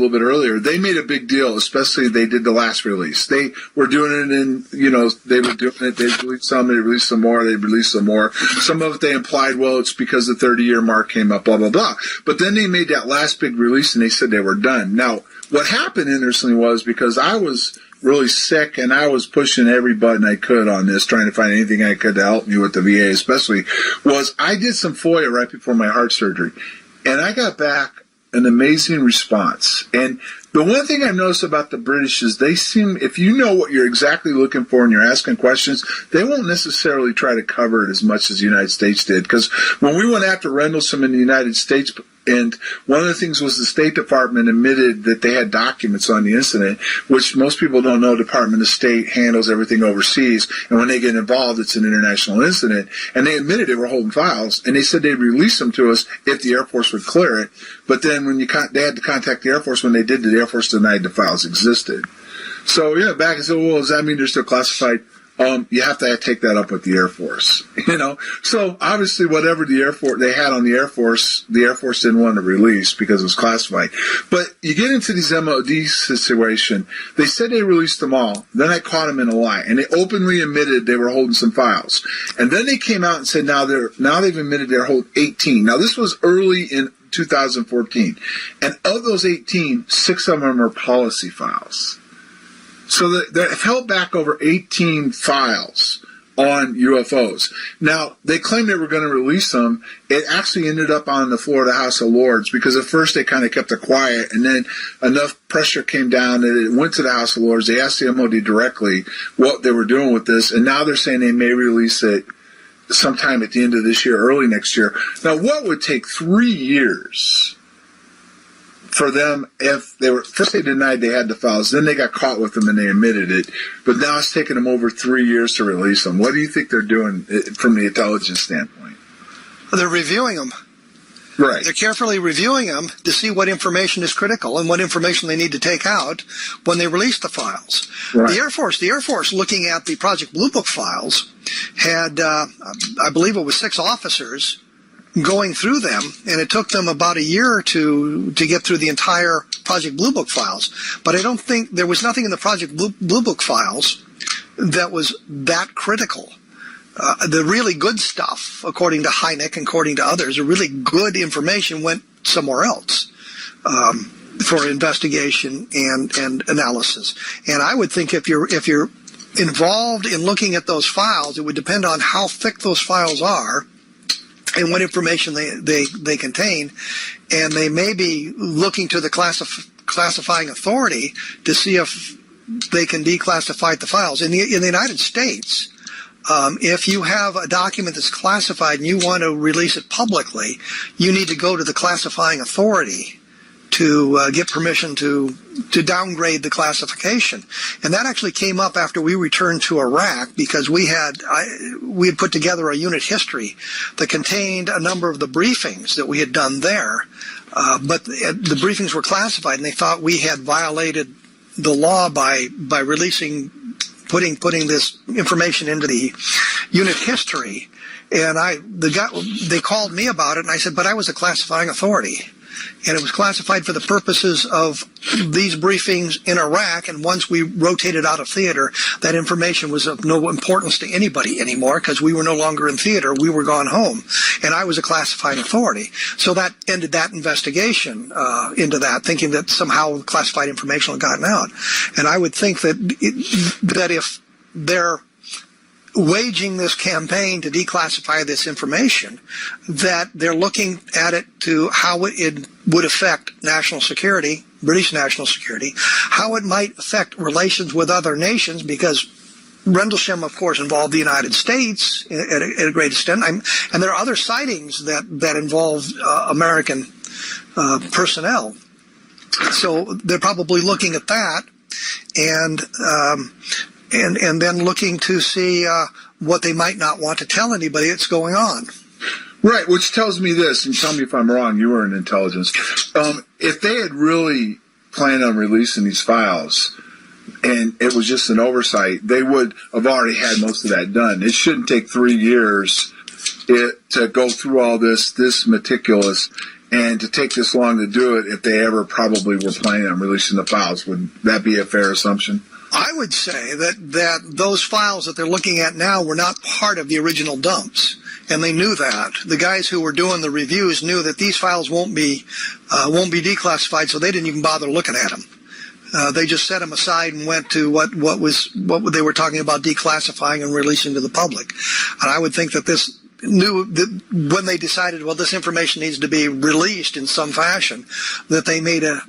little bit earlier, they made a big deal, especially they did the last release. They were doing it they were doing it, they released some, they released some more, they released some more. Some of it they implied, well, it's because the 30-year mark came up, blah, blah, blah. But then they made that last big release and they said they were done. Now, what happened, interestingly, was because I was really sick and I was pushing every button I could on this, trying to find anything I could to help me with the VA especially, was I did some FOIA right before my heart surgery. And I got back an amazing response. And the one thing I've noticed about the British is they seem, if you know what you're exactly looking for and you're asking questions, they won't necessarily try to cover it as much as the United States did. Because when we went after Rendlesham in the United States, and one of the things was the State Department admitted that they had documents on the incident, which most people don't know. Department of State handles everything overseas, and when they get involved, it's an international incident. And they admitted they were holding files, and they said they'd release them to us if the Air Force would clear it. But then when they had to contact the Air Force, when they did, the Air Force denied the files existed. So, back and said, well, does that mean they're still classified? You have to take that up with the Air Force, So obviously whatever the Air Force they had on the Air Force didn't want to release because it was classified. But you get into these MOD situation, they said they released them all. Then I caught them in a lie, and they openly admitted they were holding some files. And then they came out and said now they've admitted they're holding 18. Now this was early in 2014. And of those 18, 6 of them are policy files. So they've held back over 18 files on UFOs. Now, they claimed they were going to release them. It actually ended up on the floor of the House of Lords because at first they kind of kept it quiet, and then enough pressure came down that it went to the House of Lords. They asked the MOD directly what they were doing with this, and now they're saying they may release it sometime at the end of this year, early next year. Now, what would take 3 years for them if they were, first they denied they had the files, then they got caught with them and they admitted it, but now it's taken them over 3 years to release them. What do you think they're doing from the intelligence standpoint? They're reviewing them. Right. They're carefully reviewing them to see what information is critical and what information they need to take out when they release the files. Right. The Air Force, looking at the Project Blue Book files, had, I believe it was 6 officers going through them, and it took them about a year or two to get through the entire Project Blue Book files. But I don't think there was nothing in the Project Blue Book files that was that critical. The really good stuff, according to Hynek and according to others, the really good information went somewhere else for investigation and analysis. And I would think if you're involved in looking at those files, it would depend on how thick those files are and what information they contain, and they may be looking to the classifying authority to see if they can declassify the files. In the United States, if you have a document that's classified and you want to release it publicly, you need to go to the classifying authority to get permission to downgrade the classification. And that actually came up after we returned to Iraq, because we had put together a unit history that contained a number of the briefings that we had done there. But the briefings were classified, and they thought we had violated the law by putting this information into the unit history. And they called me about it, and I said, but I was a classifying authority. And it was classified for the purposes of these briefings in Iraq, and once we rotated out of theater, that information was of no importance to anybody anymore because we were no longer in theater, we were gone home, and I was a classifying authority. So that ended that investigation into that, thinking that somehow classified information had gotten out. And I would think that if they're waging this campaign to declassify this information, that they're looking at it to how it would affect national security, British national security, how it might affect relations with other nations, because Rendlesham, of course, involved the United States at a great extent, and there are other sightings that involve American personnel. So they're probably looking at that, and then looking to see what they might not want to tell anybody that's going on. Right, which tells me this, and tell me if I'm wrong, you were in intelligence. If they had really planned on releasing these files, and it was just an oversight, they would have already had most of that done. It shouldn't take 3 years to go through all this meticulous. and to take this long to do it if they ever probably were planning on releasing the files. Would that be a fair assumption? I would say that those files that they're looking at now were not part of the original dumps, and they knew that. The guys who were doing the reviews knew that these files won't be declassified, so they didn't even bother looking at them. They just set them aside and went to what they were talking about declassifying and releasing to the public. And I would think that this knew that when they decided, well, this information needs to be released in some fashion, that they made a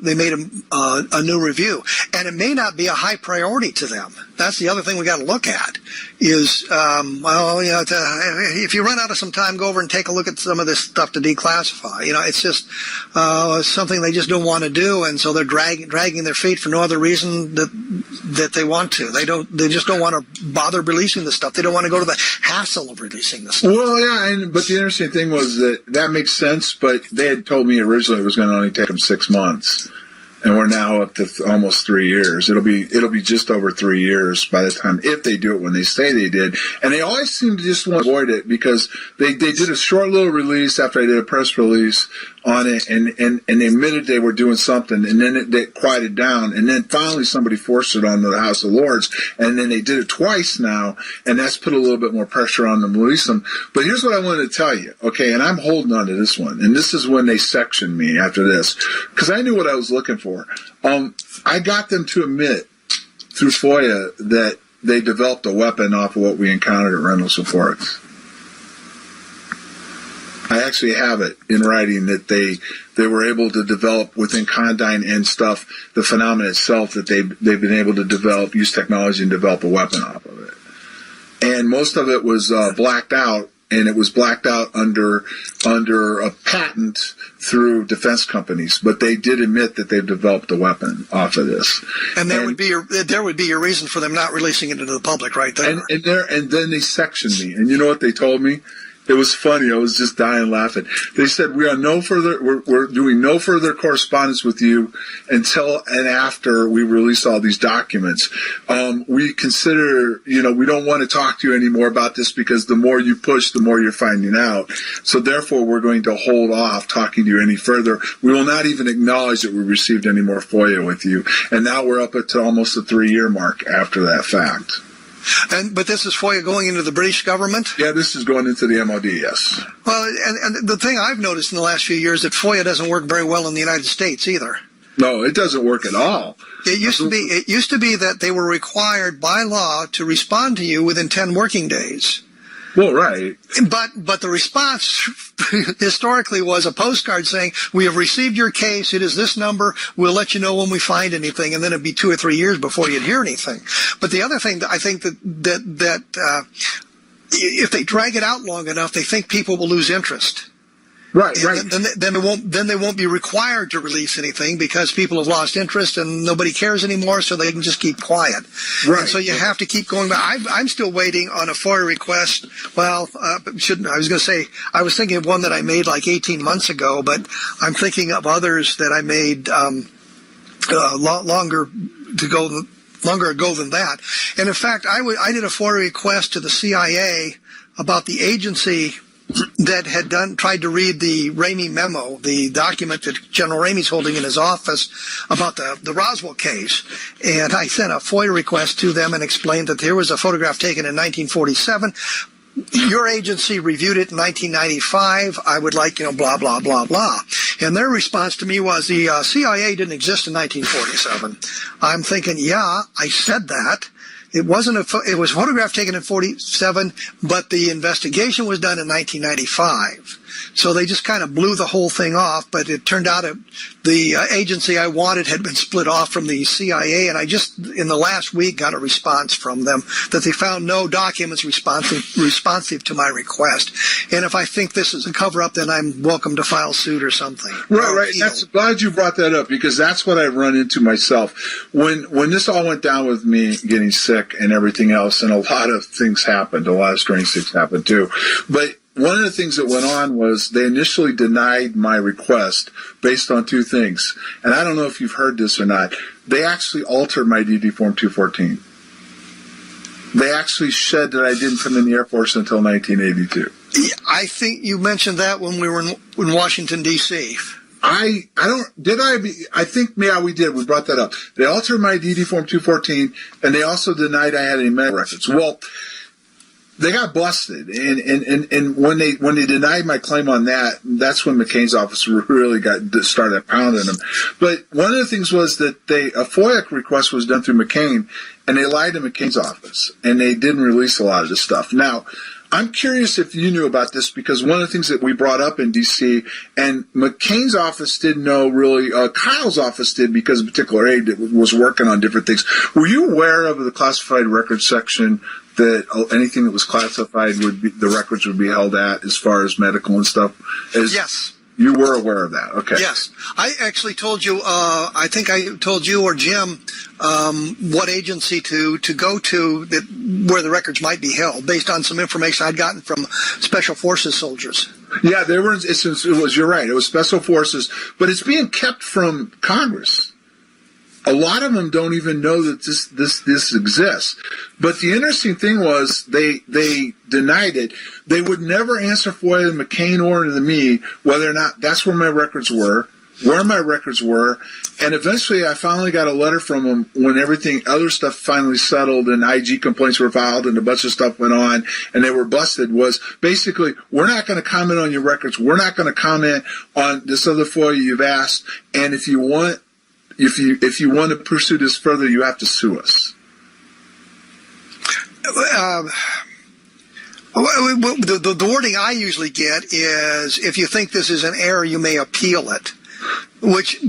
new review. And it may not be a high priority to them. That's the other thing we got to look at is, if you run out of some time, go over and take a look at some of this stuff to declassify. It's just something they just don't want to do, and so they're dragging their feet for no other reason that they want to. They just don't want to bother releasing the stuff. They don't want to go to the hassle of releasing the stuff. Well, yeah, but the interesting thing was that makes sense, but they had told me originally it was going to only take them 6 months. And we're now up to almost 3 years. It'll be just over 3 years by the time, if they do it when they say they did. And they always seem to just want to avoid it because they did a short little release after I did a press release on it, and they admitted they were doing something, and then it quieted down, and then finally somebody forced it onto the House of Lords, and then they did it twice now, and that's put a little bit more pressure on them to release them. But here's what I wanted to tell you, okay, and I'm holding on to this one, and this is when they sectioned me after this, because I knew what I was looking for. I got them to admit through FOIA that they developed a weapon off of what we encountered at Reynolds and Forks. I actually have it in writing that they were able to develop within Condyne and stuff, the phenomenon itself, that they've been able to develop, use technology and develop a weapon off of it. And most of it was blacked out, and it was blacked out under a patent through defense companies. But they did admit that they've developed a weapon off of this. And there would be your reason for them not releasing it into the public, right there. And then they sectioned me. And you know what they told me? It was funny. I was just dying laughing. They said, we're doing no further correspondence with you until and after we release all these documents. We consider, we don't want to talk to you anymore about this because the more you push, the more you're finding out. So therefore, we're going to hold off talking to you any further. We will not even acknowledge that we received any more FOIA with you. And now we're up to almost the 3-year mark after that fact. But this is FOIA going into the British government? Yeah, this is going into the MOD, yes. Well, and the thing I've noticed in the last few years is that FOIA doesn't work very well in the United States either. No, it doesn't work at all. It used to be that they were required by law to respond to you within 10 working days. Well, right. But the response historically was a postcard saying, we have received your case. It is this number. We'll let you know when we find anything. And then it'd be 2 or 3 years before you'd hear anything. But the other thing, I think that if they drag it out long enough, they think people will lose interest. Right, right. Then they won't be required to release anything because people have lost interest and nobody cares anymore, so they can just keep quiet. Right. And so you have to keep going back. I'm still waiting on a FOIA request. Well, I was thinking of one that I made like 18 months ago, but I'm thinking of others that I made longer ago than that. And in fact, I did a FOIA request to the CIA about the agency that had tried to read the Ramey memo, the document that General Ramey's holding in his office about the Roswell case. And I sent a FOIA request to them and explained that there was a photograph taken in 1947. Your agency reviewed it in 1995. I would like, blah, blah, blah, blah. And their response to me was the CIA didn't exist in 1947. I'm thinking, yeah, I said that. It was a photograph taken in 47, but the investigation was done in 1995. So they just kind of blew the whole thing off, but it turned out the agency I wanted had been split off from the CIA, and I just, in the last week, got a response from them that they found no documents responsive to my request. And if I think this is a cover-up, then I'm welcome to file suit or something. Right. Glad you brought that up, because that's what I've run into myself. When this all went down with me getting sick and everything else, and a lot of things happened, a lot of strange things happened too, but one of the things that went on was they initially denied my request based on 2 things. And I don't know if you've heard this or not. They actually altered my DD Form 214. They actually said that I didn't come in the Air Force until 1982. I think you mentioned that when we were in Washington, D.C. I think, yeah, we did. We brought that up. They altered my DD Form 214, and they also denied I had any medical records. Well, they got busted, and when they denied my claim on that, that's when McCain's office really started pounding them. But one of the things was that a FOIA request was done through McCain, and they lied to McCain's office, and they didn't release a lot of this stuff. Now, I'm curious if you knew about this, because one of the things that we brought up in D.C., and McCain's office didn't know really, Kyle's office did, because a particular aide was working on different things. Were you aware of the classified records section, that anything that was classified the records would be held at, as far as medical and stuff? Yes. You were aware of that, okay. Yes. I actually told you, I think I told you or Jim, what agency to go to where the records might be held, based on some information I'd gotten from Special Forces soldiers. Yeah, you're right, it was Special Forces, but it's being kept from Congress. A lot of them don't even know that this exists. But the interesting thing was they denied it. They would never answer FOIA to McCain or to me whether or not that's where my records were, and eventually I finally got a letter from them when other stuff finally settled and IG complaints were filed and a bunch of stuff went on and they were busted, was basically, we're not going to comment on your records, we're not going to comment on this other FOIA you've asked, and if you want to pursue this further, you have to sue us. The wording I usually get is, if you think this is an error, you may appeal it, which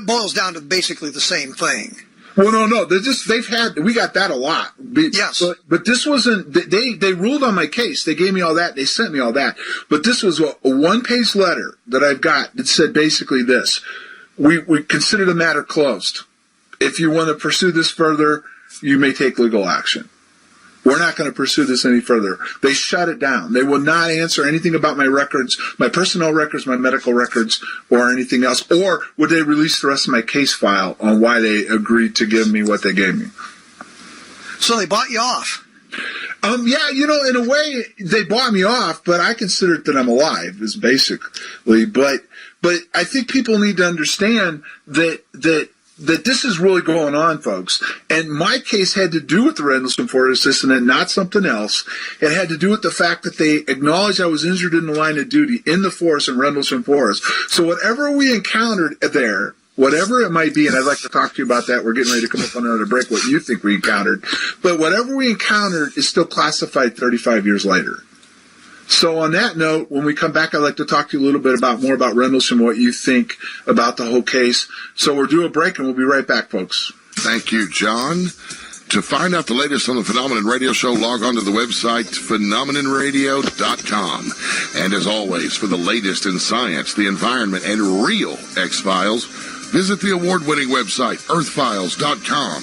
boils down to basically the same thing. Well, no. We got that a lot. Yes. But this wasn't, they ruled on my case. They gave me all that. They sent me all that. But this was a one-page letter that I've got that said basically this. We consider the matter closed. If you want to pursue this further, you may take legal action. We're not going to pursue this any further. They shut it down. They will not answer anything about my records, my personnel records, my medical records, or anything else. Or would they release the rest of my case file on why they agreed to give me what they gave me? So they bought you off. Yeah, in a way, they bought me off, but I consider it that I'm alive, is basically. But I think people need to understand that this is really going on, folks. And my case had to do with the Rendlesham Forest incident, not something else. It had to do with the fact that they acknowledged I was injured in the line of duty in the forest in Rendlesham Forest. So whatever we encountered there, whatever it might be, and I'd like to talk to you about that. We're getting ready to come up on another break, what you think we encountered. But whatever we encountered is still classified 35 years later. So on that note, when we come back, I'd like to talk to you a little bit more about Rendlesham, what you think about the whole case. So we'll do a break, and we'll be right back, folks. Thank you, John. To find out the latest on the Phenomenon Radio Show, log on to the website phenomenonradio.com. And as always, for the latest in science, the environment, and real X-Files, visit the award-winning website earthfiles.com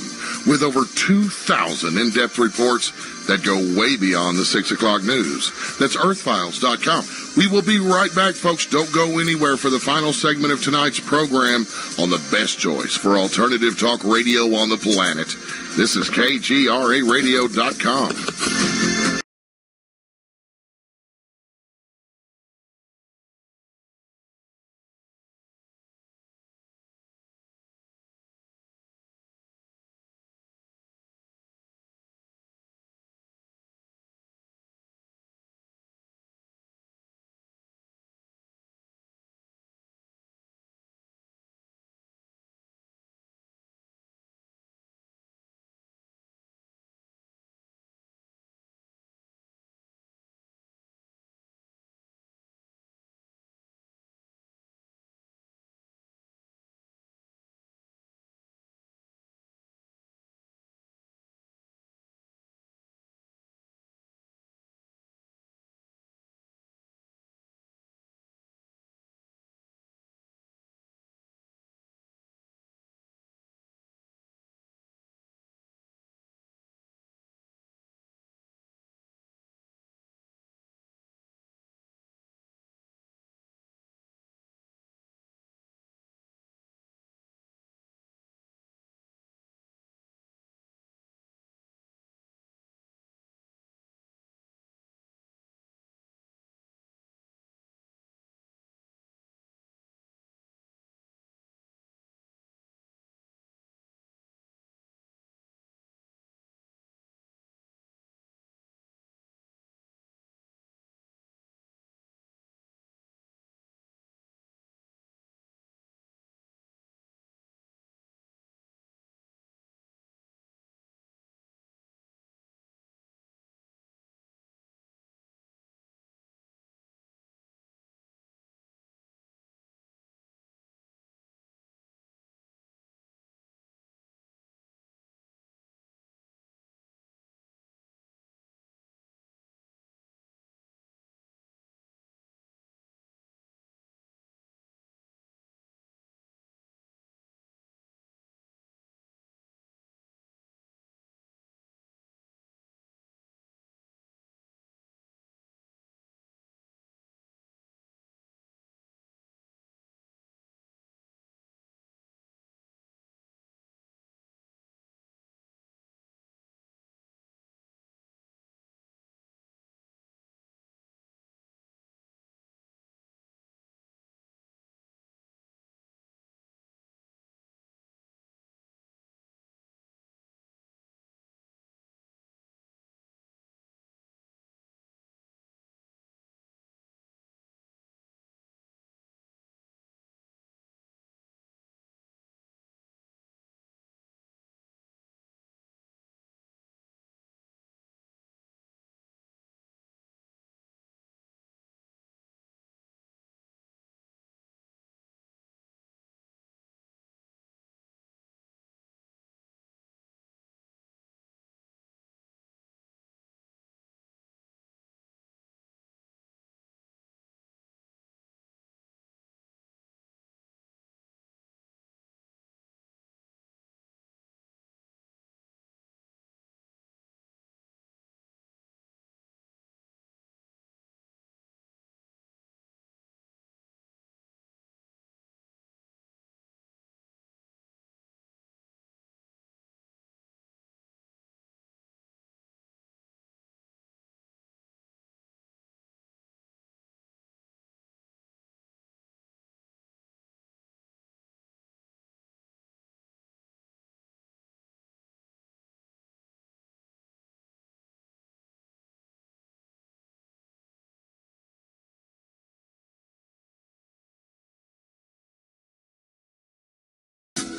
with over 2,000 in-depth reports that go way beyond the 6 o'clock news. That's earthfiles.com. We will be right back, folks. Don't go anywhere for the final segment of tonight's program on the best choice for alternative talk radio on the planet. This is KGRAradio.com.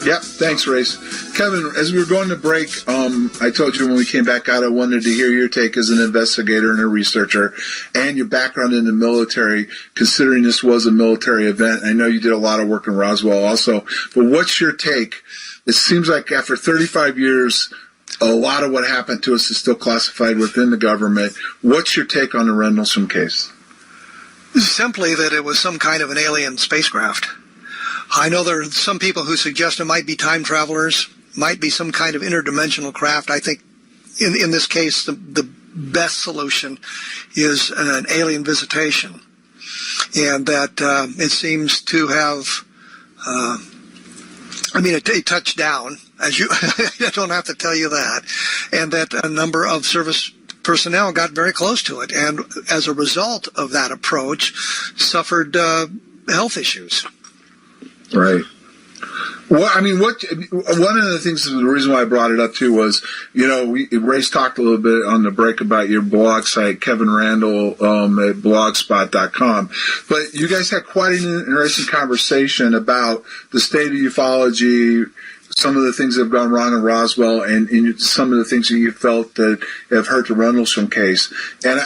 Yep, thanks, Race. Kevin, as we were going to break, I told you when we came back out, I wanted to hear your take as an investigator and a researcher and your background in the military, considering this was a military event. I know you did a lot of work in Roswell also, but what's your take? It seems like after 35 years, a lot of what happened to us is still classified within the government. What's your take on the Rendlesham case? Simply that it was some kind of an alien spacecraft. I know there are some people who suggest it might be time travelers, might be some kind of interdimensional craft. I think in this case, the best solution is an alien visitation. And that it seems to have, it touched down, as you, I don't have to tell you that, and that a number of service personnel got very close to it, and as a result of that approach, suffered health issues. Right. Well, one of the things, the reason why I brought it up too was, Race talked a little bit on the break about your blog site, Kevin Randall, at blogspot.com. But you guys had quite an interesting conversation about the state of ufology, some of the things that have gone wrong in Roswell, and some of the things that you felt that have hurt the Rendlesham case. And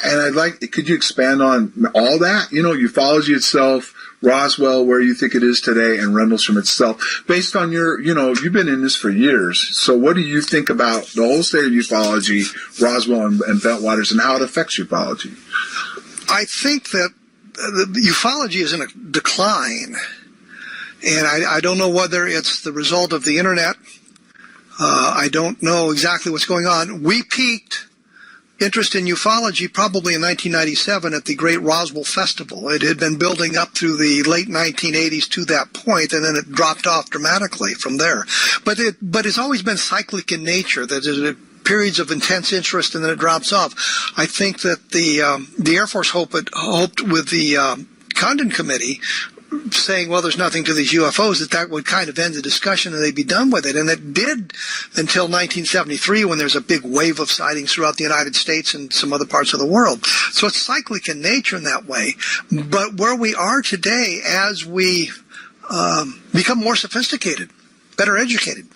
could you expand on all that? Ufology itself, Roswell, where you think it is today, and Rendlesham itself, based on you've been in this for years. So what do you think about the whole state of ufology, Roswell and Bentwaters, and how it affects ufology? I think that ufology is in a decline, and I don't know whether it's the result of the internet. I don't know exactly what's going on. We peaked interest in ufology probably in 1997 at the Great Roswell Festival. It had been building up through the late 1980s to that point, and then it dropped off dramatically from there. But it's always been cyclic in nature. That there's periods of intense interest and then it drops off. I think that the Air Force hoped with the Condon Committee saying, well, there's nothing to these UFOs, that would kind of end the discussion and they'd be done with it. And it did until 1973, when there's a big wave of sightings throughout the United States and some other parts of the world. So it's cyclic in nature in that way. But where we are today, as we become more sophisticated, better educated,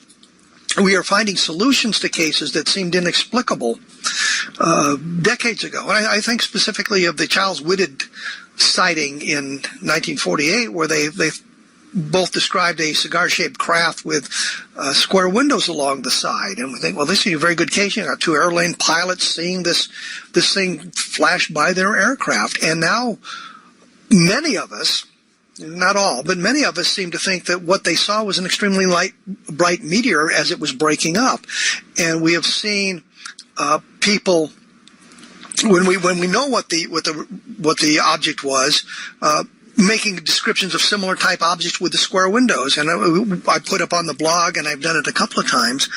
we are finding solutions to cases that seemed inexplicable decades ago. And I think specifically of the Charles Whitted sighting in 1948, where they both described a cigar-shaped craft with square windows along the side. And we think, well, this is a very good case. You got two airline pilots seeing this thing flash by their aircraft. And now many of us, not all, but many of us seem to think that what they saw was an extremely bright meteor as it was breaking up. And we have seen people, when we know what the object was, making descriptions of similar type objects with the square windows. And I put up on the blog, and I've done it a couple of times,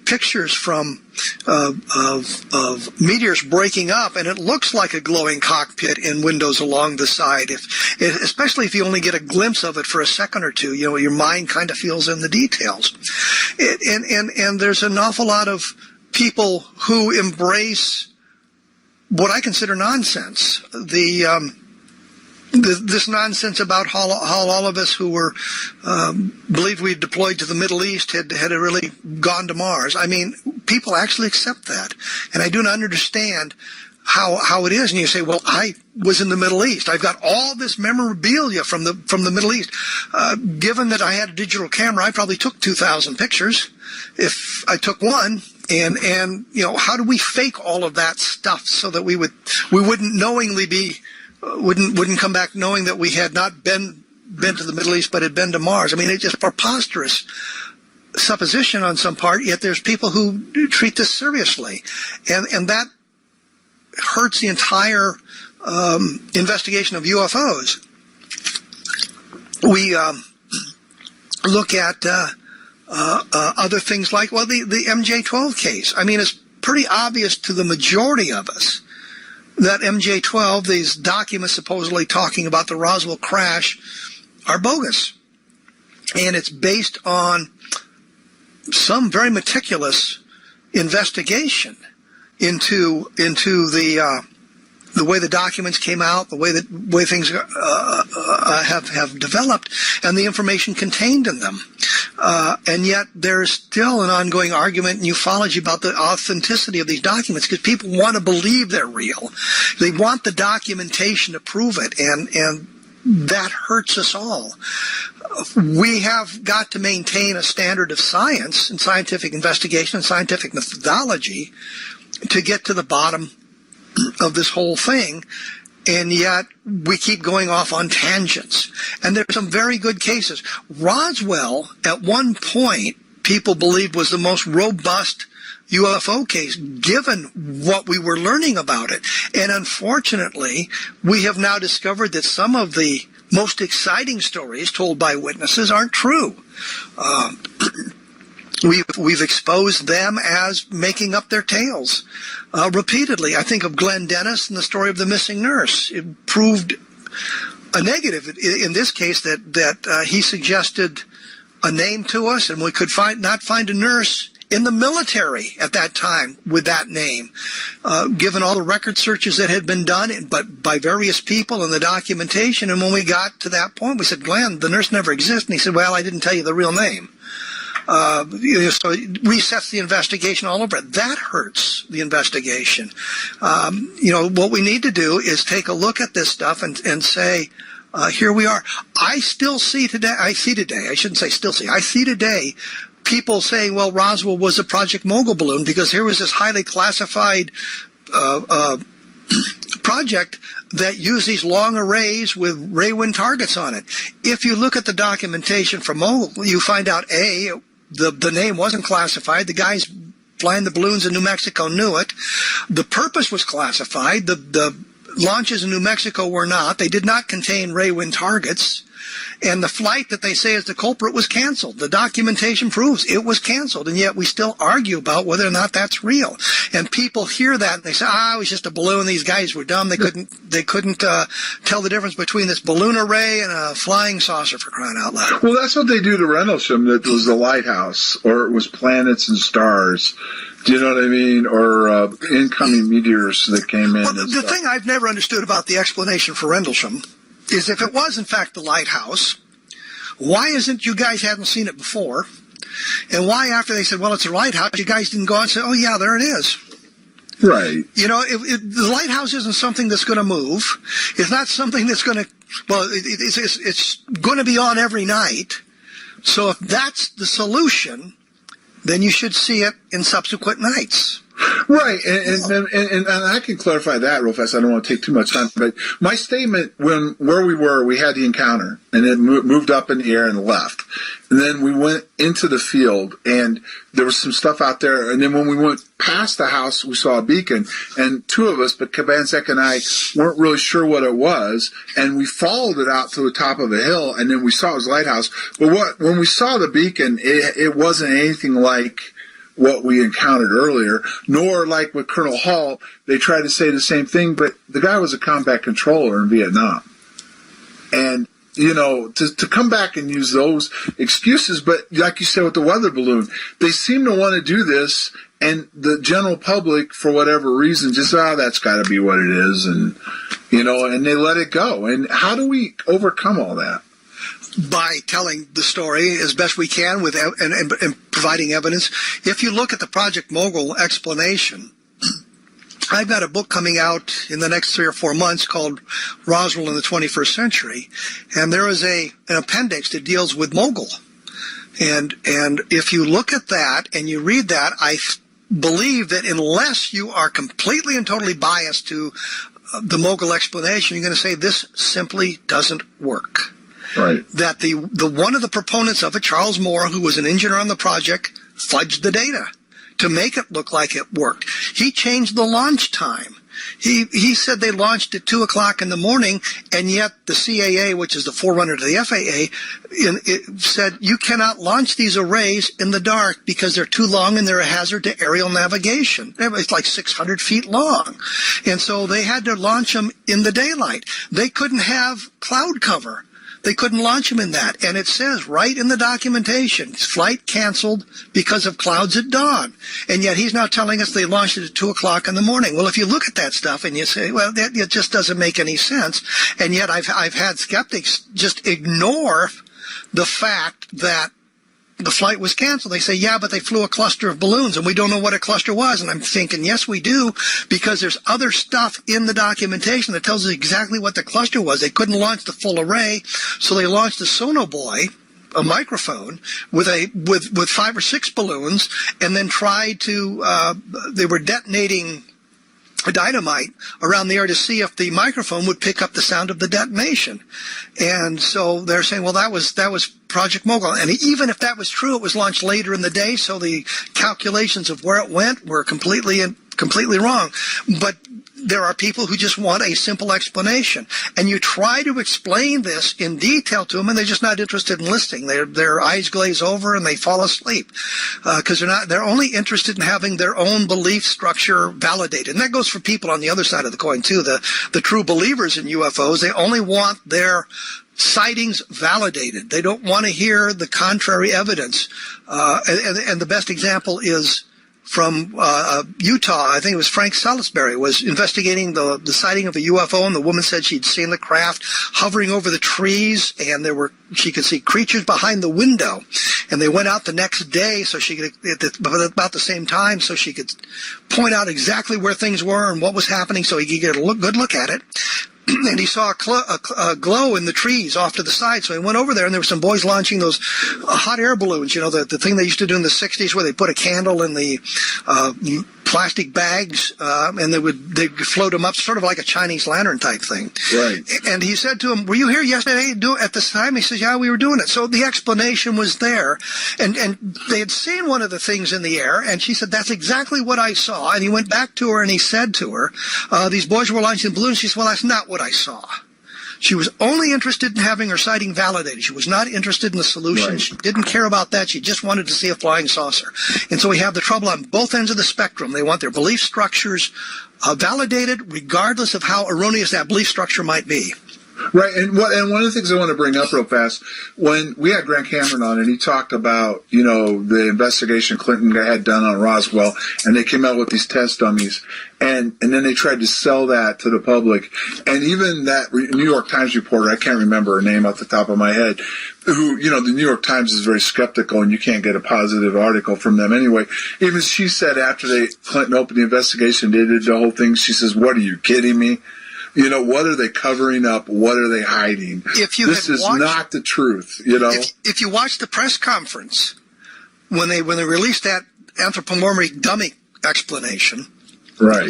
pictures from of meteors breaking up, and it looks like a glowing cockpit in windows along the side. Especially if you only get a glimpse of it for a second or two, your mind kind of feels in the details. And there's an awful lot of people who embrace what I consider nonsense. This nonsense about how all of us who were believed we deployed to the Middle East had really gone to Mars. I mean, people actually accept that, and I do not understand how it is. And you say, well, I was in the Middle East. I've got all this memorabilia from the Middle East. Given that I had a digital camera, I probably took 2,000 pictures if I took one. And how do we fake all of that stuff so that we wouldn't knowingly be wouldn't come back knowing that we had not been to the Middle East but had been to Mars? I mean, it's just preposterous supposition on some part, yet there's people who treat this seriously, and that hurts the entire investigation of UFOs. We look at other things like, well, the MJ-12 case. I mean, it's pretty obvious to the majority of us that MJ-12, these documents supposedly talking about the Roswell crash, are bogus. And it's based on some very meticulous investigation into the the way the documents came out, the way things have developed, and the information contained in them. And yet there's still an ongoing argument in ufology about the authenticity of these documents, because people want to believe they're real. They want the documentation to prove it, and that hurts us all. We have got to maintain a standard of science and scientific investigation and scientific methodology to get to the bottom of this whole thing, and yet we keep going off on tangents. And there's some very good cases. Roswell, at one point, people believed was the most robust UFO case, given what we were learning about it. And unfortunately, we have now discovered that some of the most exciting stories told by witnesses aren't true. We've exposed them as making up their tales repeatedly. I think of Glenn Dennis and the story of the missing nurse. It proved a negative in this case that he suggested a name to us, and we could not find a nurse in the military at that time with that name, given all the record searches that had been done but by various people and the documentation. And when we got to that point, we said, Glenn, the nurse never exists. And he said, well, I didn't tell you the real name. So it resets the investigation all over. That hurts the investigation. What we need to do is take a look at this stuff and say, here we are. I see today people saying, well, Roswell was a Project Mogul balloon because here was this highly classified project that used these long arrays with ray wind targets on it. If you look at the documentation from Mogul, you find out, the name wasn't classified. The guys flying the balloons in New Mexico knew it. The purpose was classified. The launches in New Mexico were not. They did not contain ray wind targets. And the flight that they say is the culprit was canceled. The documentation proves it was canceled, and yet we still argue about whether or not that's real. And people hear that and they say, it was just a balloon. These guys were dumb. They couldn't tell the difference between this balloon array and a flying saucer, for crying out loud. Well, that's what they do to Rendlesham. That was the lighthouse, or it was planets and stars. Do you know what I mean? Or incoming meteors that came in. Well, the thing I've never understood about the explanation for Rendlesham is if it was, in fact, the lighthouse, why isn't you guys hadn't seen it before? And why, after they said, well, it's a lighthouse, you guys didn't go out and say, oh, yeah, there it is. Right. The lighthouse isn't something that's going to move. It's not something that's going to, it's going to be on every night. So if that's the solution, then you should see it in subsequent nights. Right, and I can clarify that real fast. I don't want to take too much time, but my statement where we were, we had the encounter, and it moved up in the air and left, and then we went into the field, and there was some stuff out there, and then when we went past the house, we saw a beacon, and two of us, but Kabanzek and I weren't really sure what it was, and we followed it out to the top of a hill, and then we saw it was a lighthouse. But when we saw the beacon, it wasn't anything like what we encountered earlier, nor like with Colonel Hall, they tried to say the same thing, but the guy was a combat controller in Vietnam. And, to come back and use those excuses, but like you said with the weather balloon, they seem to want to do this, and the general public, for whatever reason, just, that's got to be what it is, and, and they let it go. And how do we overcome all that? By telling the story as best we can with and providing evidence. If you look at the Project Mogul explanation, I've got a book coming out in the next 3 or 4 months called Roswell in the 21st Century, and there is an appendix that deals with Mogul. And if you look at that and you read that, I believe that unless you are completely and totally biased to the Mogul explanation, you're going to say this simply doesn't work. Right. That the one of the proponents of it, Charles Moore, who was an engineer on the project, fudged the data to make it look like it worked. He changed the launch time. He said they launched at 2 o'clock in the morning, and yet the CAA, which is the forerunner to the FAA, it said you cannot launch these arrays in the dark because they're too long and they're a hazard to aerial navigation. It's like 600 feet long. And so they had to launch them in the daylight. They couldn't have cloud cover. They couldn't launch them in that. And it says right in the documentation, flight canceled because of clouds at dawn. And yet he's now telling us they launched it at 2 o'clock in the morning. Well, if you look at that stuff and you say, well, it just doesn't make any sense. And yet I've had skeptics just ignore the fact that the flight was canceled. They say, yeah, but they flew a cluster of balloons and we don't know what a cluster was. And I'm thinking, yes, we do, because there's other stuff in the documentation that tells us exactly what the cluster was. They couldn't launch the full array, so they launched a sonobuoy, a microphone, with 5 or 6 balloons, and then tried to, they were detonating a dynamite around the air to see if the microphone would pick up the sound of the detonation. And so they're saying, well, that was Project Mogul. And even if that was true, it was launched later in the day, so the calculations of where it went were completely wrong. But there are people who just want a simple explanation. And you try to explain this in detail to them, and they're just not interested in listening. Their eyes glaze over and they fall asleep because they're only interested in having their own belief structure validated. And that goes for people on the other side of the coin, too. The true believers in UFOs, they only want their sightings validated. They don't want to hear the contrary evidence. And the best example is from Utah. I think it was Frank Salisbury was investigating the sighting of a UFO, and the woman said she'd seen the craft hovering over the trees, and she could see creatures behind the window. And they went out the next day, so she could, about the same time, so she could point out exactly where things were and what was happening, so he could get a good look at it. And he saw a glow in the trees off to the side, so he went over there, and there were some boys launching those hot air balloons, the thing they used to do in the 60s where they put a candle in the plastic bags, and they'd float them up, sort of like a Chinese lantern type thing. Right. And he said to him, were you here yesterday at this time? He says, yeah, we were doing it. So the explanation was there. And they had seen one of the things in the air, and she said, that's exactly what I saw. And he went back to her and he said to her, these boys were launching balloons. She said, well, that's not what I saw. She was only interested in having her sighting validated. She was not interested in the solution. Right. She didn't care about that. She just wanted to see a flying saucer. And so we have the trouble on both ends of the spectrum. They want their belief structures validated, regardless of how erroneous that belief structure might be. Right, and one of the things I want to bring up real fast, when we had Grant Cameron on, and he talked about, the investigation Clinton had done on Roswell, and they came out with these test dummies, and then they tried to sell that to the public, and even that New York Times reporter, I can't remember her name off the top of my head, who, the New York Times is very skeptical, and you can't get a positive article from them anyway. Even she said after Clinton opened the investigation, they did the whole thing, she says, what, are you kidding me? What are they covering up? What are they hiding? This is not the truth, If you watch the press conference, when they released that anthropomorphic dummy explanation, right?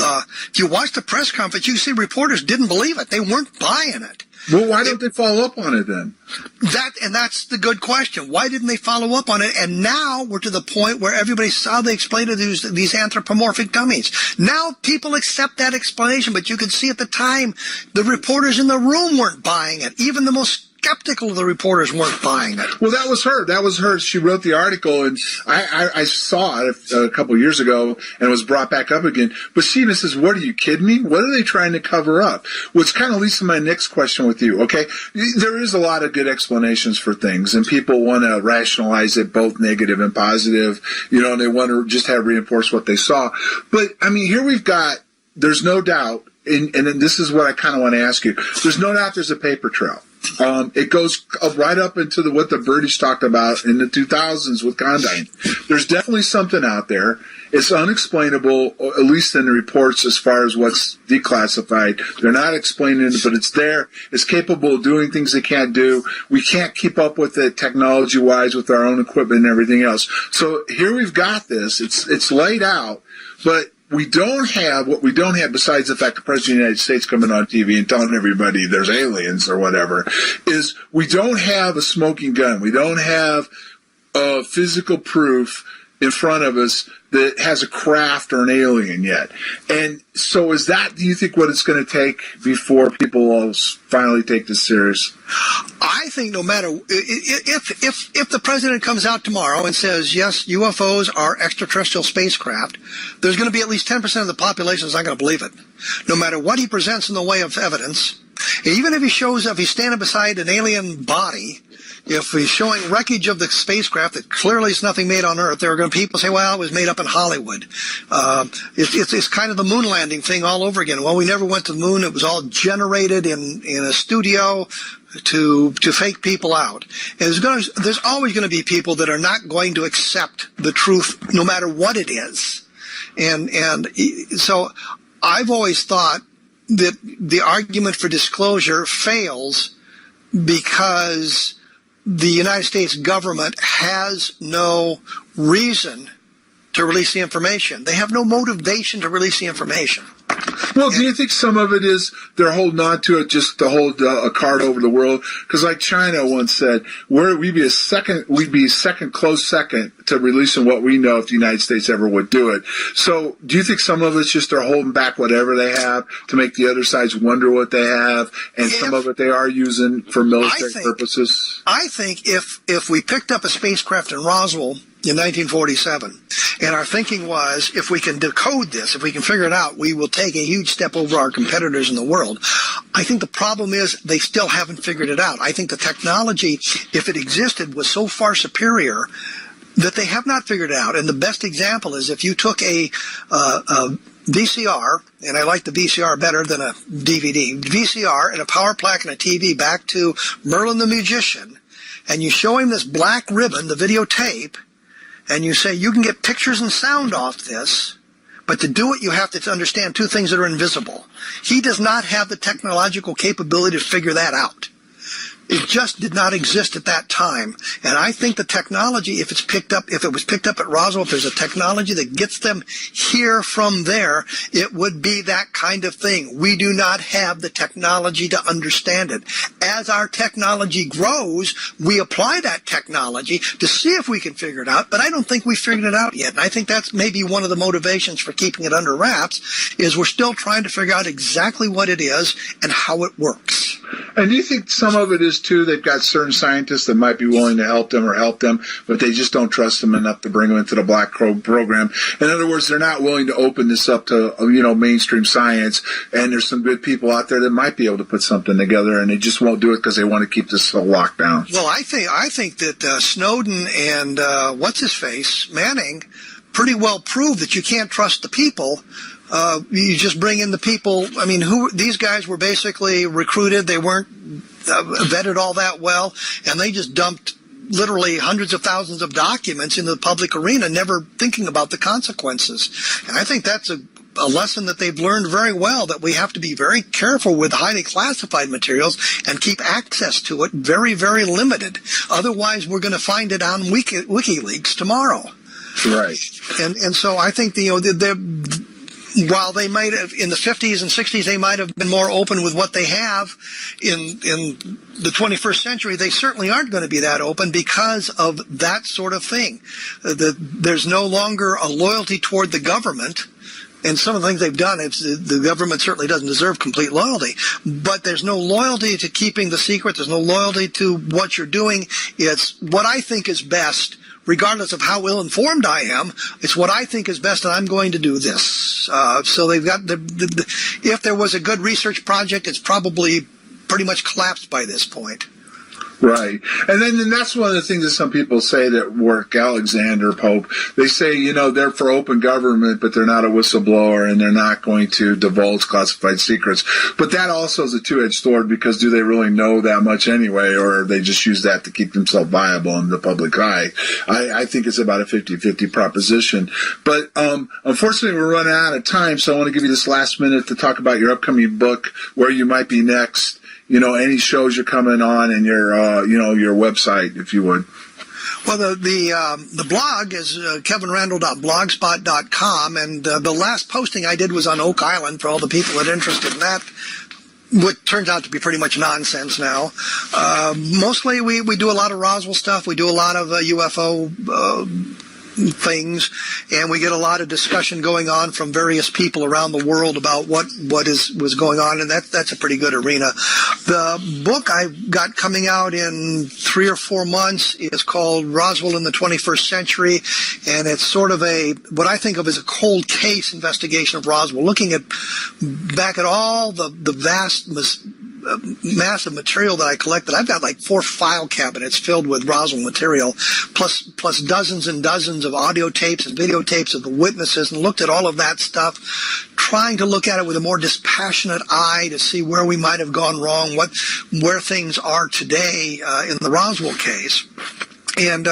If you watch the press conference, you see reporters didn't believe it. They weren't buying it. Well, why don't they follow up on it then? That's the good question. Why didn't they follow up on it? And now we're to the point where everybody saw they explained it as these anthropomorphic dummies. Now people accept that explanation, but you could see at the time the reporters in the room weren't buying it. Even the most skeptical of the reporters weren't buying it. Well, that was her. She wrote the article, and I saw it a couple years ago, and it was brought back up again. But she even says, what, are you kidding me? What are they trying to cover up? Which kind of leads to my next question with you, okay? There is a lot of good explanations for things, and people want to rationalize it, both negative and positive, and they want to just reinforce what they saw. But, here we've got, there's no doubt, and this is what I kind of want to ask you, there's no doubt there's a paper trail. It goes right up into what the British talked about in the 2000s with Condine. There's definitely something out there. It's unexplainable, at least in the reports as far as what's declassified. They're not explaining it, but it's there. It's capable of doing things they can't do. We can't keep up with it technology-wise with our own equipment and everything else. So here we've got this. It's laid out, but what we don't have, besides the fact the President of the United States coming on TV and telling everybody there's aliens or whatever, is we don't have a smoking gun. We don't have physical proof in front of us that has a craft or an alien yet. And so do you think what it's going to take before people will finally take this serious? I think no matter, if the president comes out tomorrow and says, yes, UFOs are extraterrestrial spacecraft, there's going to be at least 10% of the population that's not going to believe it. No matter what he presents in the way of evidence, Even if he shows up, he's standing beside an alien body, if he's showing wreckage of the spacecraft that clearly is nothing made on Earth, there are going to be people say, well, it was made up in Hollywood. It's kind of the moon landing thing all over again. Well, we never went to the moon. It was all generated in a studio to fake people out. And there's always going to be people that are not going to accept the truth no matter what it is. And so I've always thought that the argument for disclosure fails because the United States government has no reason to release the information. They have no motivation to release the information. Well, do you think some of it is they're holding on to it just to hold a card over the world? Because like China once said, we'd be close second to releasing what we know if the United States ever would do it. So do you think some of it's just they're holding back whatever they have to make the other sides wonder what they have, and some of it they are using for military purposes? I think if we picked up a spacecraft in Roswell in 1947, and our thinking was, if we can decode this, if we can figure it out, we will take a huge step over our competitors in the world. I think the problem is they still haven't figured it out. I think the technology, if it existed, was so far superior that they have not figured it out. And the best example is if you took a VCR, and I like the VCR better than a DVD, VCR and a power plaque and a TV back to Merlin the Magician, and you show him this black ribbon, the videotape, and you say, you can get pictures and sound off this, but to do it, you have to understand two things that are invisible. He does not have the technological capability to figure that out. It just did not exist at that time. And I think the technology, if it was picked up at Roswell, if there's a technology that gets them here from there, it would be that kind of thing. We do not have the technology to understand it. As our technology grows, we apply that technology to see if we can figure it out, but I don't think we figured it out yet. And I think that's maybe one of the motivations for keeping it under wraps, is we're still trying to figure out exactly what it is and how it works. And do you think some of it is, too, they've got certain scientists that might be willing to help them, but they just don't trust them enough to bring them into the Black Crow program? In other words, they're not willing to open this up to, mainstream science, and there's some good people out there that might be able to put something together, and they just won't do it because they want to keep this locked down. Well, I think that Snowden and what's-his-face, Manning, pretty well proved that you can't trust the people. You just bring in the people. I mean, these guys were basically recruited. They weren't vetted all that well, and they just dumped literally hundreds of thousands of documents into the public arena, never thinking about the consequences. And I think that's a lesson that they've learned very well, that we have to be very careful with highly classified materials and keep access to it very, very limited. Otherwise, we're going to find it on WikiLeaks tomorrow. Right. And so I think while they might have, in the 50s and 60s, they might have been more open with what they have in the 21st century, they certainly aren't going to be that open because of that sort of thing. There's no longer a loyalty toward the government. And some of the things they've done, the government certainly doesn't deserve complete loyalty. But there's no loyalty to keeping the secret. There's no loyalty to what you're doing. It's what I think is best. Regardless of how ill-informed I am, it's what I think is best, and I'm going to do this. So they've got if there was a good research project, it's probably pretty much collapsed by this point. Right. And that's one of the things that some people say that work, Alexander Pope, they say, they're for open government, but they're not a whistleblower and they're not going to divulge classified secrets. But that also is a two-edged sword, because do they really know that much anyway, or they just use that to keep themselves viable in the public eye? I think it's about a 50-50 proposition. But unfortunately, we're running out of time, so I want to give you this last minute to talk about your upcoming book, where you might be next. Any shows you're coming on, and your website, if you would. Well, the blog is kevinrandall.blogspot.com, and the last posting I did was on Oak Island for all the people that are interested in that, what turns out to be pretty much nonsense now. Mostly we do a lot of Roswell stuff. We do a lot of UFO things, and we get a lot of discussion going on from various people around the world about what was going on, and that's a pretty good arena. The book I've got coming out in 3 or 4 months is called Roswell in the 21st Century, and it's sort of what I think of as a cold case investigation of Roswell, looking back at all the vast massive material that I collected. I've got like 4 file cabinets filled with Roswell material, plus dozens and dozens of audio tapes and videotapes of the witnesses, and looked at all of that stuff, trying to look at it with a more dispassionate eye to see where we might have gone wrong, where things are today in the Roswell case. And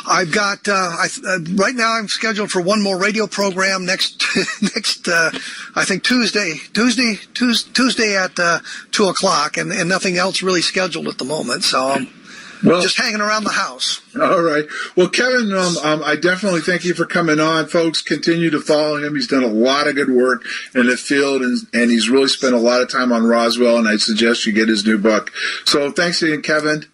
I've got right now I'm scheduled for one more radio program next I think Tuesday at 2:00, and nothing else really scheduled at the moment. So I'm just hanging around the house. All right. Well, Kevin, I definitely thank you for coming on. Folks, continue to follow him. He's done a lot of good work in the field, and he's really spent a lot of time on Roswell, and I suggest you get his new book. So thanks again, Kevin.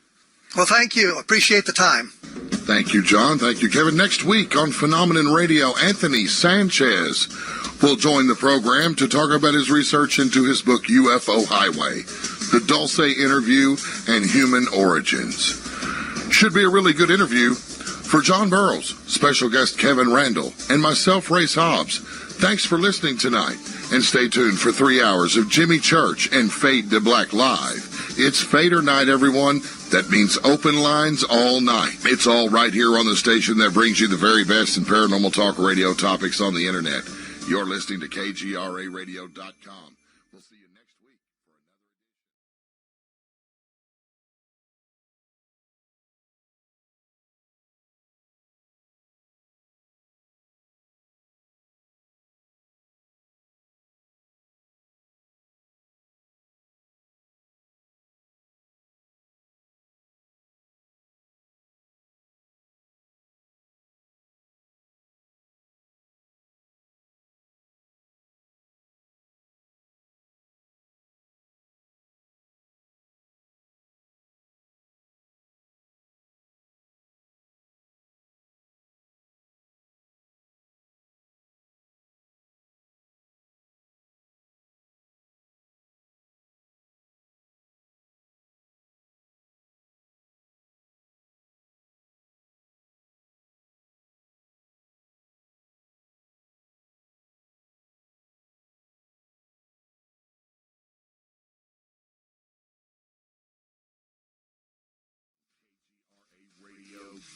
Well, thank you. Appreciate the time. Thank you, John. Thank you, Kevin. Next week on Phenomenon Radio, Anthony Sanchez will join the program to talk about his research into his book, UFO Highway, The Dulce Interview and Human Origins. Should be a really good interview. For John Burroughs, special guest Kevin Randall, and myself, Race Hobbs, thanks for listening tonight. And stay tuned for 3 hours of Jimmy Church and Fade to Black Live. It's Fader Night, everyone. That means open lines all night. It's all right here on the station that brings you the very best in paranormal talk radio topics on the internet. You're listening to KGRAradio.com. We'll see you next week for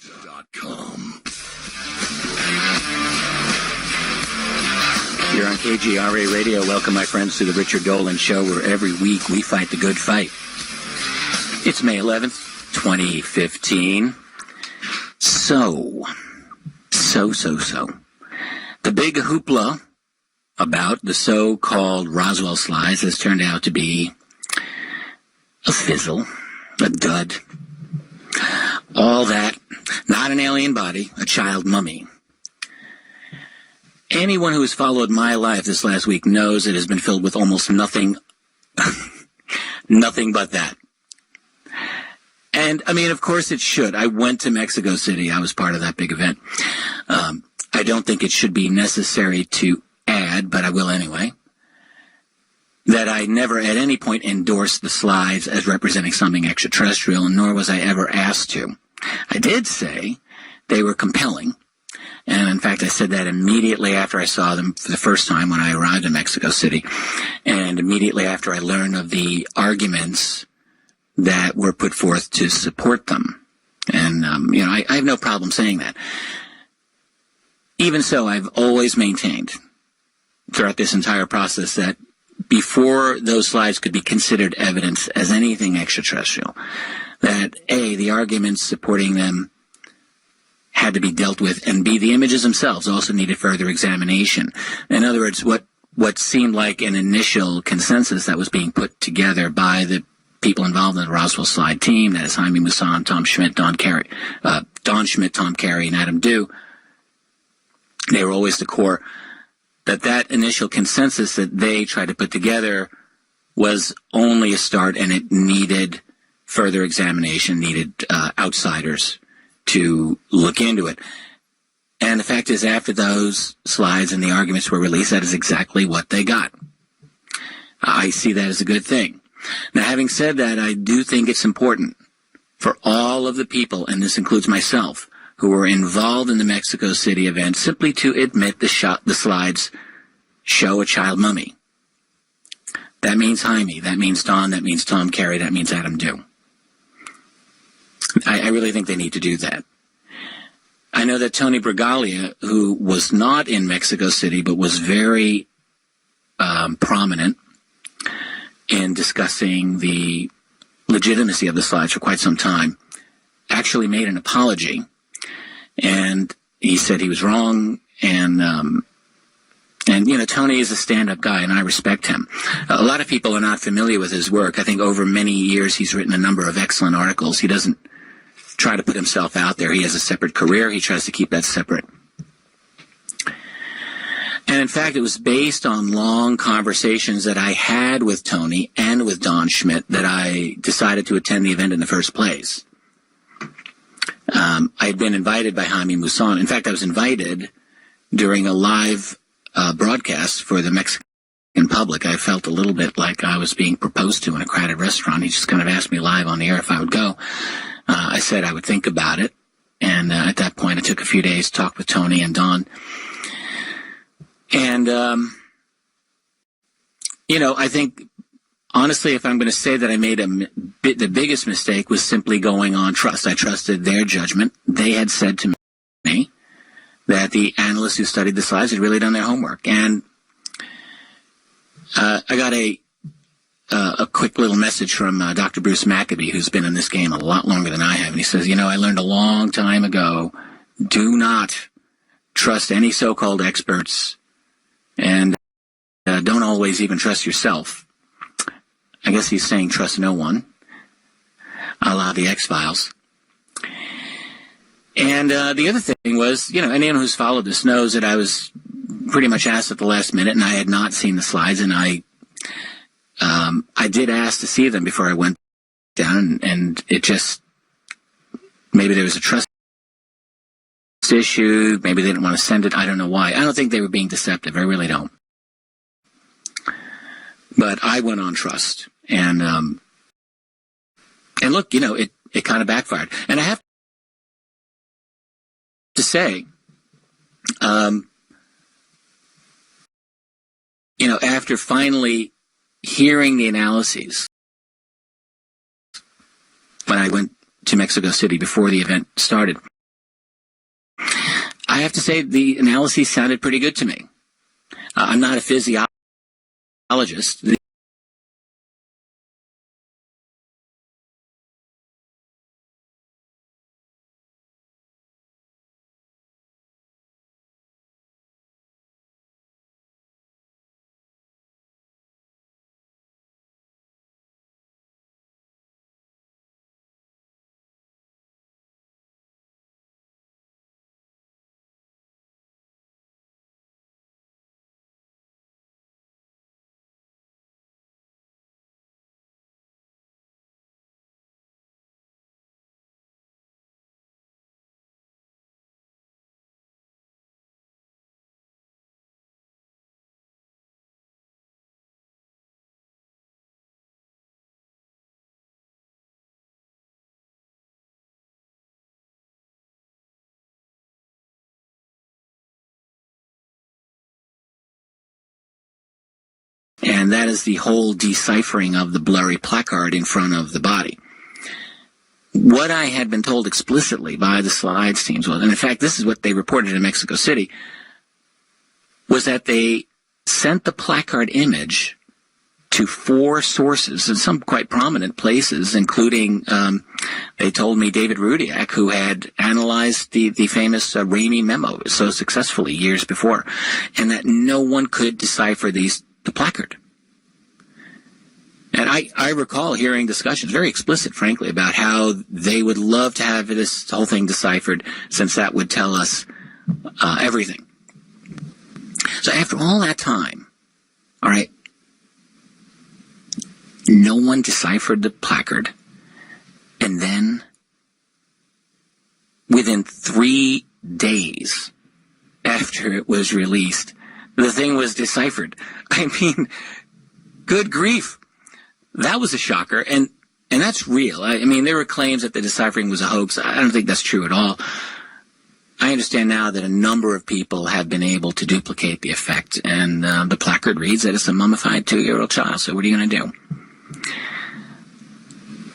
radio.com. Here on KGRA Radio, welcome my friends to the Richard Dolan Show, where every week we fight the good fight. It's May 11th, 2015. So. The big hoopla about the so-called Roswell slides has turned out to be a fizzle, a dud. All that, not an alien body, a child mummy. Anyone who has followed my life this last week knows it has been filled with almost nothing, nothing but that. And, I mean, of course it should. I went to Mexico City. I was part of that big event. I don't think it should be necessary to add, but I will anyway, that I never at any point endorsed the slides as representing something extraterrestrial, nor was I ever asked to. I did say they were compelling, and in fact I said that immediately after I saw them for the first time when I arrived in Mexico City, and immediately after I learned of the arguments that were put forth to support them. And, I have no problem saying that. Even so, I've always maintained throughout this entire process that before those slides could be considered evidence as anything extraterrestrial, that A, the arguments supporting them had to be dealt with, and B, the images themselves also needed further examination. In other words, what seemed like an initial consensus that was being put together by the people involved in the Roswell slide team, that is Jaime Maussan, Tom Schmidt, Don Schmidt, Tom Carey, and Adam Dew, they were always the core. That initial consensus that they tried to put together was only a start, and it needed further examination, needed outsiders to look into it. And the fact is, after those slides and the arguments were released, that is exactly what they got. I see that as a good thing. Now, having said that, I do think it's important for all of the people, and this includes myself, who were involved in the Mexico City event, simply to admit the slides show a child mummy. That means Jaime. That means Don. That means Tom Carey. That means Adam Dew. I really think they need to do that. I know that Tony Bragalia, who was not in Mexico City but was very prominent in discussing the legitimacy of the slides for quite some time, actually made an apology. And he said he was wrong, and Tony is a stand-up guy, and I respect him. A lot of people are not familiar with his work. I think over many years he's written a number of excellent articles. He doesn't try to put himself out there. He has a separate career. He tries to keep that separate. And in fact, it was based on long conversations that I had with Tony and with Don Schmidt that I decided to attend the event in the first place. I had been invited by Jaime Maussan. In fact, I was invited during a live broadcast for the Mexican public. I felt a little bit like I was being proposed to in a crowded restaurant. He just kind of asked me live on the air if I would go. I said I would think about it. And at that point, I took a few days to talk with Tony and Don. And, I think, honestly, if I'm going to say that I made the biggest mistake was simply going on trust. I trusted their judgment. They had said to me that the analysts who studied the slides had really done their homework. And I got a quick little message from Dr. Bruce Maccabee, who's been in this game a lot longer than I have. And he says, I learned a long time ago, do not trust any so-called experts, and don't always even trust yourself. I guess he's saying trust no one, a la the X-Files. And the other thing was, anyone who's followed this knows that I was pretty much asked at the last minute, and I had not seen the slides, and I did ask to see them before I went down, and it just, maybe there was a trust issue, maybe they didn't want to send it, I don't know why. I don't think they were being deceptive, I really don't. But I went on trust, and look, it kind of backfired. And I have to say, after finally hearing the analyses, when I went to Mexico City before the event started, I have to say the analyses sounded pretty good to me. I'm not a physiologist. And that is the whole deciphering of the blurry placard in front of the body. What I had been told explicitly by the slides teams was, and in fact this is what they reported in Mexico City, was that they sent the placard image to 4 sources in some quite prominent places, including, they told me, David Rudiak, who had analyzed the famous Ramey memo so successfully years before, and that no one could decipher the placard. And I recall hearing discussions, very explicit, frankly, about how they would love to have this whole thing deciphered, since that would tell us everything. So after all that time, all right, no one deciphered the placard. And then, within 3 days after it was released, the thing was deciphered. I mean, good grief. That was a shocker. And that's real. I mean, there were claims that the deciphering was a hoax. I don't think that's true at all. I understand now that a number of people have been able to duplicate the effect, and the placard reads that it's a mummified 2-year-old child. So what are you going to do?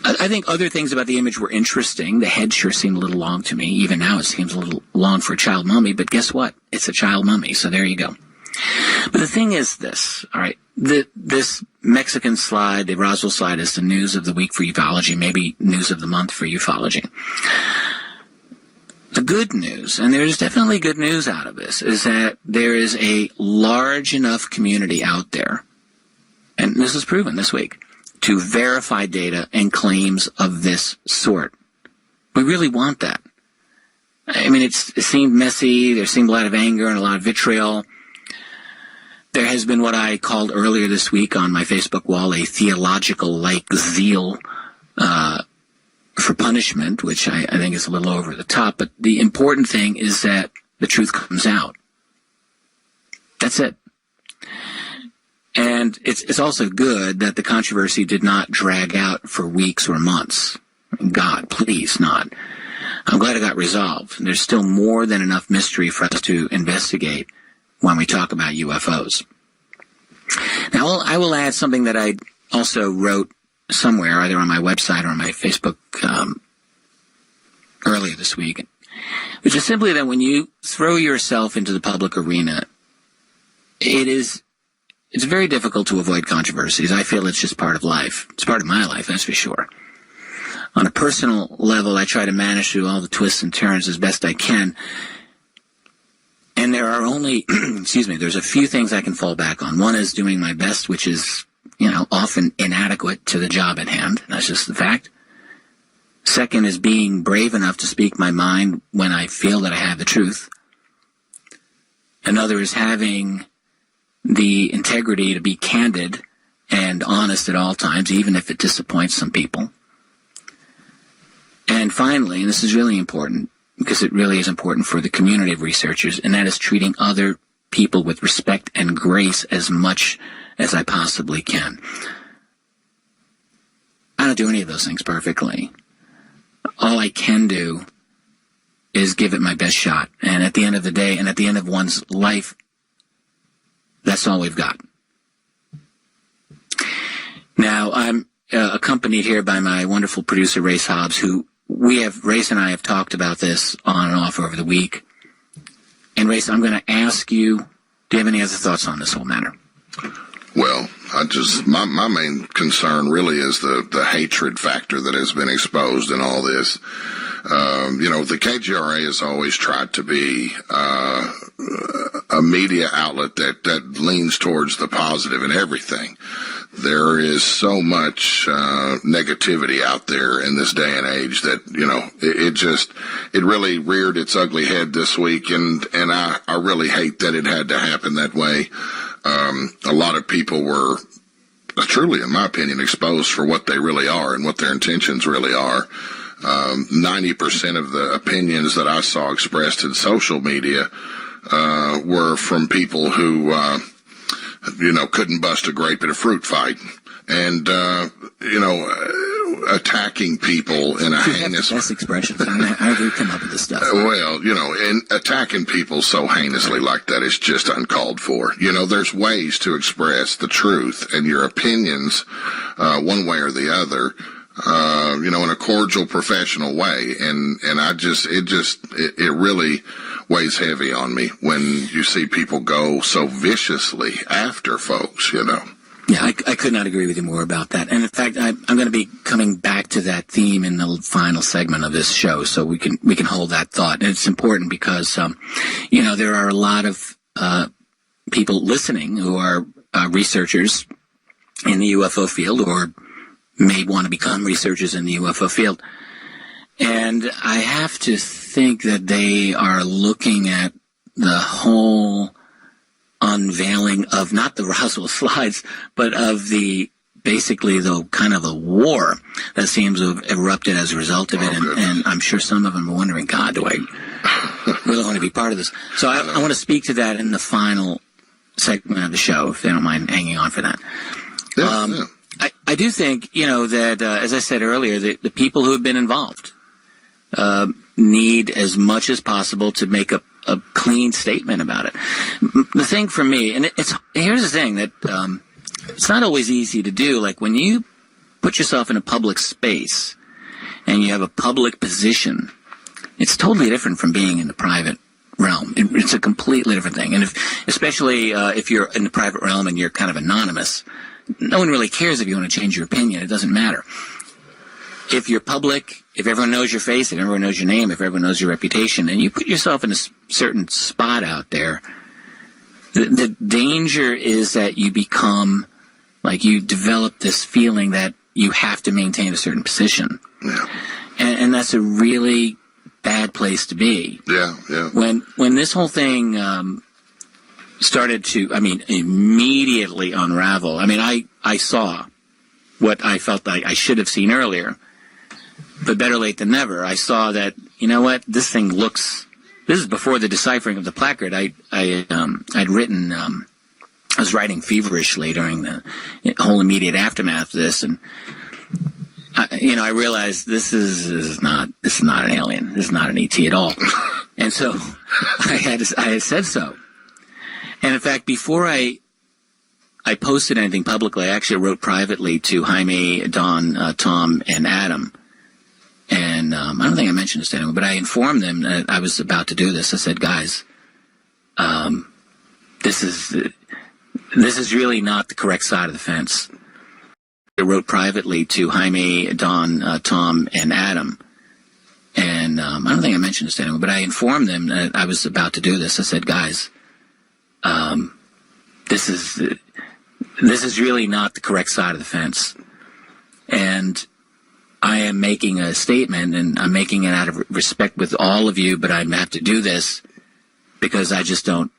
I think other things about the image were interesting. The head sure seemed a little long to me. Even now it seems a little long for a child mummy, but guess what? It's a child mummy, so there you go. But the thing is this, all right, this Mexican slide, the Roswell slide, is the news of the week for ufology, maybe news of the month for ufology. The good news, and there's definitely good news out of this, is that there is a large enough community out there, and this is proven this week, to verify data and claims of this sort. We really want that. I mean, it seemed messy, there seemed a lot of anger and a lot of vitriol. There has been what I called earlier this week on my Facebook wall a theological-like zeal for punishment, which I think is a little over the top. But the important thing is that the truth comes out. That's it. And it's also good that the controversy did not drag out for weeks or months. God, please not. I'm glad it got resolved. There's still more than enough mystery for us to investigate when we talk about UFOs. Now, I will add something that I also wrote somewhere, either on my website or on my Facebook earlier this week, which is simply that when you throw yourself into the public arena, it's very difficult to avoid controversies. I feel it's just part of life. It's part of my life, that's for sure. On a personal level, I try to manage through all the twists and turns as best I can. And there are only, there's a few things I can fall back on. One is doing my best, which is, often inadequate to the job at hand. That's just the fact. Second is being brave enough to speak my mind when I feel that I have the truth. Another is having the integrity to be candid and honest at all times, even if it disappoints some people. And finally, and this is really important, because it really is important for the community of researchers, and that is treating other people with respect and grace as much as I possibly can. I don't do any of those things perfectly. All I can do is give it my best shot. And at the end of the day, and at the end of one's life, that's all we've got. Now, I'm accompanied here by my wonderful producer, Race Hobbs, who Race and I have talked about this on and off over the week. And Race, I'm going to ask you, do you have any other thoughts on this whole matter? Well, my main concern really is the hatred factor that has been exposed in all this. The KGRA has always tried to be a media outlet that leans towards the positive in everything. There is so much negativity out there in this day and age that, it really reared its ugly head this week, and I really hate that it had to happen that way. A lot of people were truly, in my opinion, exposed for what they really are and what their intentions really are. 90% of the opinions that I saw expressed in social media were from people who couldn't bust a grape at a fruit fight, and attacking people in a heinous. That's expression. How do you come up with this stuff? Well, and attacking people so heinously like that is just uncalled for. There's ways to express the truth and your opinions, one way or the other. In a cordial, professional way, and it really weighs heavy on me when you see people go so viciously after folks. Yeah, I could not agree with you more about that. And in fact, I'm going to be coming back to that theme in the final segment of this show, so we can hold that thought. And it's important because there are a lot of people listening who are researchers in the UFO field, or may want to become researchers in the UFO field. And I have to think that they are looking at the whole unveiling of not the Roswell slides, but of basically the kind of a war that seems to have erupted as a result of it. And I'm sure some of them are wondering, God, do I really want to be part of this? So I want to speak to that in the final segment of the show, if they don't mind hanging on for that. I do think, that, as I said earlier, the people who have been involved, need as much as possible to make a clean statement about it. The thing for me, and here's the thing, that it's not always easy to do. Like when you put yourself in a public space and you have a public position, it's totally different from being in the private realm. It's a completely different thing. And especially if you're in the private realm and you're kind of anonymous, no one really cares if you want to change your opinion. It doesn't matter. If you're public, if everyone knows your face, if everyone knows your name, if everyone knows your reputation, and you put yourself in a certain spot out there, the danger is that you become, like, you develop this feeling that you have to maintain a certain position. Yeah. And that's a really bad place to be. Yeah, yeah. When this whole thing started to, immediately unravel, I saw what I felt like I should have seen earlier, but better late than never. I saw that, you know what, this is before the deciphering of the placard. I'd written, I was writing feverishly during the whole immediate aftermath of this, and I realized this is not an alien. This is not an ET at all. And so I had said so. And in fact, before I posted anything publicly, I actually wrote privately to Jaime, Don, Tom, and Adam. And I don't think I mentioned this to anyone, but I informed them that I was about to do this. I said, guys, this is really not the correct side of the fence. I wrote privately to Jaime, Don, Tom, and Adam. And I don't think I mentioned this to anyone, but I informed them that I was about to do this. I said, guys, this is really not the correct side of the fence. And I am making a statement, and I'm making it out of respect with all of you, but I have to do this because I don't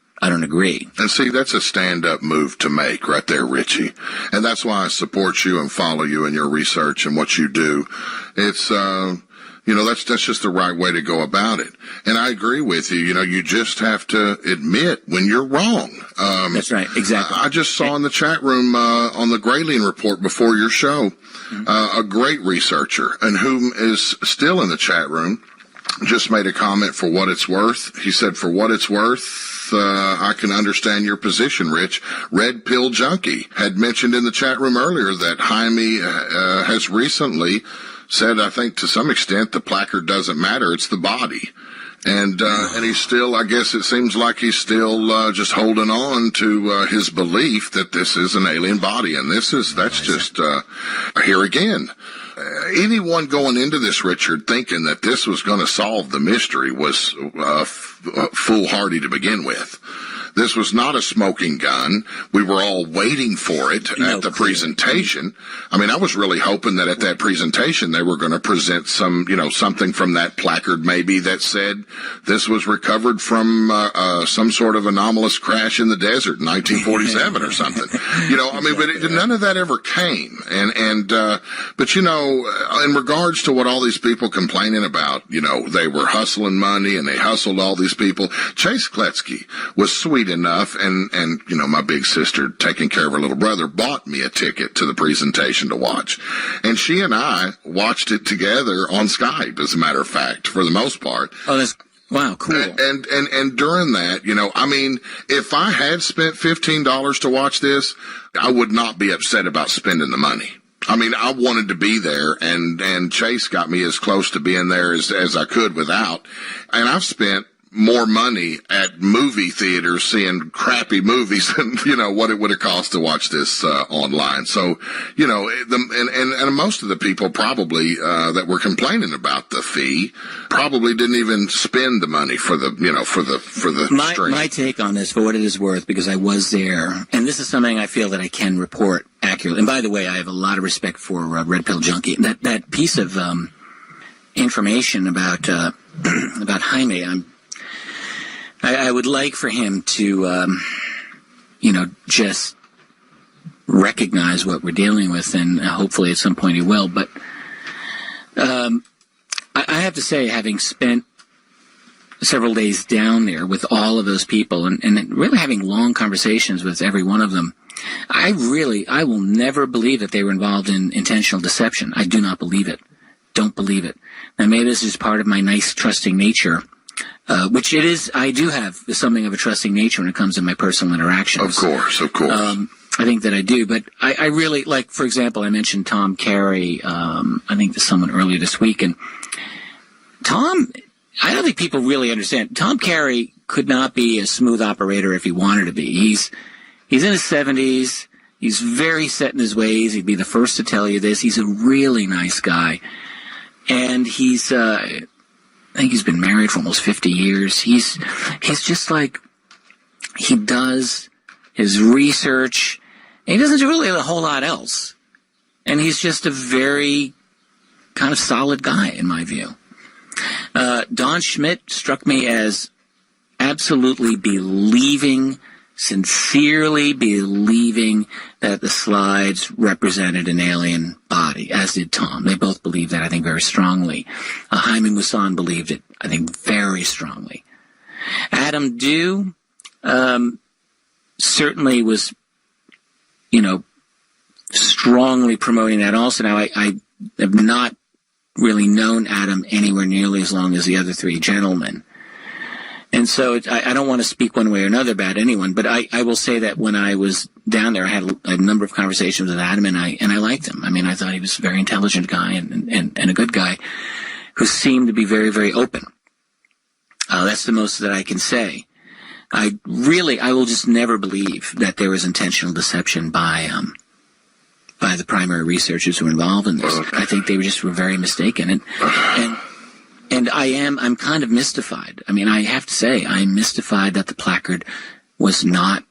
agree. And see, that's a stand-up move to make right there, Richie. And that's why I support you and follow you in your research and what you do. It's, that's just the right way to go about it. And I agree with you. You just have to admit when you're wrong. That's right. Exactly. I just saw in the chat room, on the Grayling report before your show, a great researcher, and whom is still in the chat room, just made a comment for what it's worth. He said, for what it's worth, I can understand your position, Rich. Red Pill Junkie had mentioned in the chat room earlier that Jaime has recently said, I think to some extent, the placard doesn't matter, it's the body. And he's still, I guess it seems like he's still just holding on to his belief that this is an alien body. And that's just, here again. Anyone going into this, Richard, thinking that this was going to solve the mystery was foolhardy to begin with. This was not a smoking gun. We were all waiting for it at the presentation. I was really hoping that at that presentation they were going to present something from that placard maybe that said this was recovered from some sort of anomalous crash in the desert in 1947 or something. But none of that ever came. But in regards to what all these people complaining about, they were hustling money and they hustled all these people. Chase Kletzky was sweet enough, and my big sister, taking care of her little brother, bought me a ticket to the presentation to watch, and she and I watched it together on Skype, as a matter of fact, for the most part. Oh, that's wow, cool. And during that, if I had spent $15 to watch this, I would not be upset about spending the money. I wanted to be there, and Chase got me as close to being there as I could without, and I've spent more money at movie theaters seeing crappy movies than, what it would have cost to watch this online. So, and most of the people probably that were complaining about the fee probably didn't even spend the money for the, for the stream. My take on this, for what it is worth, because I was there, and this is something I feel that I can report accurately. And by the way, I have a lot of respect for Red Pill Junkie. That piece of information about Jaime, I would like for him to, just recognize what we're dealing with, and hopefully at some point he will. But I have to say, having spent several days down there with all of those people and really having long conversations with every one of them, I will never believe that they were involved in intentional deception. I do not believe it. don't believe it. Now, maybe this is part of my nice, trusting nature, which it is. I do have something of a trusting nature when it comes to my personal interactions. Of course. I think that I do, but I really, like, for example, I mentioned Tom Carey, I think to someone earlier this week, and Tom, I don't think people really understand. Tom Carey could not be a smooth operator if he wanted to be. He's in his 70s. He's very set in his ways. He'd be the first to tell you this. He's a really nice guy. And I think he's been married for almost 50 years. He's just like, he does his research. And he doesn't do really a whole lot else. And he's just a very kind of solid guy, in my view. Don Schmidt struck me as absolutely sincerely believing that the slides represented an alien body, as did Tom. They both believed that, I think, very strongly. Jaime Maussan believed it, I think, very strongly. Adam Dew certainly was, strongly promoting that also. Now, I have not really known Adam anywhere nearly as long as the other three gentlemen. And so I don't want to speak one way or another about anyone, but I will say that when I was down there, I had a number of conversations with Adam, and I liked him. I mean, I thought he was a very intelligent guy and a good guy who seemed to be very, very open. That's the most that I can say. I will just never believe that there was intentional deception by the primary researchers who were involved in this. I think they were very mistaken. And I'm kind of mystified. I mean, I have to say, I'm mystified that the placard was not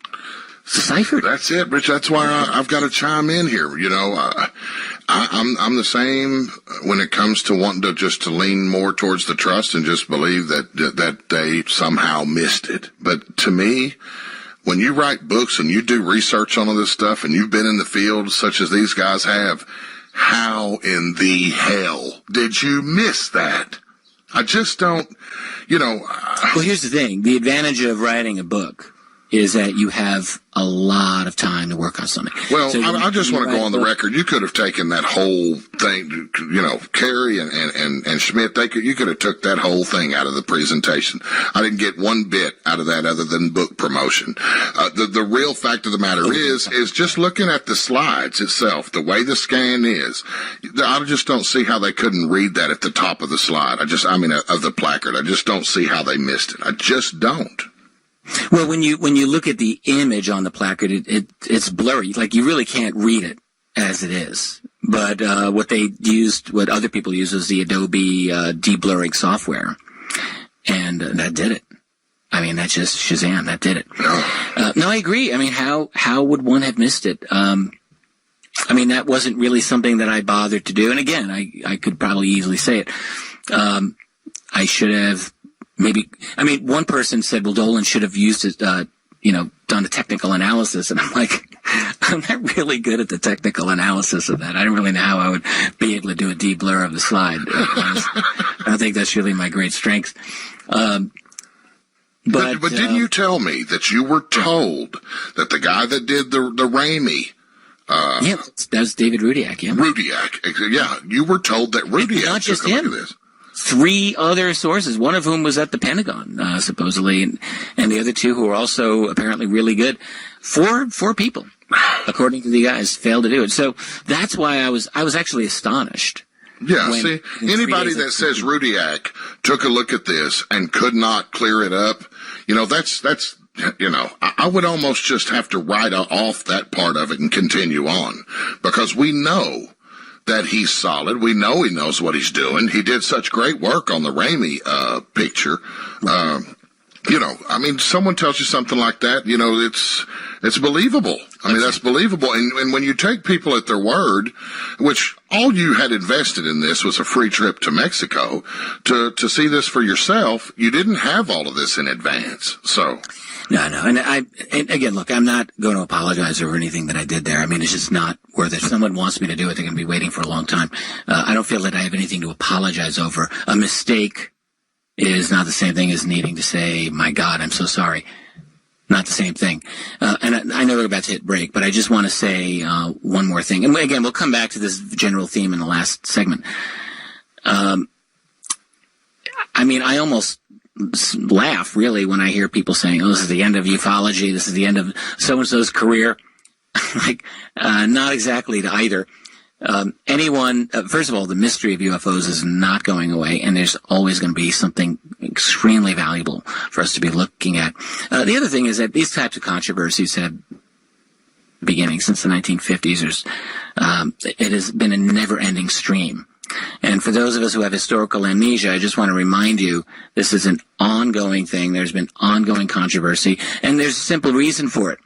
deciphered. That's it, Rich. That's why I've got to chime in here. I'm the same when it comes to wanting to lean more towards the trust and just believe that they somehow missed it. But to me, when you write books and you do research on all this stuff and you've been in the field such as these guys have, how in the hell did you miss that? I just don't, Well, here's the thing. The advantage of writing a book is that you have a lot of time to work on something. Well, so I just want to go on the record. You could have taken that whole thing, Carey and Schmidt, you could have took that whole thing out of the presentation. I didn't get one bit out of that other than book promotion. The real fact of the matter is just looking at the slides itself, the way the scan is, I just don't see how they couldn't read that at the top of the slide. Of the placard. I just don't see how they missed it. I just don't. Well, when you look at the image on the placard, it's blurry. Like, you really can't read it as it is. But what other people use was the Adobe de-blurring software, and that did it. I mean, that's just Shazam. That did it. No, I agree. I mean, how would one have missed it? That wasn't really something that I bothered to do. And again, I could probably easily say it. I should have. One person said, well, Dolan should have used it, done a technical analysis. And I'm like, I'm not really good at the technical analysis of that. I don't really know how I would be able to do a de-blur of the slide. I don't think that's really my great strength. But didn't you tell me that you were told that the guy that did the Raimi, yeah, that was David Rudiak, yeah. Rudiak, yeah. You were told that Rudiak not just took a look him. at this. 3 other sources, one of whom was at the Pentagon, supposedly, and the other 2 who were also apparently really good. 4 people, according to the guys, failed to do it. So that's why I was actually astonished. Yeah, see, anybody that says Rudiak took a look at this and could not clear it up, that's I would almost just have to write off that part of it and continue on, because we know that he's solid. We know he knows what he's doing. He did such great work on the Raimi picture. Someone tells you something like that, it's believable. That's believable. And when you take people at their word, which all you had invested in this was a free trip to Mexico, to see this for yourself, you didn't have all of this in advance. So. No. And again, look, I'm not going to apologize over anything that I did there. It's just not worth it. If someone wants me to do it, they're going to be waiting for a long time. I don't feel that I have anything to apologize over. A mistake is not the same thing as needing to say, my God, I'm so sorry. Not the same thing. And I know we're about to hit break, but I just want to say one more thing. And again, we'll come back to this general theme in the last segment. I mean, I almost laugh, really, when I hear people saying, oh, this is the end of ufology, this is the end of so-and-so's career. Like, not exactly to either. First of all, the mystery of UFOs is not going away, and there's always going to be something extremely valuable for us to be looking at. The other thing is that these types of controversies have beginning since the 1950s. It has been a never-ending stream. And for those of us who have historical amnesia, I just want to remind you, this is an ongoing thing. There's been ongoing controversy, and there's a simple reason for it.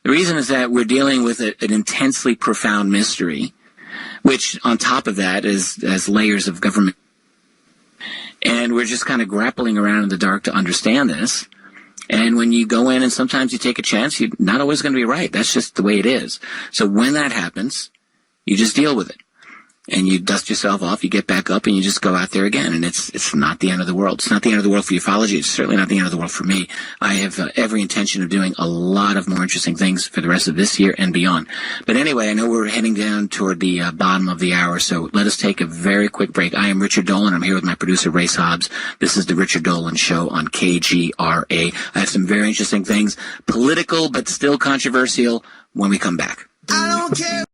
The reason is that we're dealing with an intensely profound mystery, which on top of that is layers of government. And we're just kind of grappling around in the dark to understand this. And when you go in and sometimes you take a chance, you're not always going to be right. That's just the way it is. So when that happens, you just deal with it. And you dust yourself off, you get back up, and you just go out there again. And it's not the end of the world. It's not the end of the world for ufology. It's certainly not the end of the world for me. I have every intention of doing a lot of more interesting things for the rest of this year and beyond. But anyway, I know we're heading down toward the bottom of the hour, so let us take a very quick break. I am Richard Dolan. I'm here with my producer, Race Hobbs. This is the Richard Dolan Show on KGRA. I have some very interesting things, political but still controversial, when we come back. I don't care.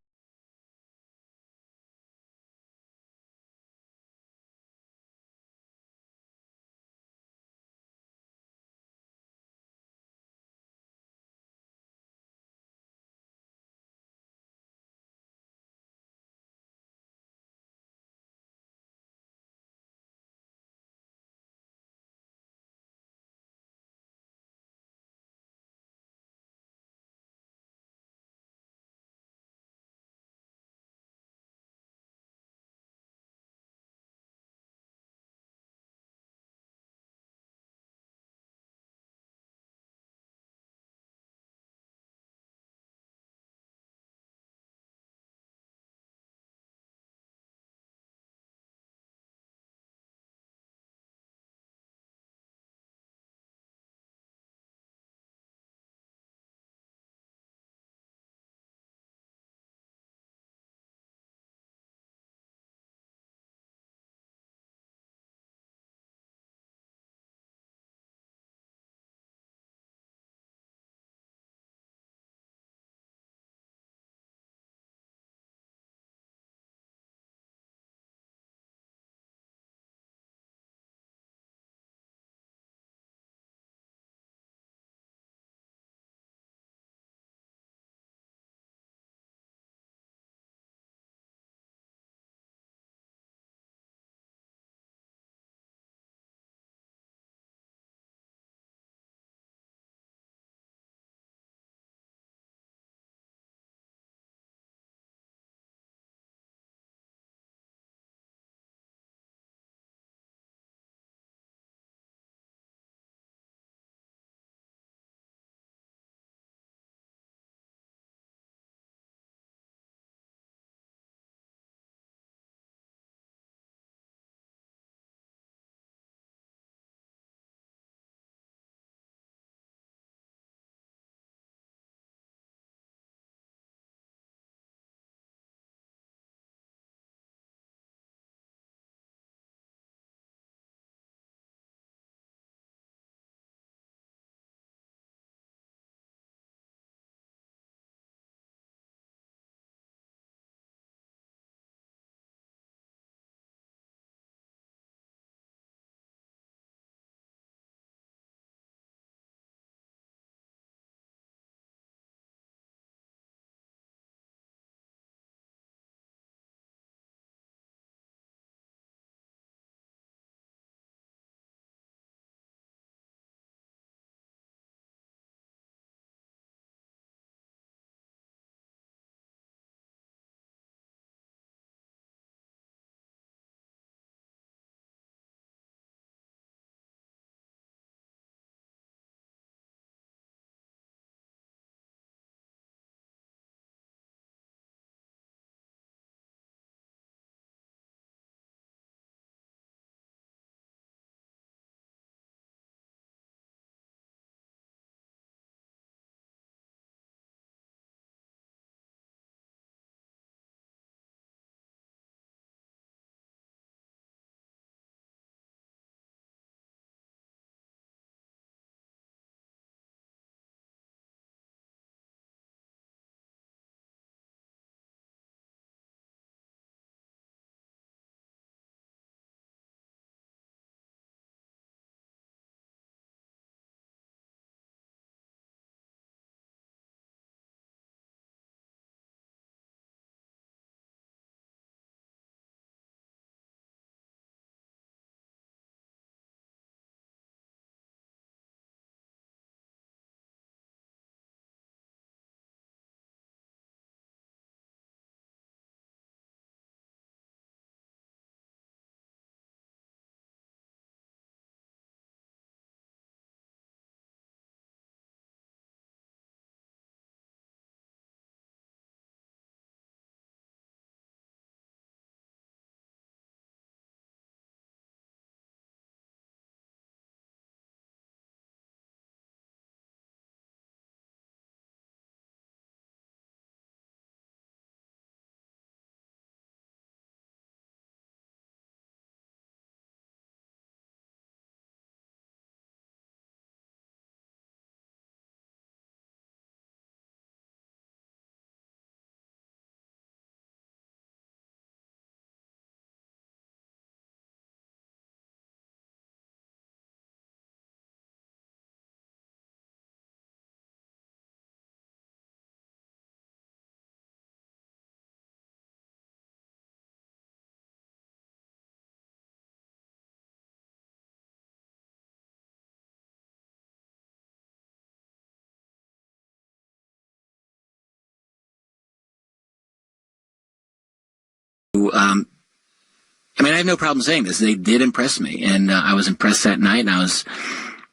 I mean, I have no problem saying this. They did impress me, and I was impressed that night, and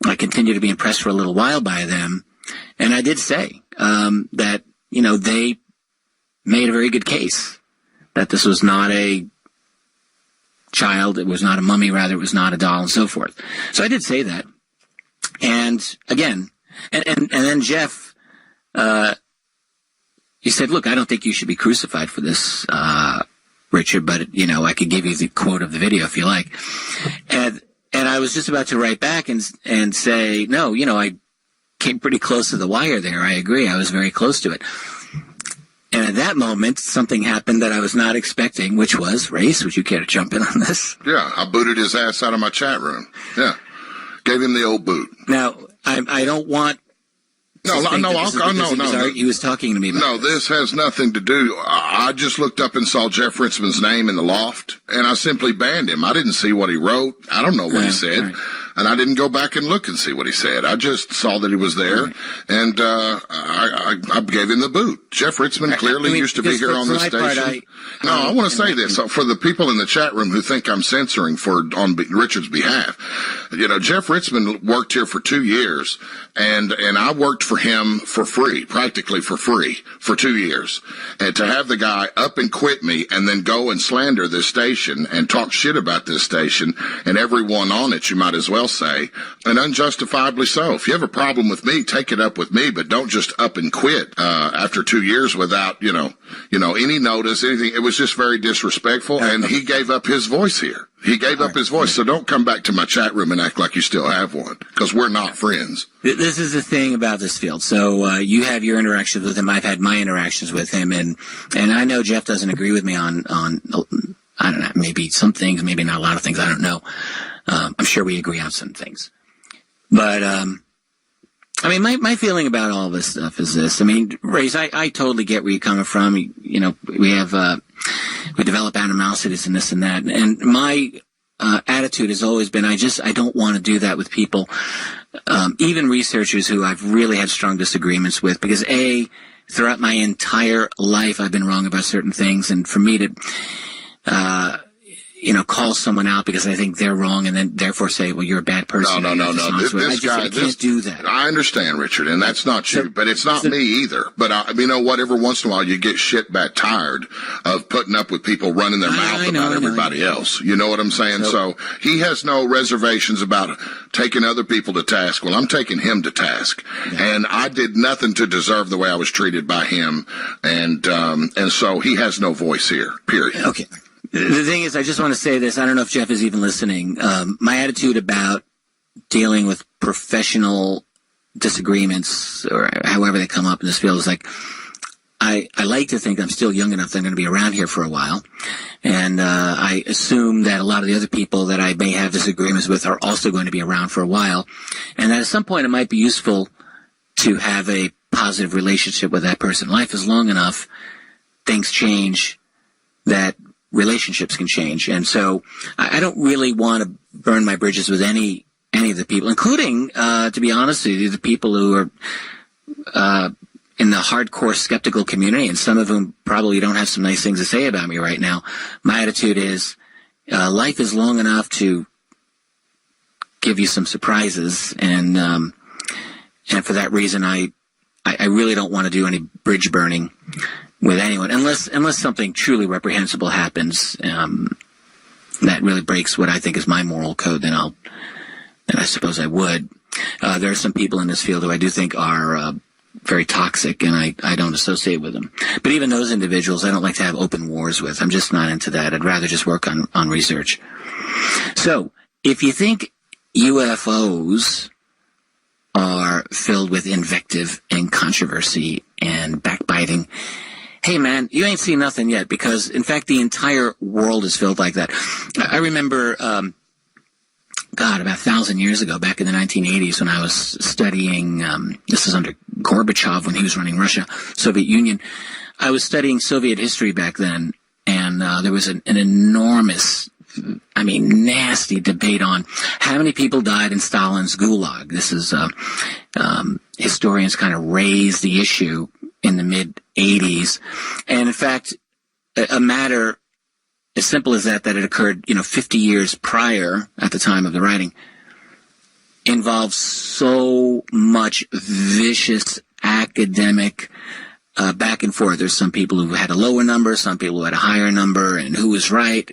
I continued to be impressed for a little while by them. And I did say that, they made a very good case that this was not a child, it was not a mummy, rather it was not a doll, and so forth. So I did say that. And again, and then Jeff, he said, look, I don't think you should be crucified for this, Richard, but, I could give you the quote of the video if you like. And I was just about to write back and say, no, I came pretty close to the wire there. I agree. I was very close to it. And at that moment, something happened that I was not expecting, which was, Race, would you care to jump in on this? Yeah, I booted his ass out of my chat room. Yeah. Gave him the old boot. Now, I don't want... No. He was talking to me about No, this has nothing to do. I just looked up and saw Jeff Ritzman's name in the loft, and I simply banned him. I didn't see what he wrote. I don't know what he said. Right. And I didn't go back and look and see what he said. I just saw that he was there, and I gave him the boot. Jeff Ritzman clearly used to be here on the station. I want to say this. For the people in the chat room who think I'm censoring on Richard's behalf, Jeff Ritzman worked here for 2 years, and I worked for him for free, practically for free, for 2 years. And to have the guy up and quit me and then go and slander this station and talk shit about this station and everyone on it, you might as well say, and unjustifiably so. If you have a problem with me, take it up with me, but don't just up and quit after 2 years without, any notice, anything. It was just very disrespectful, and he gave up his voice here. He gave up his voice, so don't come back to my chat room and act like you still have one, because we're not friends. This is the thing about this field. So you have your interactions with him. I've had my interactions with him, and I know Jeff doesn't agree with me on I don't know, maybe some things, maybe not a lot of things. I don't know. I'm sure we agree on some things. But, my feeling about all this stuff is this. I mean, Race, I totally get where you're coming from. We develop animosities and this and that. And my attitude has always been, I don't want to do that with people, even researchers who I've really had strong disagreements with, because throughout my entire life, I've been wrong about certain things. And for me to, call someone out because I think they're wrong and then therefore say, well, you're a bad person. No. I can't do that. I understand, Richard, and that's not you, but it's not me either. But every once in a while you get shit back tired of putting up with people running their mouth about everybody else. You know what I'm saying? So he has no reservations about taking other people to task. Well, I'm taking him to task. Yeah. And I did nothing to deserve the way I was treated by him. And so he has no voice here, period. Okay. The thing is, I just want to say this. I don't know if Jeff is even listening. My attitude about dealing with professional disagreements, or however they come up in this field, is like, I like to think I'm still young enough that I'm going to be around here for a while. And I assume that a lot of the other people that I may have disagreements with are also going to be around for a while. And that at some point it might be useful to have a positive relationship with that person. Life is long enough, things change, that relationships can change. And so I don't really want to burn my bridges with any of the people, including, to be honest with you, the people who are in the hardcore skeptical community, and some of whom probably don't have some nice things to say about me right now. My attitude is life is long enough to give you some surprises, and for that reason I really don't want to do any bridge burning with anyone, unless something truly reprehensible happens that really breaks what I think is my moral code. Then I suppose I would. There are some people in this field who I do think are very toxic, and I don't associate with them. But even those individuals, I don't like to have open wars with. I'm just not into that. I'd rather just work on research. So, if you think UFOs are filled with invective and controversy and backbiting, hey man, you ain't seen nothing yet, because in fact the entire world is filled like that. I remember, about 1,000 years ago, back in the 1980s, when I was studying, this is under Gorbachev when he was running Russia, Soviet Union. I was studying Soviet history back then, and there was an enormous, nasty debate on how many people died in Stalin's gulag. This is, historians kind of raised the issue in the mid-'80s. And in fact, a matter as simple as that it occurred, 50 years prior at the time of the writing, involves so much vicious academic back and forth. There's some people who had a lower number, some people who had a higher number, and who was right,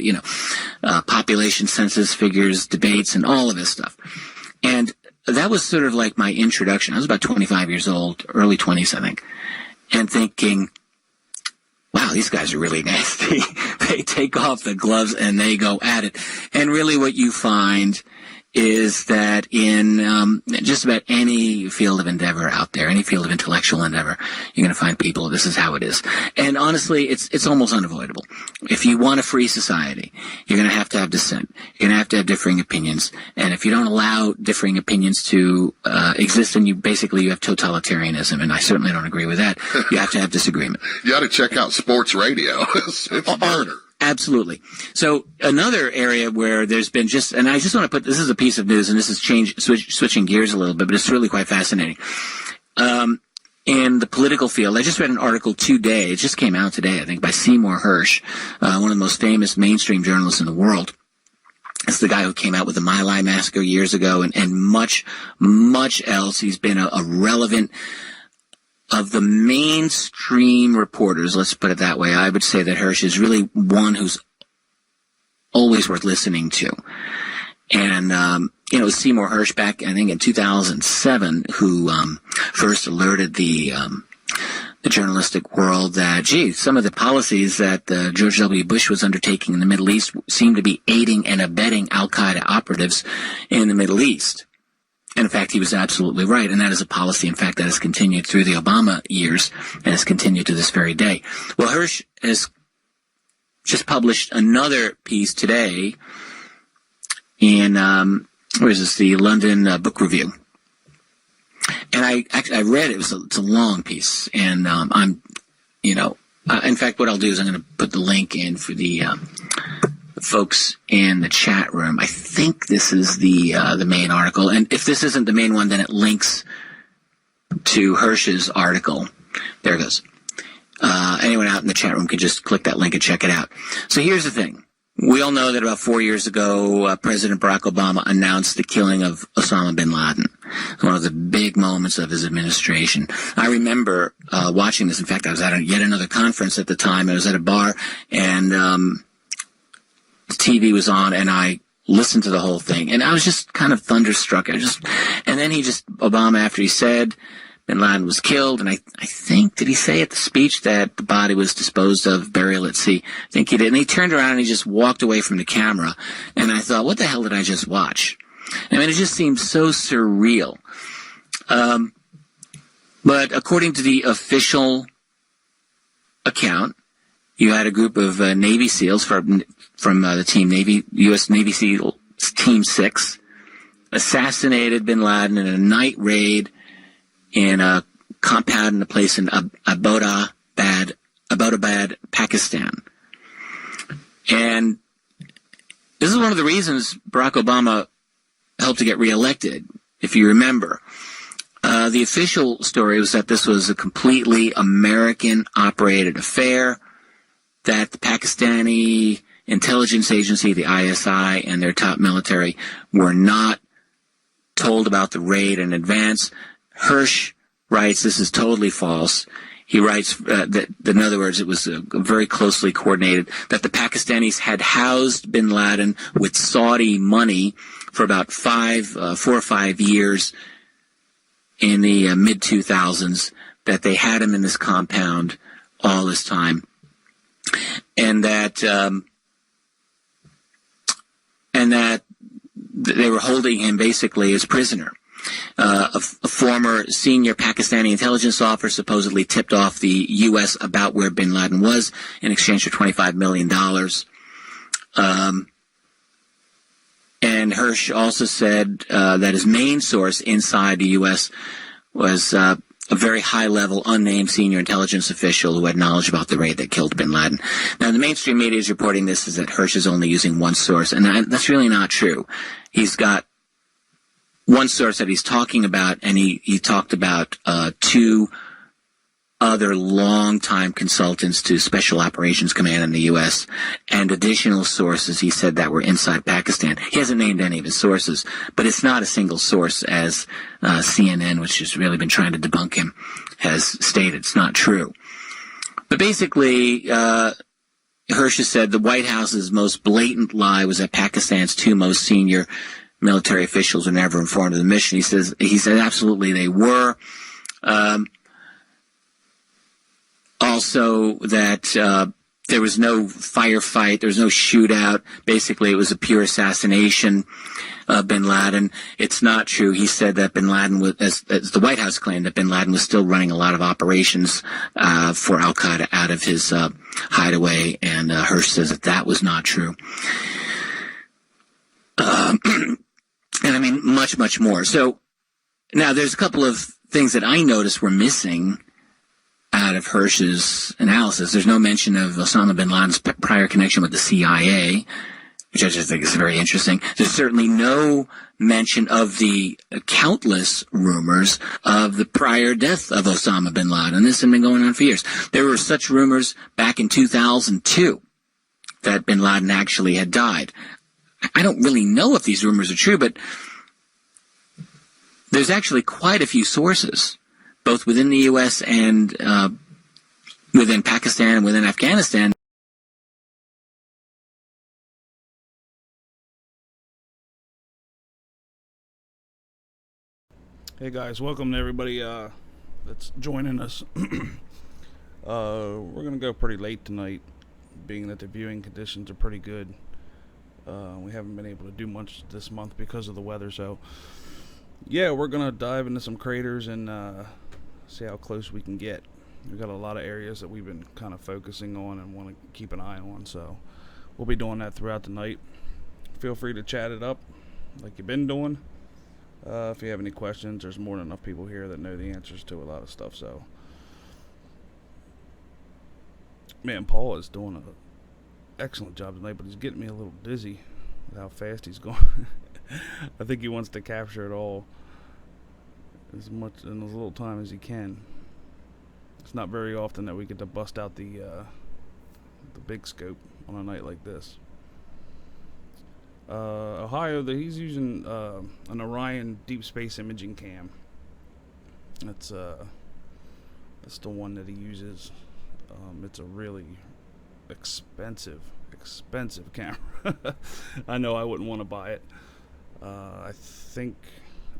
population census figures, debates, and all of this stuff. And that was sort of like my introduction. I was about 25 years old, early 20s, I think, and thinking, wow, these guys are really nasty. They take off the gloves and they go at it. And really what you find is that in just about any field of endeavor out there, any field of intellectual endeavor, you're going to find people, this is how it is. And honestly, it's almost unavoidable. If you want a free society, you're going to have dissent. You're going to have differing opinions. And if you don't allow differing opinions to exist, then you have totalitarianism. And I certainly don't agree with that. You have to have disagreement. You ought to check out sports radio. It's murder. Absolutely. So another area where there's been and I just want to put, this is a piece of news, and this is switching gears a little bit, but it's really quite fascinating. In the political field, I just read an article today, it just came out today, I think, by Seymour Hersh, one of the most famous mainstream journalists in the world. It's the guy who came out with the My Lai massacre years ago and much, much else. He's been a relevant, of the mainstream reporters, let's put it that way, I would say that Hersh is really one who's always worth listening to. And, it was Seymour Hersh back, I think, in 2007 who first alerted the journalistic world that, some of the policies that George W. Bush was undertaking in the Middle East seemed to be aiding and abetting al-Qaeda operatives in the Middle East. And in fact, he was absolutely right. And that is a policy, in fact, that has continued through the Obama years and has continued to this very day. Well, Hersh has just published another piece today in, the London Book Review. And I read it. It's a long piece. And in fact, what I'll do is I'm going to put the link in for the folks in the chat room. I think this is the main article, and if this isn't the main one, then it links to Hersh's article. There it goes. Anyone out in the chat room can just click that link and check it out. So here's the thing. We all know that about 4 years ago, President Barack Obama announced the killing of Osama bin Laden. One of the big moments of his administration. I remember watching this. In fact, I was at yet another conference at the time. I was at a bar, and the TV was on, and I listened to the whole thing, and I was just kind of thunderstruck. And then Obama, after he said bin Laden was killed, and I think, did he say at the speech that the body was disposed of, burial at sea? I think he did. And he turned around and he just walked away from the camera, and I thought, what the hell did I just watch? I mean, it just seemed so surreal. But according to the official account, you had a group of Navy SEALs from the team U.S. Navy SEAL Team 6 assassinated bin Laden in a night raid in a compound in a place in Abbottabad, Pakistan. And this is one of the reasons Barack Obama helped to get reelected, if you remember. The official story was that this was a completely American-operated affair, that the Pakistani intelligence agency, the ISI, and their top military were not told about the raid in advance. Hersh writes this is totally false. He writes that, in other words, it was very closely coordinated, that the Pakistanis had housed bin Laden with Saudi money for about 4 or 5 years in the mid-2000s, that they had him in this compound all this time, and that they were holding him basically as prisoner. A former senior Pakistani intelligence officer supposedly tipped off the U.S. about where bin Laden was in exchange for $25 million. And Hersh also said that his main source inside the U.S. was a very high-level, unnamed senior intelligence official who had knowledge about the raid that killed bin Laden. Now, the mainstream media is reporting this is that Hersh is only using one source, and that's really not true. He's got one source that he's talking about, and he talked about two other longtime consultants to Special Operations Command in the U.S. and additional sources, he said, that were inside Pakistan. He hasn't named any of his sources, but it's not a single source, as CNN, which has really been trying to debunk him, has stated. It's not true. But basically, Hirsch has said the White House's most blatant lie was that Pakistan's two most senior military officials were never informed of the mission. He said absolutely they were. Also that there was no firefight, there was no shootout. Basically, it was a pure assassination of bin Laden. It's not true. He said that bin Laden was, as the White House claimed, that bin Laden was still running a lot of operations for al-Qaeda out of his hideaway, and Hirsch says that that was not true. And I mean, much, much more. So now there's a couple of things that I noticed were missing out of Hirsch's analysis. There's no mention of Osama bin Laden's prior connection with the CIA, which I just think is very interesting. There's certainly no mention of the countless rumors of the prior death of Osama bin Laden. This had been going on for years. There were such rumors back in 2002 that bin Laden actually had died. I don't really know if these rumors are true, but there's actually quite a few sources, both within the U.S. and within Pakistan and within Afghanistan. Hey guys, welcome to everybody that's joining us. We're going to go pretty late tonight, being that the viewing conditions are pretty good. We haven't been able to do much this month because of the weather, so yeah, we're going to dive into some craters and see how close we can get. We've got a lot of areas that we've been kind of focusing on and want to keep an eye on, so we'll be doing that throughout the night. Feel free to chat it up like you've been doing. If you have any questions, there's more than enough people here that know the answers to a lot of stuff. So, man, Paul is doing an excellent job tonight, but he's getting me a little dizzy with how fast he's going. I think he wants to capture it all as much in as little time as he can. It's not very often that we get to bust out the big scope on a night like this. Ohio, he's using an Orion deep space imaging cam. That's the one that he uses. It's a really expensive camera. I know I wouldn't want to buy it. I think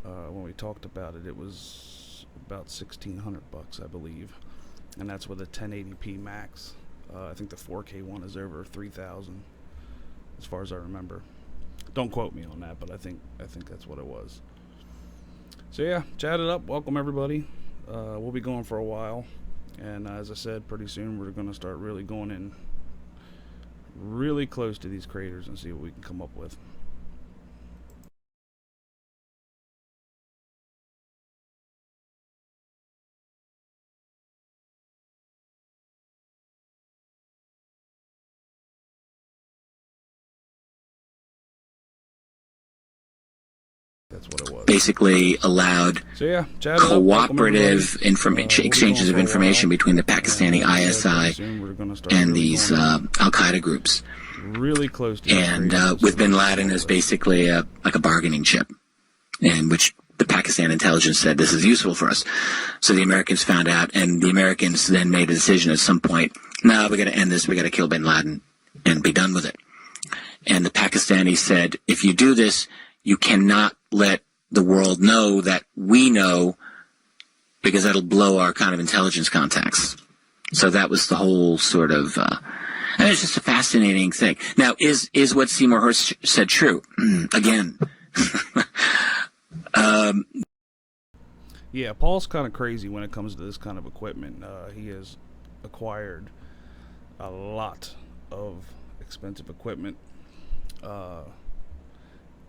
when we talked about it, it was about $1,600, I believe, and that's with a 1080p max. I think the 4K one is over $3,000, as far as I remember. Don't quote me on that, but I think that's what it was. So yeah, chat it up. Welcome everybody. We'll be going for a while, and as I said, pretty soon we're going to start really going in really close to these craters and see what we can come up with. That's what it was. Basically allowed cooperative exchanges of information between the Pakistani ISI and these al-Qaeda groups. Really close to and with bin Laden as basically like a bargaining chip, in which the Pakistan intelligence said this is useful for us. So the Americans found out, and the Americans then made a decision at some point, no, we got to end this, we got to kill bin Laden and be done with it. And the Pakistanis said, if you do this, you cannot let the world know that we know, because that'll blow our kind of intelligence contacts. So that was the whole sort of, and it's just a fascinating thing. Now, is what Seymour Hersh said true? Again. Yeah, Paul's kind of crazy when it comes to this kind of equipment. He has acquired a lot of expensive equipment.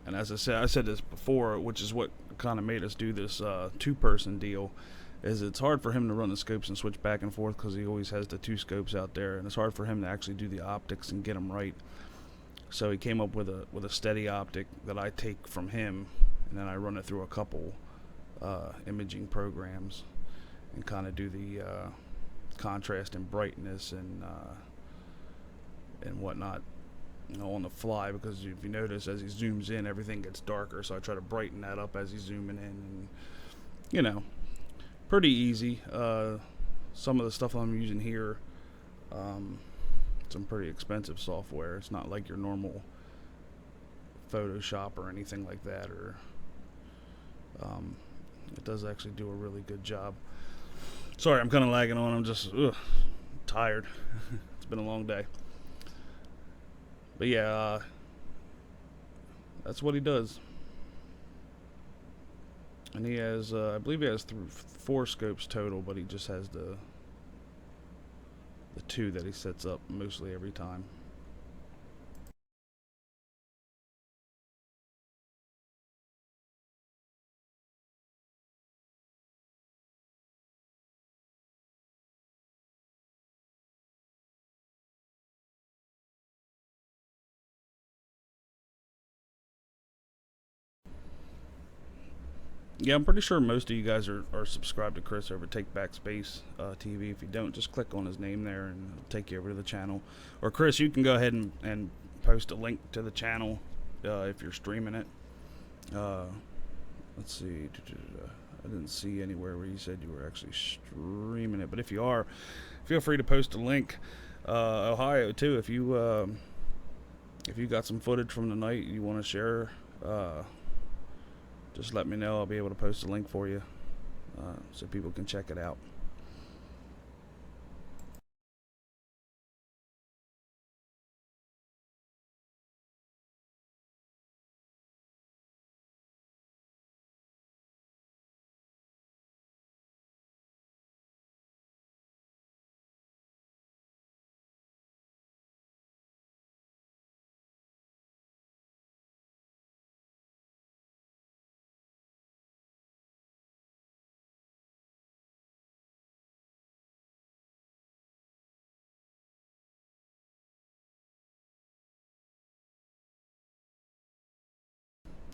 And as I said this before, which is what kind of made us do this two-person deal, is it's hard for him to run the scopes and switch back and forth because he always has the two scopes out there, and it's hard for him to actually do the optics and get them right. So he came up with a steady optic that I take from him, and then I run it through a couple imaging programs and kind of do the contrast and brightness and whatnot, on the fly, because if you notice, as he zooms in, everything gets darker, so I try to brighten that up as he's zooming in, and pretty easy. Some of the stuff I'm using here, some pretty expensive software. It's not like your normal Photoshop or anything like that, or it does actually do a really good job. Sorry, I'm kind of lagging on. I'm just tired. It's been a long day. But yeah, that's what he does. And he has, I believe he has 4 scopes total, but he just has the 2 that he sets up mostly every time. Yeah, I'm pretty sure most of you guys are subscribed to Chris over Take Back Space TV. If you don't, just click on his name there and it'll take you over to the channel. Or Chris, you can go ahead and post a link to the channel if you're streaming it. Let's see. I didn't see anywhere where you said you were actually streaming it. But if you are, feel free to post a link. Ohio, too, if you got some footage from the night you want to share, just let me know. I'll be able to post a link for you so people can check it out.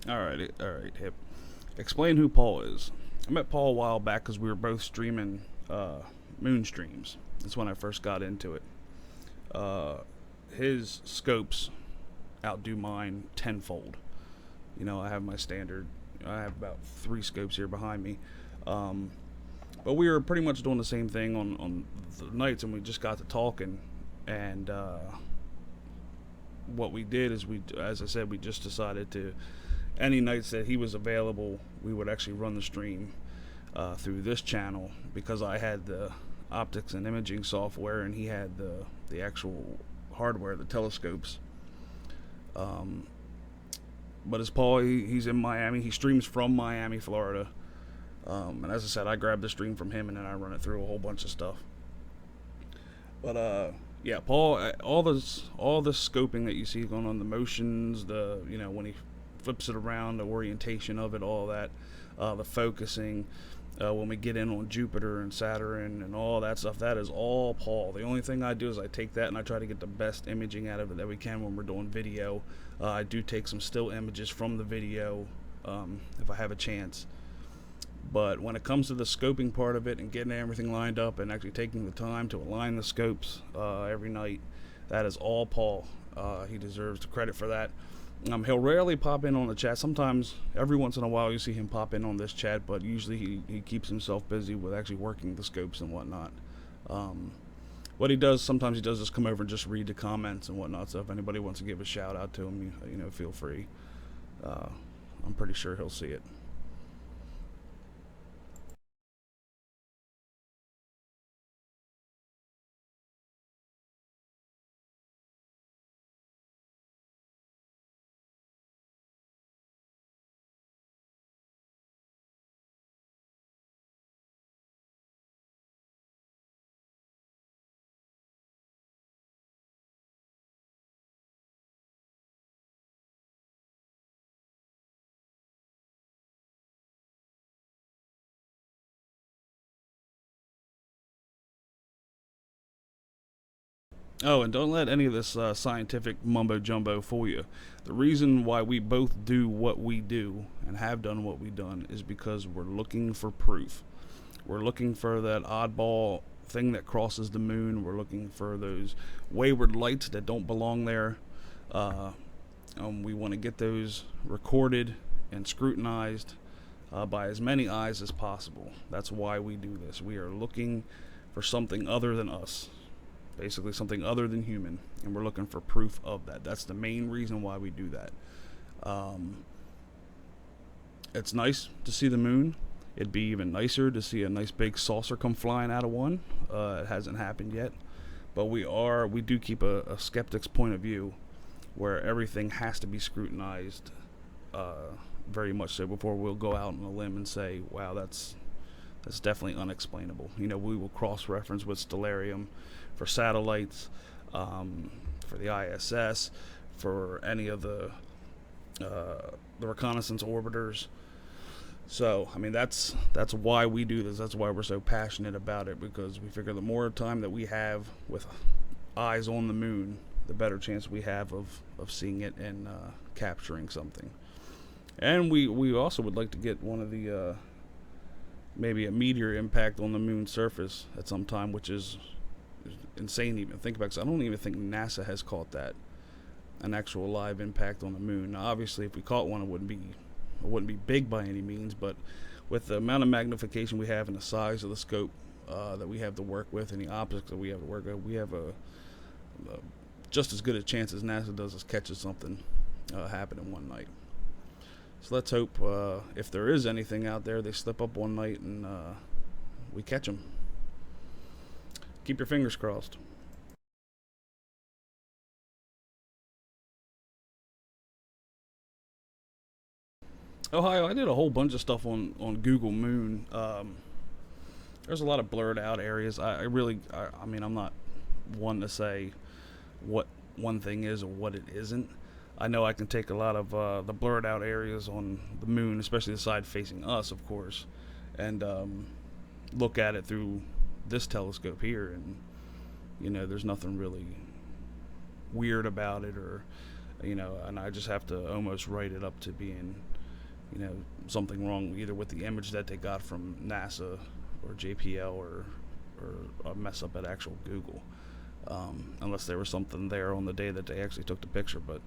Alright, Hip. Explain who Paul is. I met Paul a while back because we were both streaming moon streams. That's when I first got into it. His scopes outdo mine tenfold. I have my standard. I have about 3 scopes here behind me. But we were pretty much doing the same thing on the nights, and we just got to talking. And what we did is, as I said, we just decided to, any nights that he was available, we would actually run the stream through this channel, because I had the optics and imaging software and he had the actual hardware, the telescopes. But as Paul, he's in Miami. He streams from Miami, Florida. And as I said, I grabbed the stream from him and then I run it through a whole bunch of stuff. But yeah, Paul, all the scoping that you see going on, the motions, when he flips it around, the orientation of it, all that, the focusing, when we get in on Jupiter and Saturn and all that stuff, that is all Paul. The only thing I do is I take that and I try to get the best imaging out of it that we can when we're doing video. I do take some still images from the video if I have a chance. But when it comes to the scoping part of it and getting everything lined up and actually taking the time to align the scopes every night, that is all Paul. He deserves the credit for that. He'll rarely pop in on the chat. Sometimes, every once in a while, you see him pop in on this chat, but usually he keeps himself busy with actually working the scopes and whatnot. What he does, sometimes he does, is come over and just read the comments and whatnot, so if anybody wants to give a shout out to him, feel free. I'm pretty sure he'll see it. Oh, and don't let any of this scientific mumbo-jumbo fool you. The reason why we both do what we do and have done what we've done is because we're looking for proof. We're looking for that oddball thing that crosses the moon. We're looking for those wayward lights that don't belong there. We want to get those recorded and scrutinized by as many eyes as possible. That's why we do this. We are looking for something other than us, basically something other than human, and we're looking for proof of that. That's the main reason why we do that. It's nice to see the moon. It'd be even nicer to see a nice big saucer come flying out of one. It hasn't happened yet, but we do keep a skeptic's point of view, where everything has to be scrutinized, very much so, before we'll go out on a limb and say, wow, that's definitely unexplainable. We will cross-reference with stellarium for satellites, for the ISS, for any of the reconnaissance orbiters. So, that's why we do this. That's why we're so passionate about it, because we figure the more time that we have with eyes on the moon, the better chance we have of seeing it and capturing something. And we also would like to get one of the maybe a meteor impact on the moon's surface at some time, which is insane to even think about, because I don't even think NASA has caught that, an actual live impact on the moon. Now, obviously, if we caught one, it wouldn't be big by any means, but with the amount of magnification we have and the size of the scope that we have to work with and the optics that we have to work with, we have a just as good a chance as NASA does as catching something happening one night. So let's hope if there is anything out there, they slip up one night and we catch them. Keep your fingers crossed. Ohio, I did a whole bunch of stuff on Google Moon. There's a lot of blurred out areas. I'm not one to say what one thing is or what it isn't. I know I can take a lot of the blurred out areas on the moon, especially the side facing us, of course, and look at it through this telescope here, and there's nothing really weird about it, or and I just have to almost write it up to being something wrong either with the image that they got from NASA or JPL or a mess up at actual Google, unless there was something there on the day that they actually took the picture. But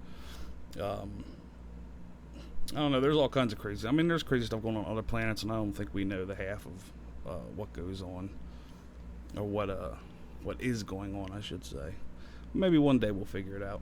I don't know, there's all kinds of crazy, there's crazy stuff going on other planets, and I don't think we know the half of what goes on, or what is going on, I should say. Maybe one day we'll figure it out.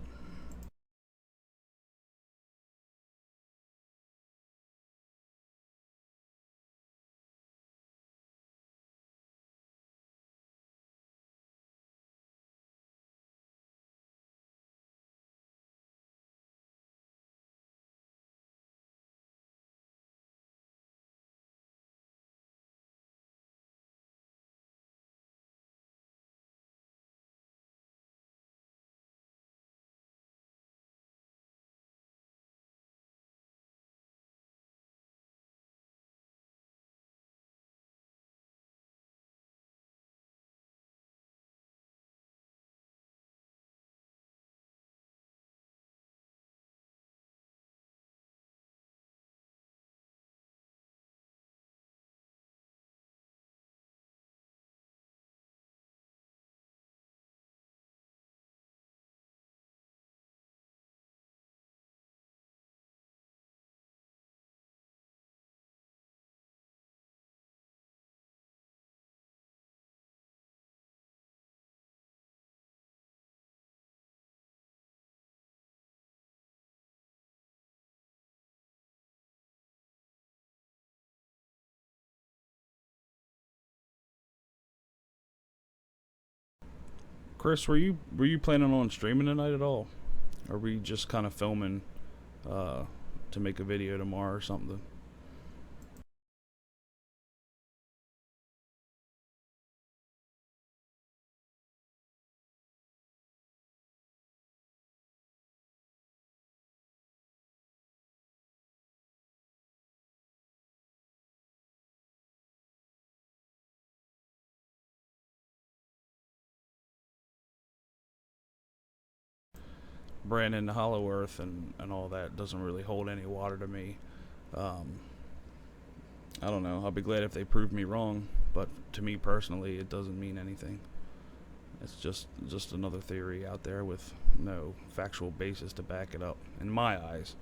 Chris, were you planning on streaming tonight at all? Or were you just kind of filming to make a video tomorrow or something? Brandon, the Hollow Earth and all that doesn't really hold any water to me. I don't know. I'll be glad if they prove me wrong, but to me personally, it doesn't mean anything. It's just another theory out there with no factual basis to back it up, in my eyes.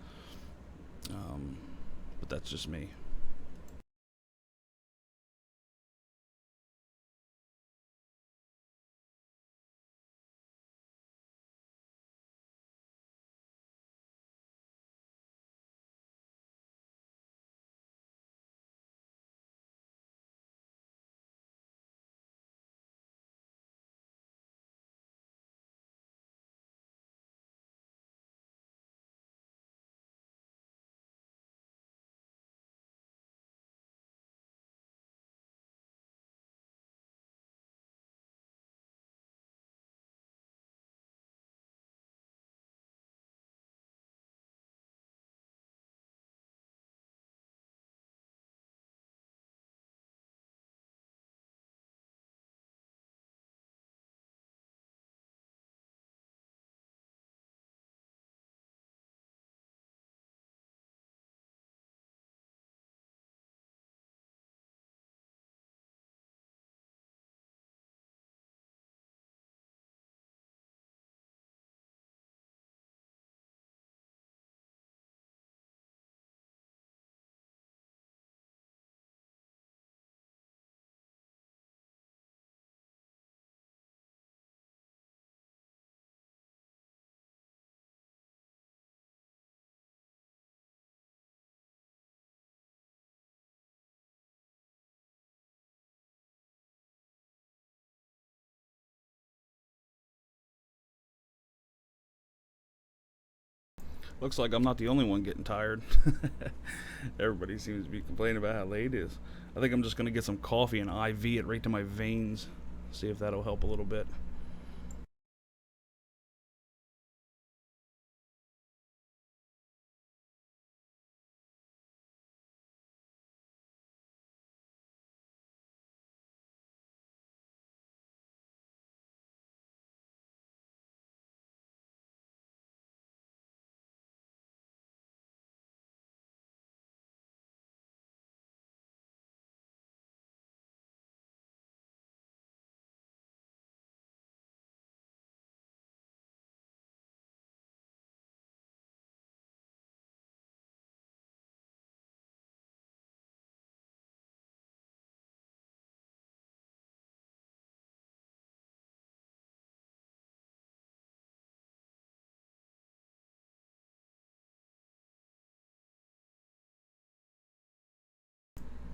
But that's just me. Looks like I'm not the only one getting tired. Everybody seems to be complaining about how late it is. I think I'm just going to get some coffee and IV it right to my veins. See if that'll help a little bit.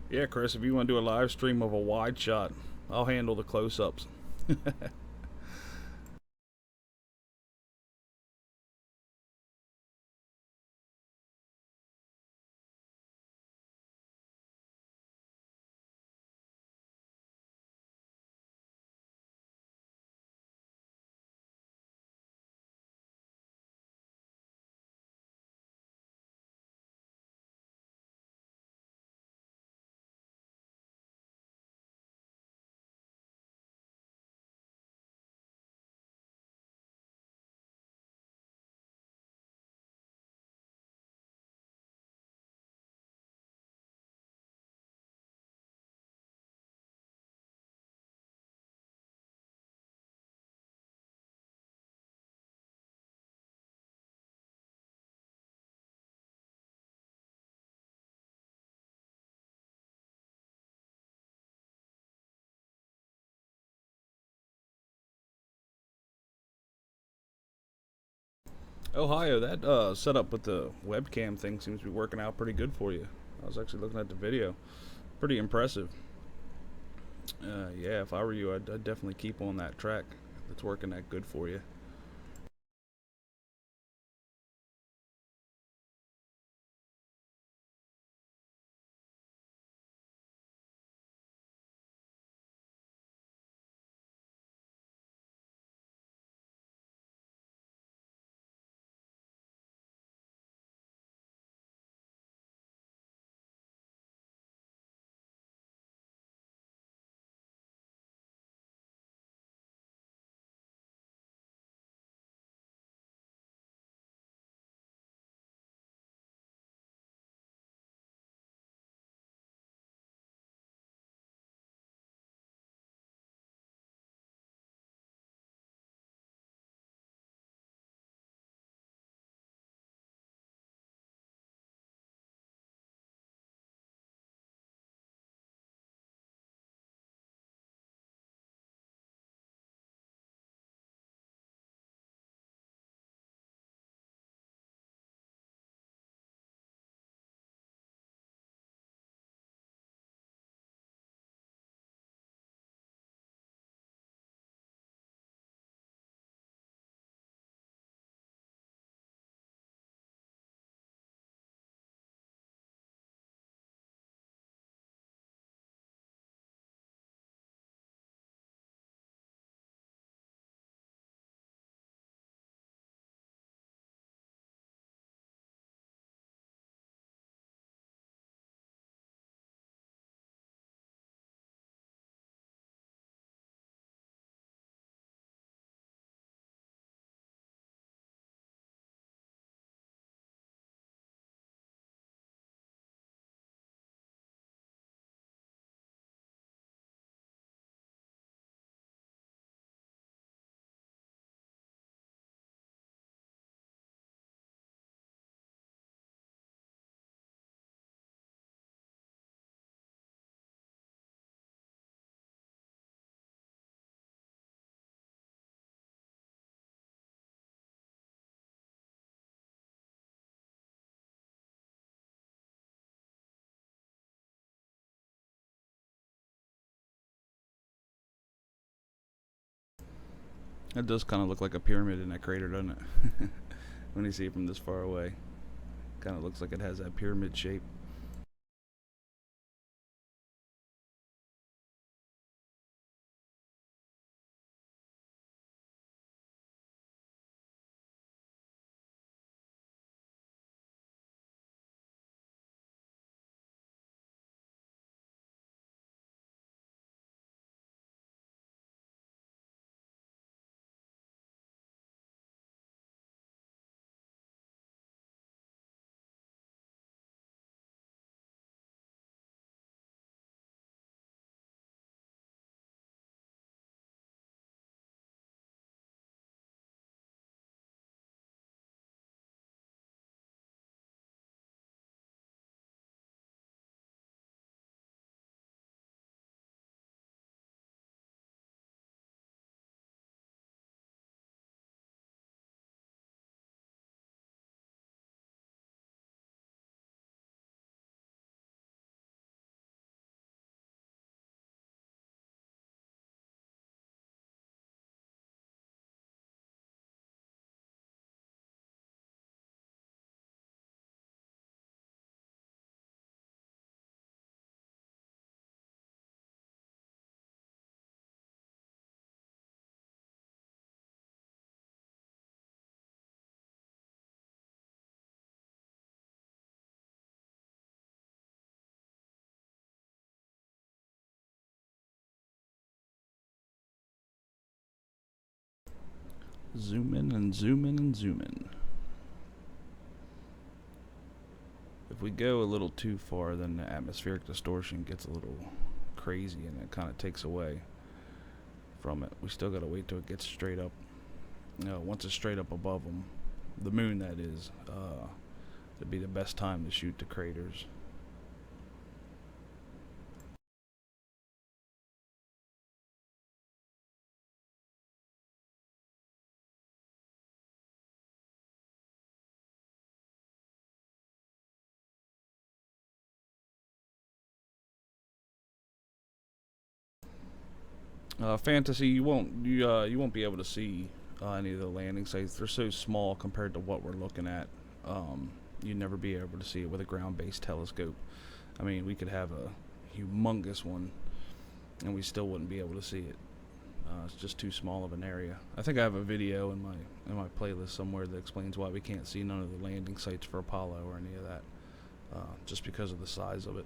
Yeah, Chris, if you want to do a live stream of a wide shot, I'll handle the close-ups. Ohio, that setup with the webcam thing seems to be working out pretty good for you. I was actually looking at the video. Pretty impressive. Yeah, if I were you, I'd definitely keep on that track. It's working that good for you. It does kind of look like a pyramid in that crater, doesn't it? When you see it from this far away. Kind of looks like it has that pyramid shape. Zoom in and zoom in and zoom in. If we go a little too far, then the atmospheric distortion gets a little crazy and it kind of takes away from it. We still got to wait till it gets straight up. Once it's straight up above them, the moon that is, it'd be the best time to shoot the craters. Fantasy, you won't be able to see any of the landing sites. They're so small compared to what we're looking at. You'd never be able to see it with a ground-based telescope. I mean, we could have a humongous one, and we still wouldn't be able to see it. It's just too small of an area. I think I have a video in my playlist somewhere that explains why we can't see none of the landing sites for Apollo or any of that, just because of the size of it.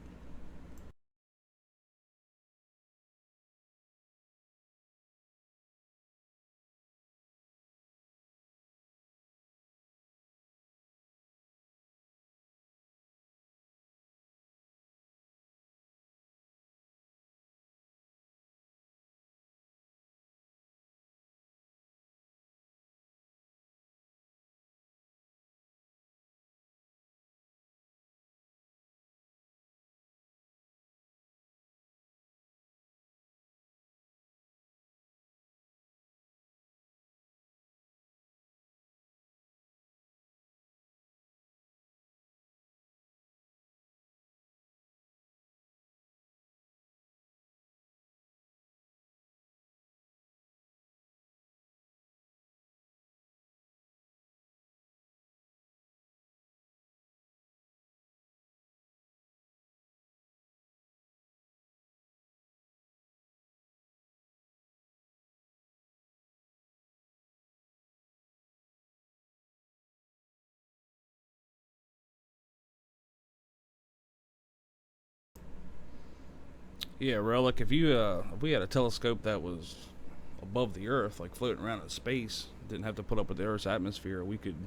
Yeah, Relic. If we had a telescope that was above the Earth, like floating around in space, didn't have to put up with the Earth's atmosphere, we could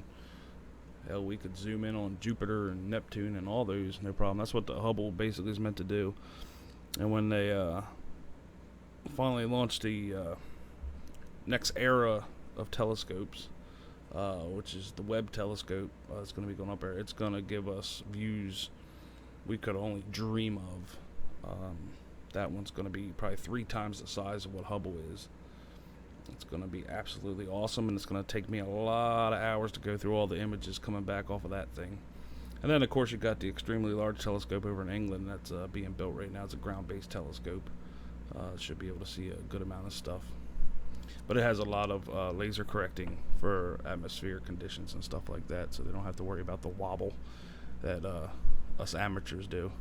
zoom in on Jupiter and Neptune and all those, no problem. That's what the Hubble basically is meant to do. And when they finally launched the next era of telescopes, which is the Webb telescope, it's going to be going up there. It's going to give us views we could only dream of. That one's going to be probably 3 times the size of what Hubble is. It's going to be absolutely awesome, and it's going to take me a lot of hours to go through all the images coming back off of that thing. And then, of course, you got the extremely large telescope over in England that's being built right now. It's a ground-based telescope. It should be able to see a good amount of stuff. but it has a lot of laser correcting for atmospheric conditions and stuff like that, so they don't have to worry about the wobble that us amateurs do.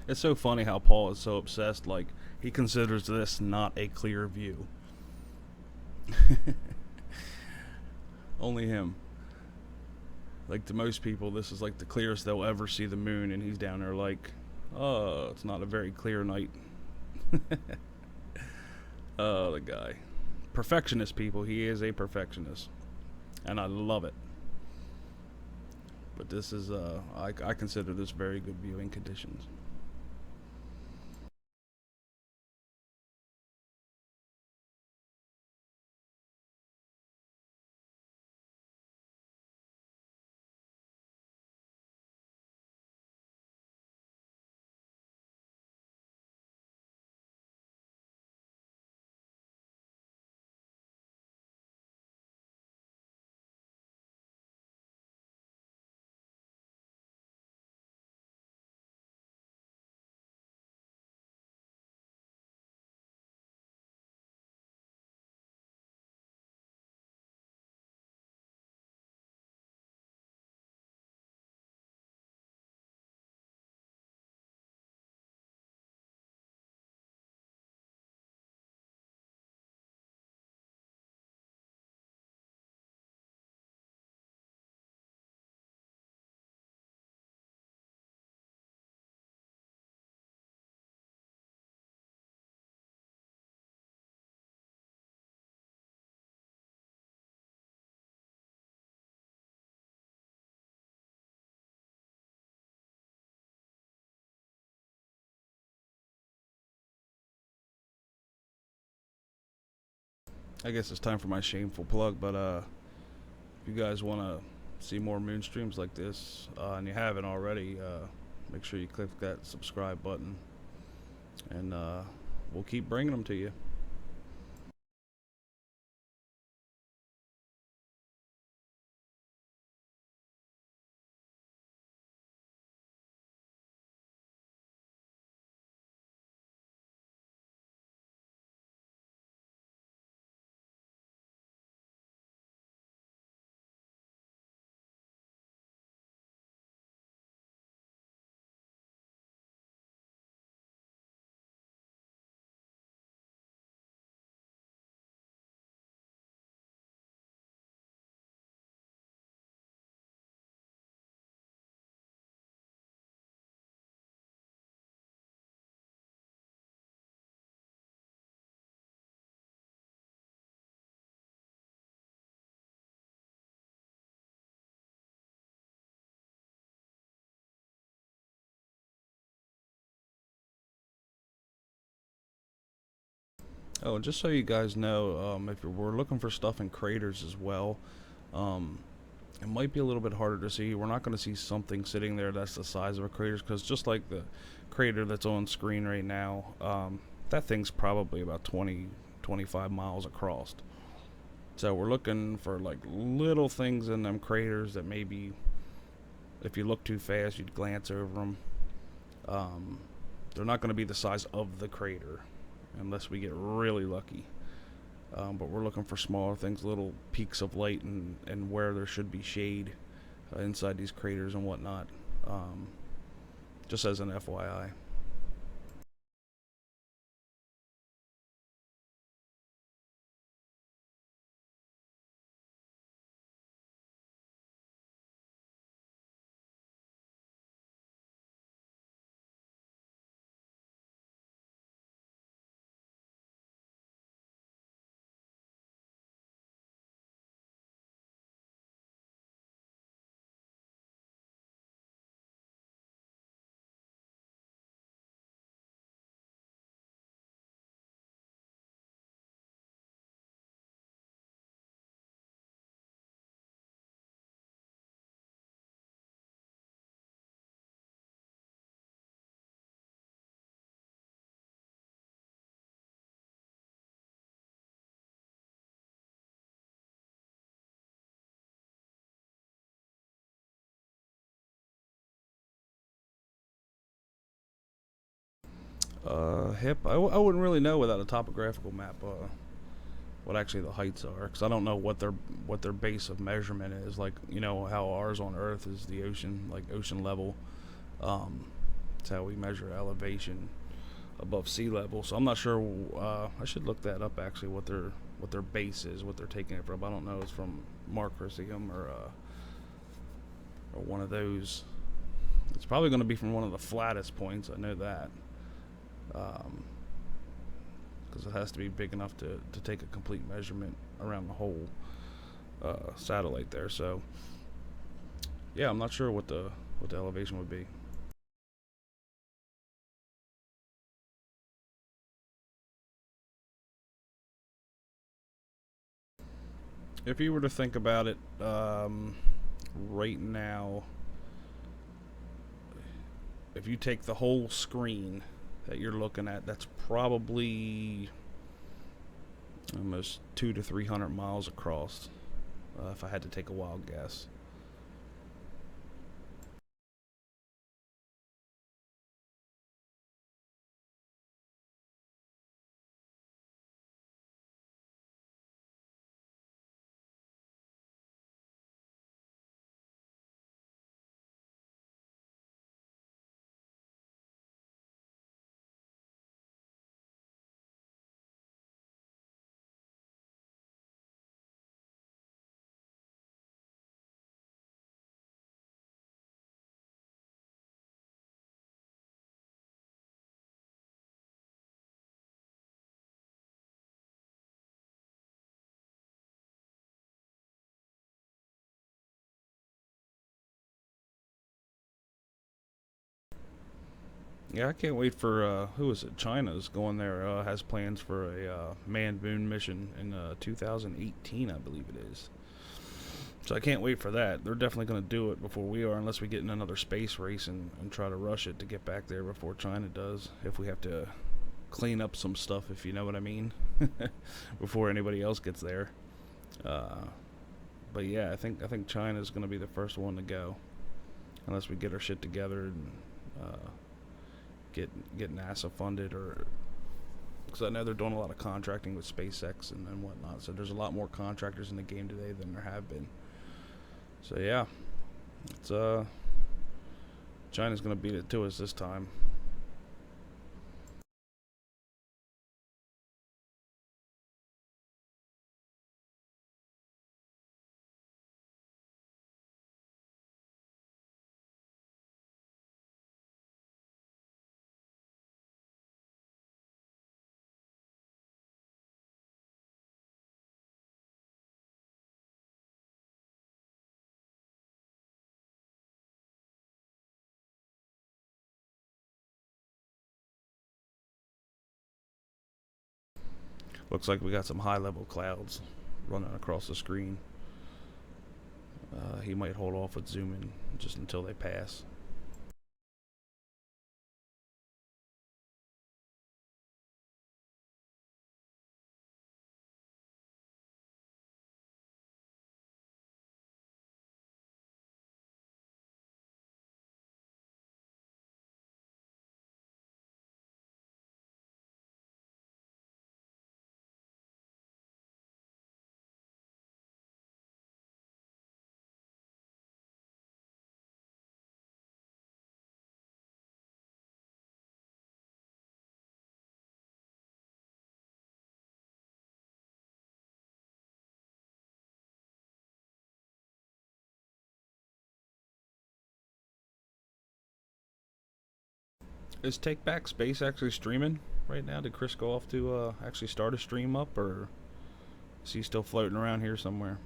It's so funny how Paul is so obsessed, like, he considers this not a clear view. Only him. Like, to most people, this is like the clearest they'll ever see the moon, and he's down there like, oh, it's not a very clear night. Oh, the guy. Perfectionist, people. He is a perfectionist. And I love it. But this is, I consider this very good viewing conditions. I guess it's time for my shameful plug, but if you guys want to see more moon streams like this, and you haven't already, make sure you click that subscribe button, and we'll keep bringing them to you. Oh, and just so you guys know, if we're looking for stuff in craters as well, um, it might be a little bit harder to see. We're not going to see something sitting there that's the size of a crater, because just like the crater that's on screen right now, that thing's probably about 20, 25 miles across. So we're looking for like little things in them craters that maybe, if you look too fast, you'd glance over them. Um, they're not going to be the size of the crater unless we get really lucky. But we're looking for smaller things, little peaks of light, and where there should be shade inside these craters and whatnot. Just as an FYI. Hip. I wouldn't really know without a topographical map. What actually the heights are, because I don't know what their base of measurement is. Like, you know how ours on Earth is the ocean, like ocean level. It's how we measure elevation above sea level. So I'm not sure. I should look that up actually. What their base is, what they're taking it from. I don't know. It's from Marcosium or one of those. It's probably going to be from one of the flattest points. I know that. Because it has to be big enough to take a complete measurement around the whole satellite there. So yeah, I'm not sure what the elevation would be. If you were to think about it, right now, if you take the whole screen that you're looking at, that's probably almost 200 to 300 miles across, if I had to take a wild guess. Yeah, I can't wait for who is it? China's going there. Has plans for a manned moon mission in 2018, I believe it is. So I can't wait for that. They're definitely going to do it before we are, unless we get in another space race and try to rush it to get back there before China does. If we have to clean up some stuff, if you know what I mean, before anybody else gets there. But yeah, I think China's going to be the first one to go, unless we get our shit together and get NASA funded, or because I know they're doing a lot of contracting with SpaceX and whatnot. So there's a lot more contractors in the game today than there have been. So yeah, it's China's gonna beat it to us this time. Looks like we got some high level clouds running across the screen. He might hold off with zooming just until they pass. Is Take Back Space actually streaming right now? Did Chris go off to actually start a stream up, or is he still floating around here somewhere?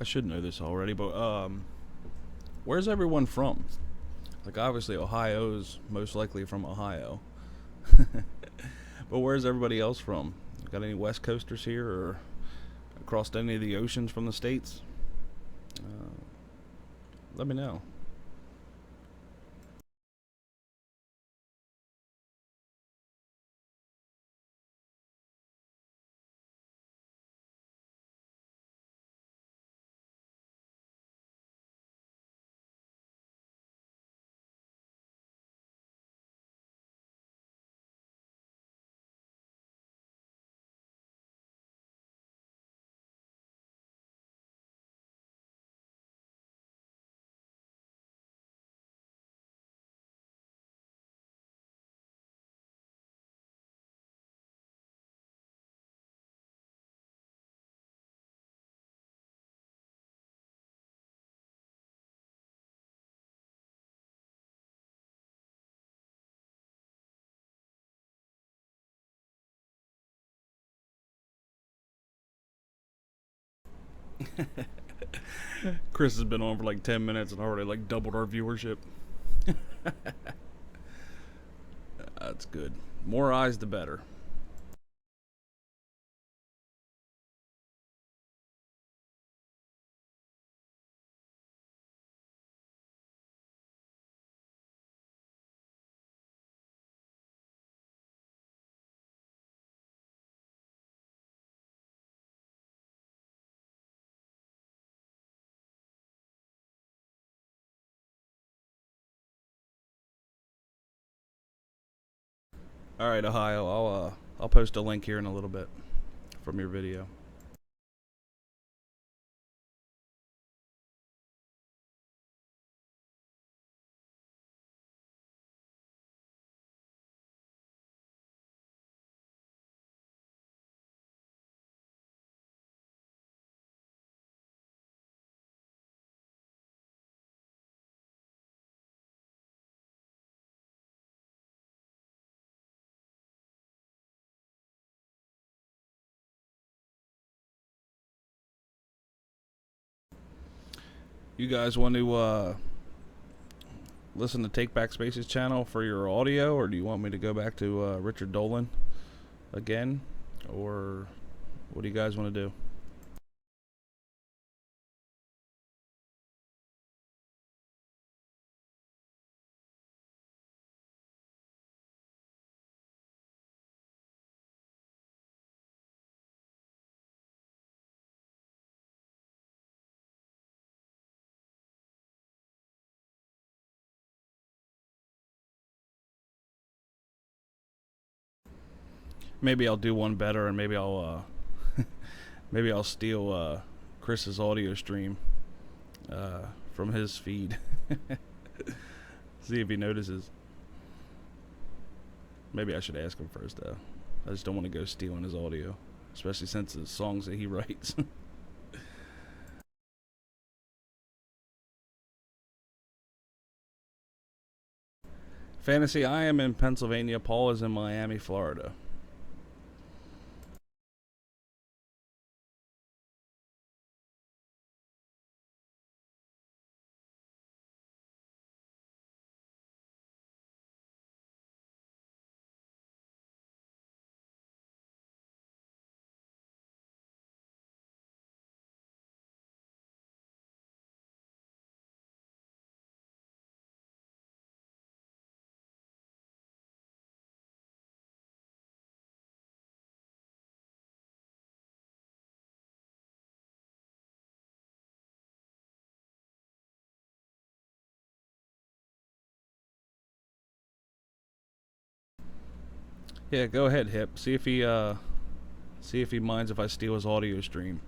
I should know this already, but where's everyone from? Like, obviously, Ohio's most likely from Ohio. But where's everybody else from? Got any West Coasters here, or across any of the oceans from the States? Let me know. Chris has been on for like 10 minutes and already like doubled our viewership. That's good. More eyes, the better. All right, Ohio. I'll post a link here in a little bit from your video. You guys want to listen to Take Back Space's channel for your audio, or do you want me to go back to Richard Dolan again, or what do you guys want to do? Maybe I'll do one better, and maybe I'll maybe I'll steal Chris's audio stream from his feed. See if he notices. Maybe I should ask him first, though. I just don't want to go stealing his audio, especially since it's songs that he writes. Fantasy, I am in Pennsylvania. Paul is in Miami, Florida. Yeah, go ahead, Hip. See if he minds if I steal his audio stream.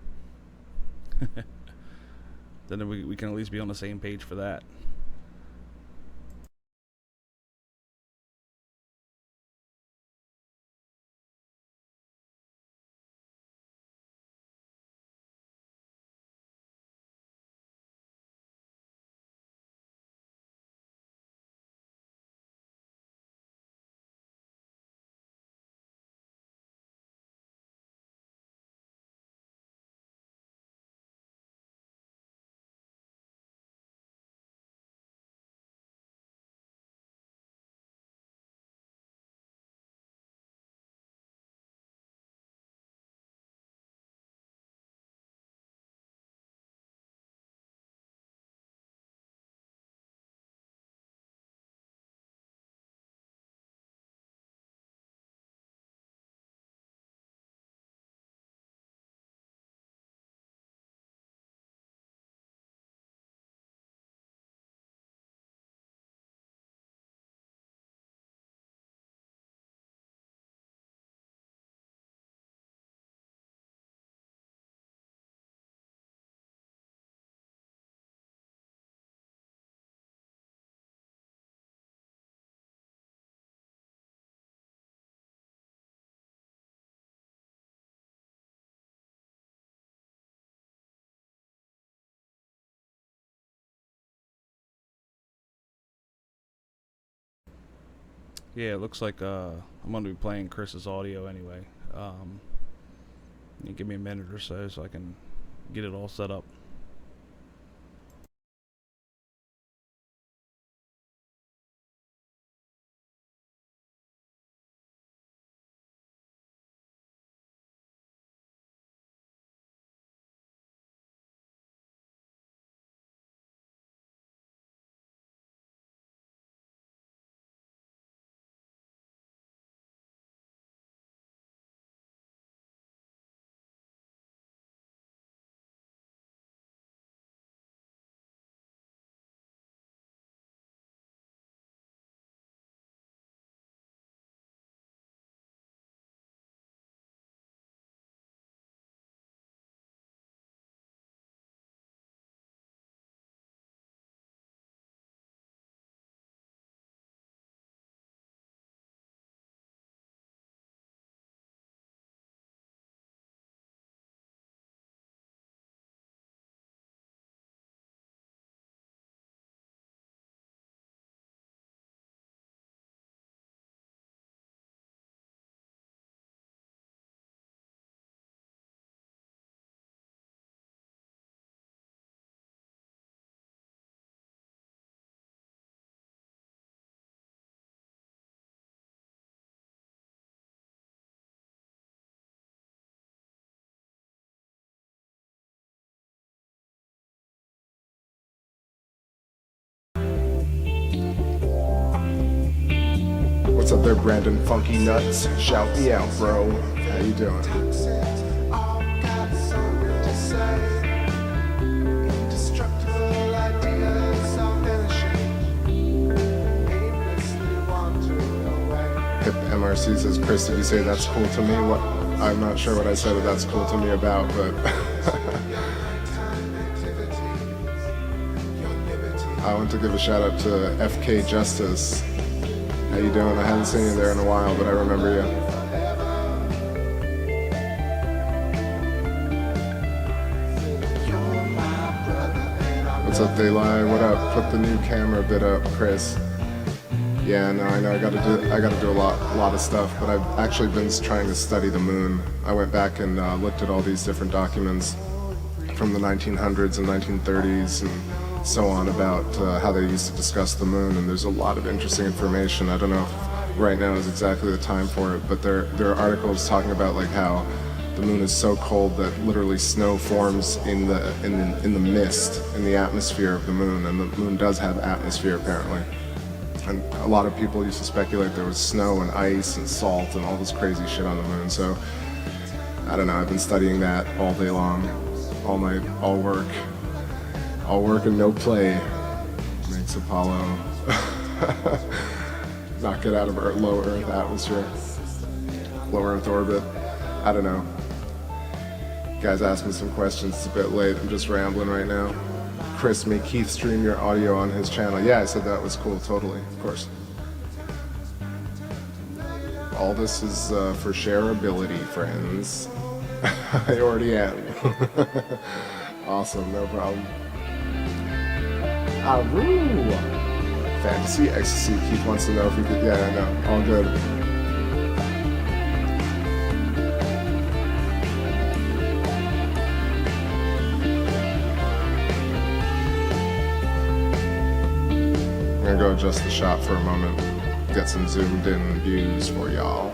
Then we can at least be on the same page for that. Yeah, it looks like I'm gonna be playing Chris's audio anyway. You give me a minute or so I can get it all set up. What's up there, Brandon Funky Nuts? Shout me out, bro. How you doing? Hip MRC says, Chris, did you say that's cool to me? What? I'm not sure what I said that that's cool to me about, but I want to give a shout out to FK Justice. How you doing? I haven't seen you there in a while, but I remember you. What's up, Daylight? What up? Put the new camera bit up, Chris. Yeah, no, I know I gotta do a lot of stuff, but I've actually been trying to study the moon. I went back and looked at all these different documents from the 1900s and 1930s and so on about how they used to discuss the moon, and there's a lot of interesting information. I don't know if right now is exactly the time for it, but there are articles talking about like how the moon is so cold that literally snow forms in the mist in the atmosphere of the moon, and the moon does have atmosphere apparently. And a lot of people used to speculate there was snow and ice and salt and all this crazy shit on the moon. So I don't know, I've been studying that all day long, all night, all work and no play makes Apollo not get out of low Earth atmosphere, low Earth orbit. I don't know. You guys asked me some questions. It's a bit late. I'm just rambling right now. Chris, may Keith stream your audio on his channel? Yeah, I said that was cool. Totally, of course. All this is for shareability, friends. I already am. Awesome, no problem. Aroo! Fantasy Ecstasy. Keith wants to know if you could. Yeah, I know. All good. I'm gonna go adjust the shot for a moment. Get some zoomed in views for y'all.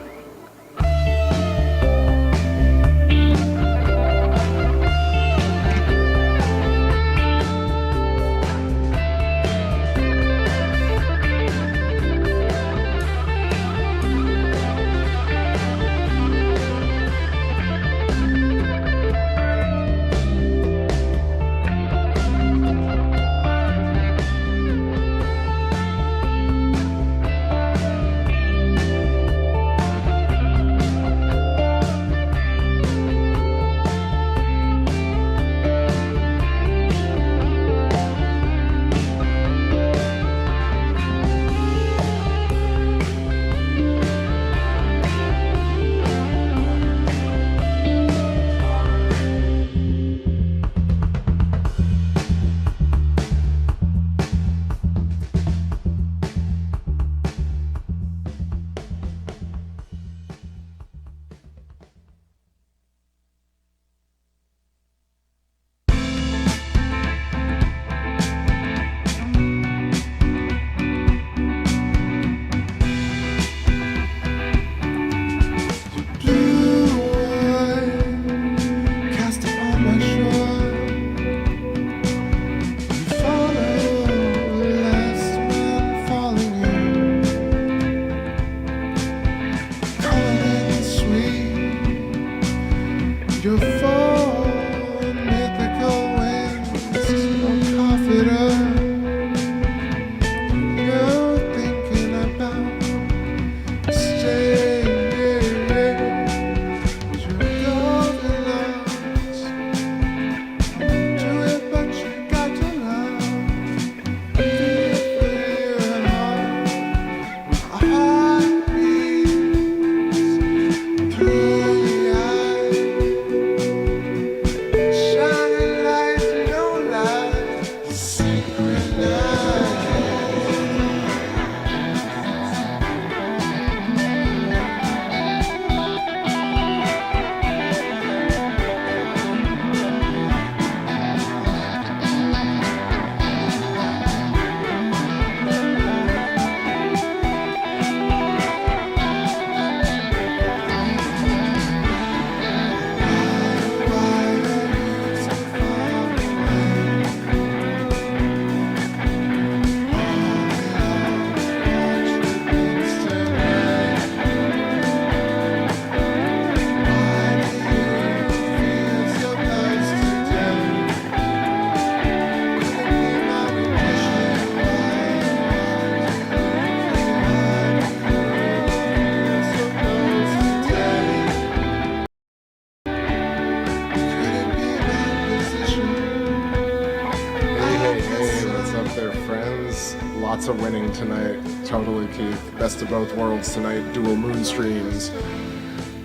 Keith. Best of both worlds tonight, dual moon streams.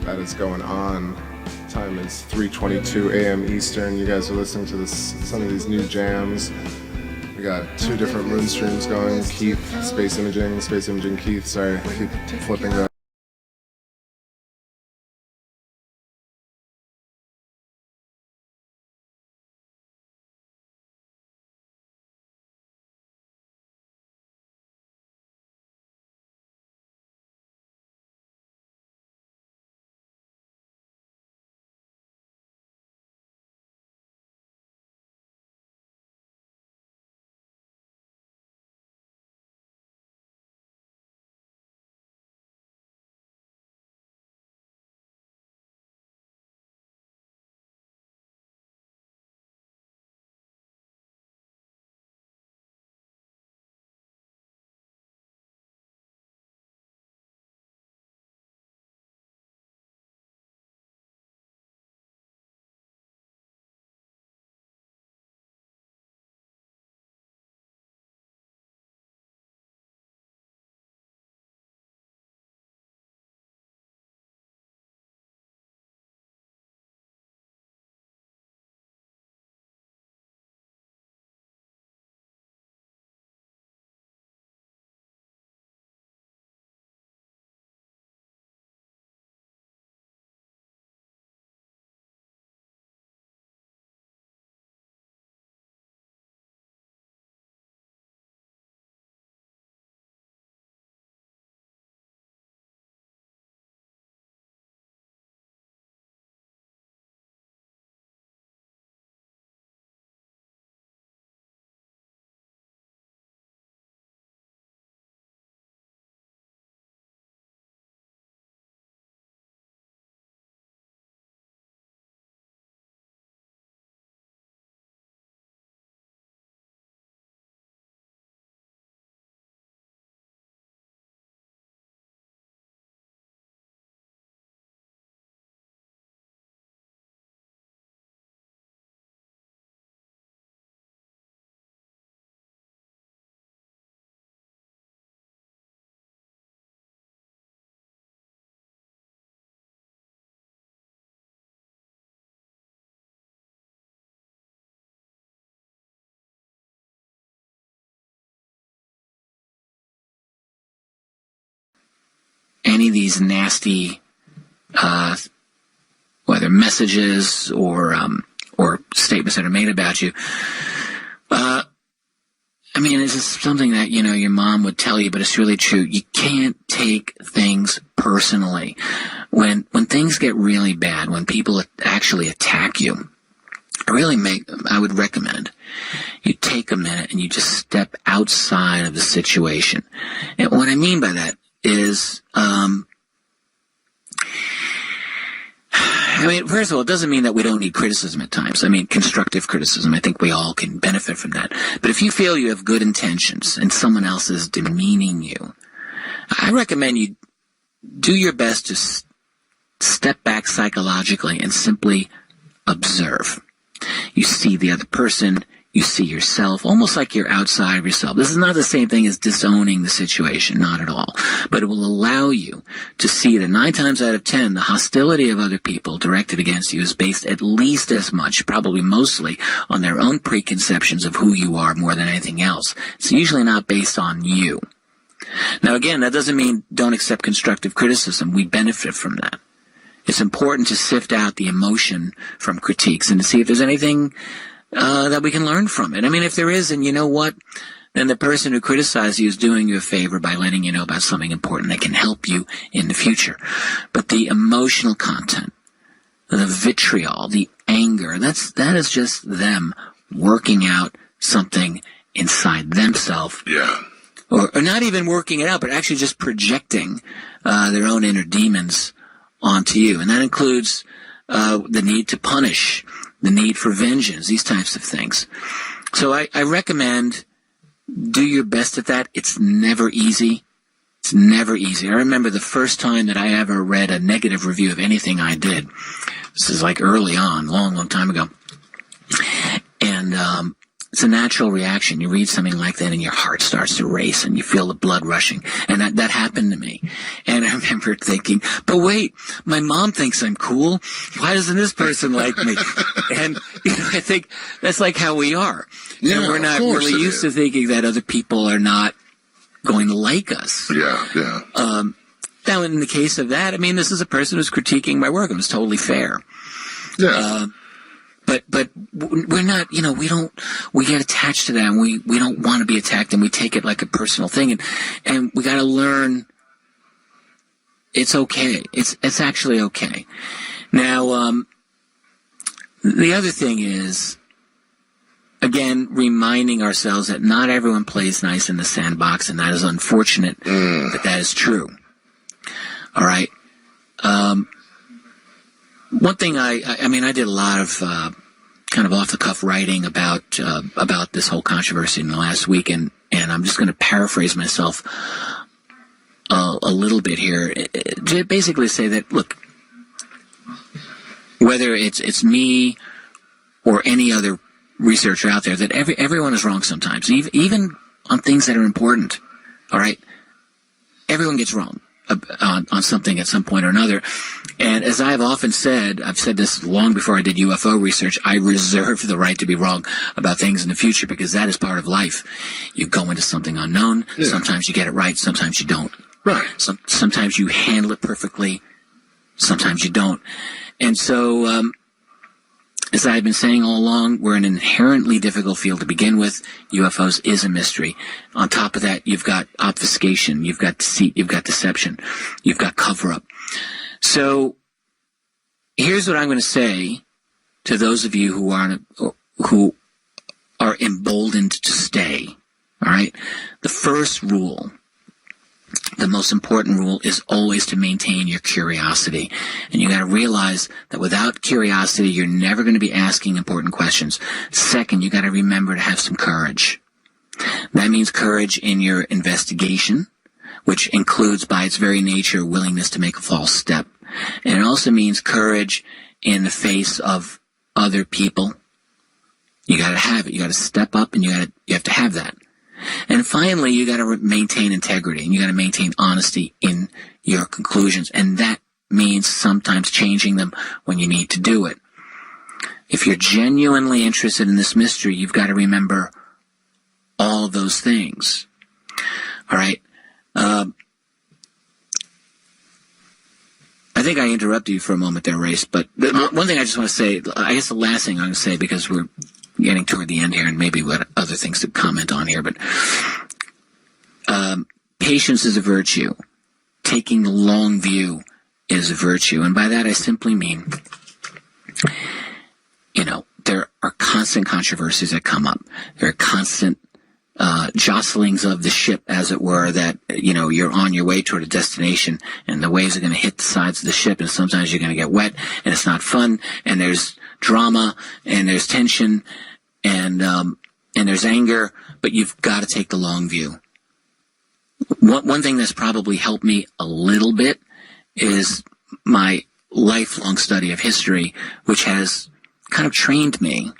That is going on. Time is 3:22 a.m. Eastern. You guys are listening to some of these new jams. We got 2 different moon streams going. Keith, Space Imaging Keith. Sorry, I keep flipping that. Any of these nasty, whether messages or statements that are made about you, I mean, it's just something that, your mom would tell you, but it's really true. You can't take things personally. When things get really bad, when people actually attack you, I would recommend you take a minute and you just step outside of the situation. And what I mean by that is, first of all, it doesn't mean that we don't need criticism at times. Constructive criticism. I think we all can benefit from that. But if you feel you have good intentions and someone else is demeaning you, I recommend you do your best to step back psychologically and simply observe. You see the other person, you see yourself, almost like you're outside of yourself. This is not the same thing as disowning the situation, not at all. But it will allow you to see that 9 times out of 10, the hostility of other people directed against you is based at least as much, probably mostly, on their own preconceptions of who you are more than anything else. It's usually not based on you. Now again, that doesn't mean don't accept constructive criticism. We benefit from that. It's important to sift out the emotion from critiques and to see if there's anything that we can learn from it. If there is, and you know what, then the person who criticizes you is doing you a favor by letting you know about something important that can help you in the future. But the emotional content, the vitriol, the anger, that is just them working out something inside themselves. Yeah. Or not even working it out, but actually just projecting their own inner demons onto you. And that includes the need to punish, the need for vengeance, these types of things. So I recommend do your best at that. It's never easy. It's never easy. I remember the first time that I ever read a negative review of anything I did. This is like early on, long time ago. And It's a natural reaction. You read something like that and your heart starts to race and you feel the blood rushing. And that happened to me. And I remember thinking, but wait, my mom thinks I'm cool. Why doesn't this person like me? And I think that's like how we are. Yeah, and we're not really used to thinking that other people are not going to like us. Yeah. Now, in the case of that, I mean, this is a person who's critiquing my work. It was totally fair. Yeah. But we're not, we get attached to that and we don't want to be attacked and we take it like a personal thing. And we got to learn it's okay. It's actually okay. Now, the other thing is, again, reminding ourselves that not everyone plays nice in the sandbox, and that is unfortunate, but that is true. All right. One thing I did a lot of kind of off-the-cuff writing about this whole controversy in the last week, and I'm just going to paraphrase myself a little bit here to basically say that, look, whether it's me or any other researcher out there, that everyone is wrong sometimes, even on things that are important. All right, everyone gets wrong on something at some point or another. And as I've often said, I've said this long before I did UFO research, I reserve the right to be wrong about things in the future because that is part of life. You go into something unknown. Yeah. Sometimes you get it right. Sometimes you don't. Right. Sometimes you handle it perfectly. Sometimes you don't. And so, as I've been saying all along, we're an inherently difficult field to begin with. UFOs is a mystery. On top of that, you've got obfuscation, you've got deceit, you've got deception, you've got cover-up. So here's what I'm going to say to those of you who are emboldened to stay. All right? The first rule, the most important rule, is always to maintain your curiosity. And you got to realize that without curiosity, you're never going to be asking important questions. Second, you got to remember to have some courage. That means courage in your investigation, which includes, by its very nature, willingness to make a false step. And it also means courage in the face of other people. You got to have it. You got to step up, and you have to have that. And finally, you got to maintain integrity, and you got to maintain honesty in your conclusions. And that means sometimes changing them when you need to do it. If you're genuinely interested in this mystery, you've got to remember all of those things. All right. I think I interrupted you for a moment there, Race, but one thing I just want to say, I guess the last thing I'm going to say, because we're getting toward the end here and maybe what other things to comment on here, but patience is a virtue. Taking the long view is a virtue. And by that I simply mean, there are constant controversies that come up. There are constant jostlings of the ship, as it were, that, you're on your way toward a destination and the waves are going to hit the sides of the ship, and sometimes you're going to get wet and it's not fun, and there's drama and there's tension and there's anger, but you've got to take the long view. One thing that's probably helped me a little bit is my lifelong study of history, which has kind of trained me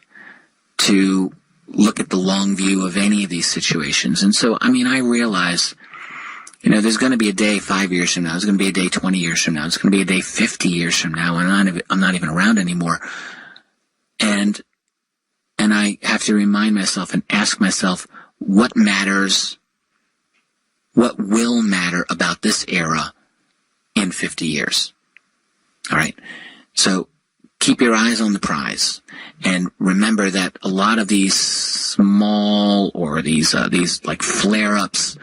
to look at the long view of any of these situations. And so, I realize, there's going to be a day 5 years from now, there's going to be a day 20 years from now, there's going to be a day 50 years from now, and I'm not even around anymore. And I have to remind myself and ask myself, what matters, what will matter about this era in 50 years? All right. So keep your eyes on the prize, and remember that a lot of these small or these like flare-ups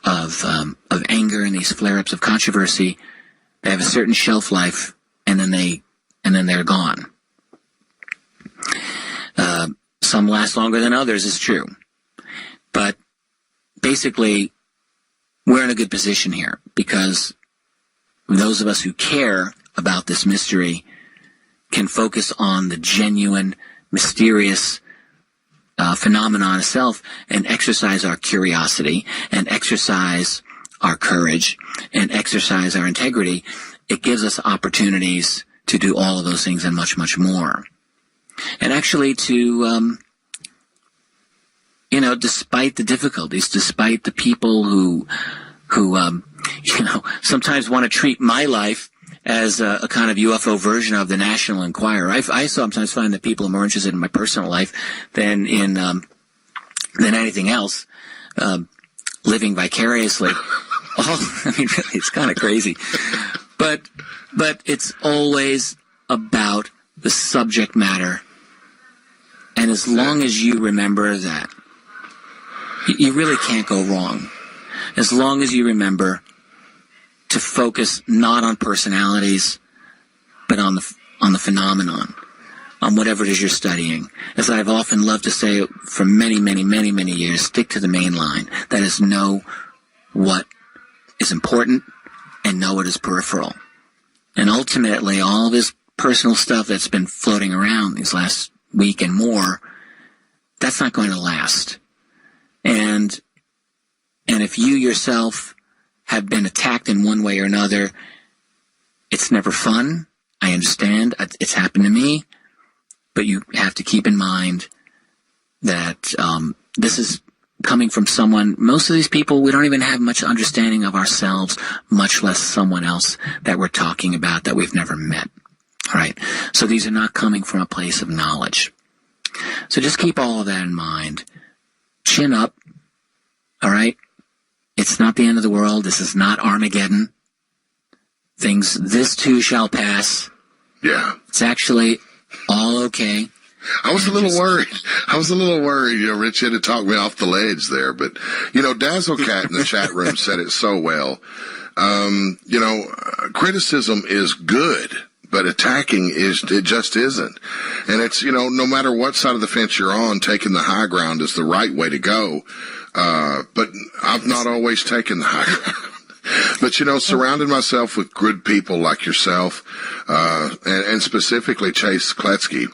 of anger and these flare-ups of controversy, they have a certain shelf life, and then they're gone. Some last longer than others, is true, but basically we're in a good position here because those of us who care about this mystery can focus on the genuine, mysterious phenomenon itself and exercise our curiosity and exercise our courage and exercise our integrity. It gives us opportunities to do all of those things and much, much more. And actually to despite the difficulties, despite the people who sometimes want to treat my life as a kind of UFO version of the National Enquirer. I sometimes find that people are more interested in my personal life than in than anything else, living vicariously. Really, it's kind of crazy. But it's always about the subject matter. And as long as you remember that, you really can't go wrong. As long as you remember to focus not on personalities, but on the phenomenon, on whatever it is you're studying. As I've often loved to say for many, many, many, many years, stick to the main line. That is, know what is important and know what is peripheral. And ultimately, all this personal stuff that's been floating around these last week and more, that's not going to last. And if you yourself have been attacked in one way or another, it's never fun. I understand. It's happened to me. But you have to keep in mind that this is coming from someone. Most of these people, we don't even have much understanding of ourselves, much less someone else that we're talking about that we've never met. All right? So these are not coming from a place of knowledge. So just keep all of that in mind. Chin up. All right? It's not the end of the world. This is not Armageddon. This too shall pass. Yeah. It's actually all okay. I was a little worried. Rich had to talk me off the ledge there. But, Dazzlecat in the chat room said it so well. Criticism is good, but attacking it just isn't. And it's, no matter what side of the fence you're on, taking the high ground is the right way to go. But I've not always taken the high ground. But, surrounding myself with good people like yourself, and specifically Chase Kletsky,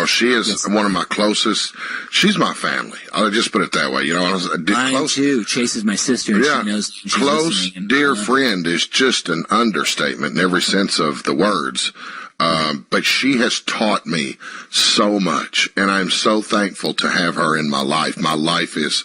she is one of my closest. She's my family. I'll just put it that way. Mine too. Chase is my sister, and she knows she's close, dear friend is just an understatement in every sense of the words. But she has taught me so much, and I'm so thankful to have her in my life. My life is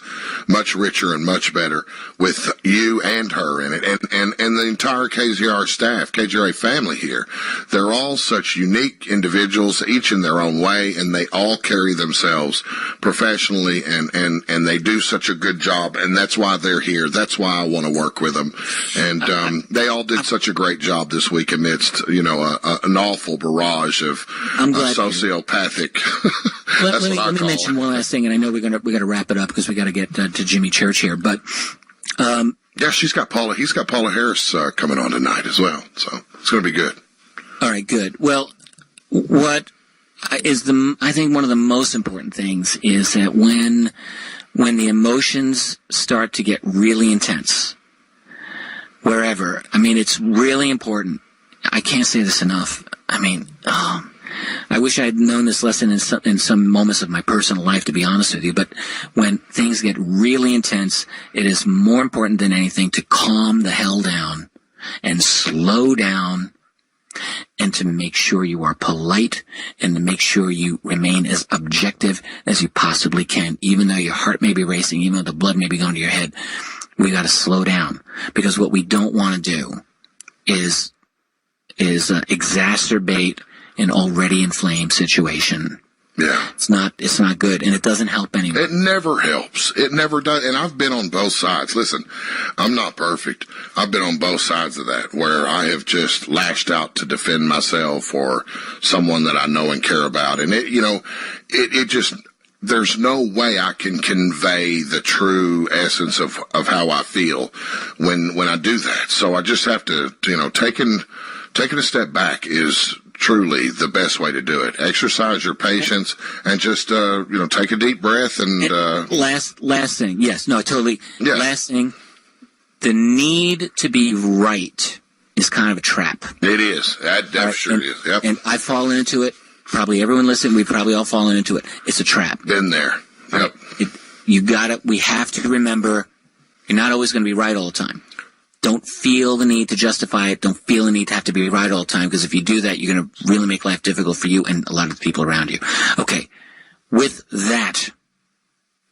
much richer and much better with you and her in it, and the entire KJR staff, KJR family here. They're all such unique individuals, each in their own way, and they all carry themselves professionally, and they do such a good job, and that's why they're here. That's why I want to work with them. And they all did such a great job this week amidst, an awful barrage of sociopathic. Let me mention one last thing, and I know we got to wrap it up because we got to get to Jimmy Church here. But yeah, he's got Paula Harris coming on tonight as well, so it's going to be good. All right, good. Well, what is I think one of the most important things is that when the emotions start to get really intense, wherever, it's really important. I can't say this enough. I wish I had known this lesson in some moments of my personal life, to be honest with you. But when things get really intense, it is more important than anything to calm the hell down and slow down, and to make sure you are polite, and to make sure you remain as objective as you possibly can, even though your heart may be racing, even though the blood may be going to your head. We got to slow down, because what we don't want to do is exacerbate an already inflamed situation. Yeah. It's not good, and it doesn't help anyone. It never helps. It never does. And I've been on both sides. Listen, I'm not perfect. I've been on both sides of that, where I have just lashed out to defend myself or someone that I know and care about. And it just, there's no way I can convey the true essence of how I feel when I do that. So I just have to, taking a step back is truly the best way to do it. Exercise your patience and just, take a deep breath and last thing. Yes, no, totally. Yes. Last thing. The need to be right is kind of a trap. It is. That sure is. Yep. And I've fallen into it. Probably everyone listening, we've probably all fallen into it. It's a trap. Been there. Yep. We have to remember, you're not always going to be right all the time. Don't feel the need to justify it. Don't feel the need to have to be right all the time, because if you do that, you're going to really make life difficult for you and a lot of the people around you. Okay. With that,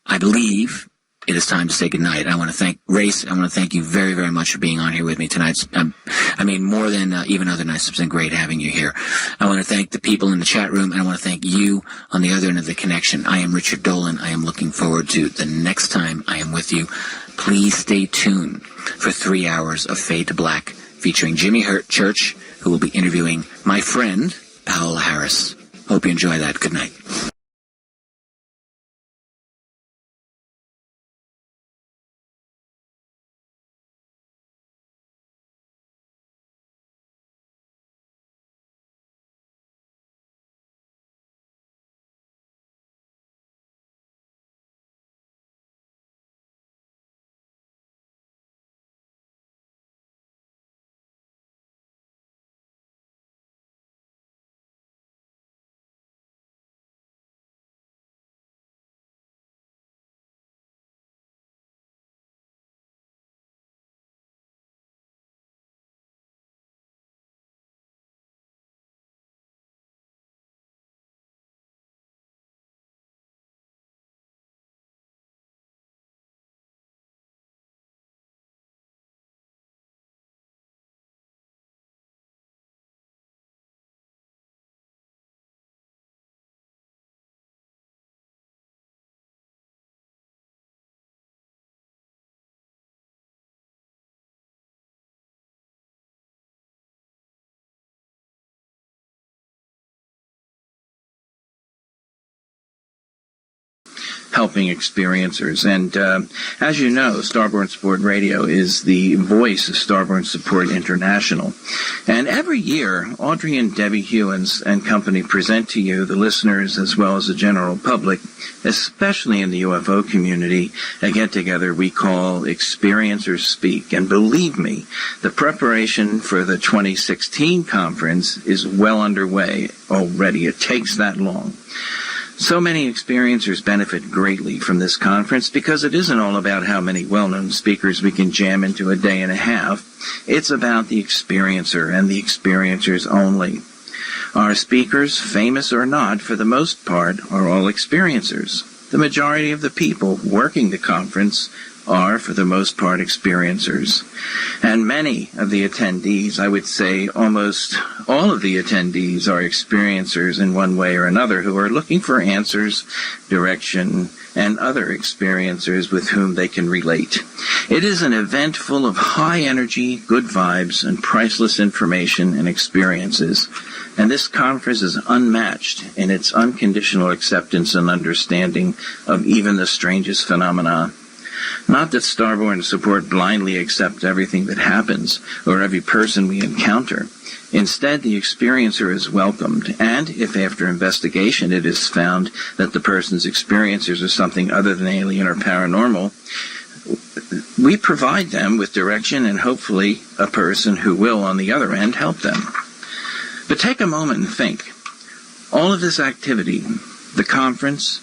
I believe it is time to say goodnight. I want to thank Race. I want to thank you very, very much for being on here with me tonight. More than even other nights, it's been great having you here. I want to thank the people in the chat room, and I want to thank you on the other end of the connection. I am Richard Dolan. I am looking forward to the next time I am with you. Please stay tuned for 3 hours of Fade to Black featuring Jimmy Church, who will be interviewing my friend, Powell Harris. Hope you enjoy that. Good night. Helping experiencers. And as you know, Starborn Support Radio is the voice of Starborn Support International. And every year, Audrey and Debbie Hewins and company present to you, the listeners, as well as the general public, especially in the UFO community, a get-together we call Experiencers Speak. And believe me, the preparation for the 2016 conference is well underway already. It takes that long. So many experiencers benefit greatly from this conference because it isn't all about how many well-known speakers we can jam into a day and a half. It's about the experiencer and the experiencers only. Our speakers, famous or not, for the most part, are all experiencers. The majority of the people working the conference are, for the most part, experiencers. And many of the attendees, I would say almost all of the attendees, are experiencers in one way or another who are looking for answers, direction, and other experiencers with whom they can relate. It is an event full of high energy, good vibes, and priceless information and experiences. And this conference is unmatched in its unconditional acceptance and understanding of even the strangest phenomena. Not that Starborn Support blindly accepts everything that happens or every person we encounter. Instead, the experiencer is welcomed, and if after investigation it is found that the person's experiences are something other than alien or paranormal, we provide them with direction and hopefully a person who will, on the other end, help them. But take a moment and think. All of this activity, the conference,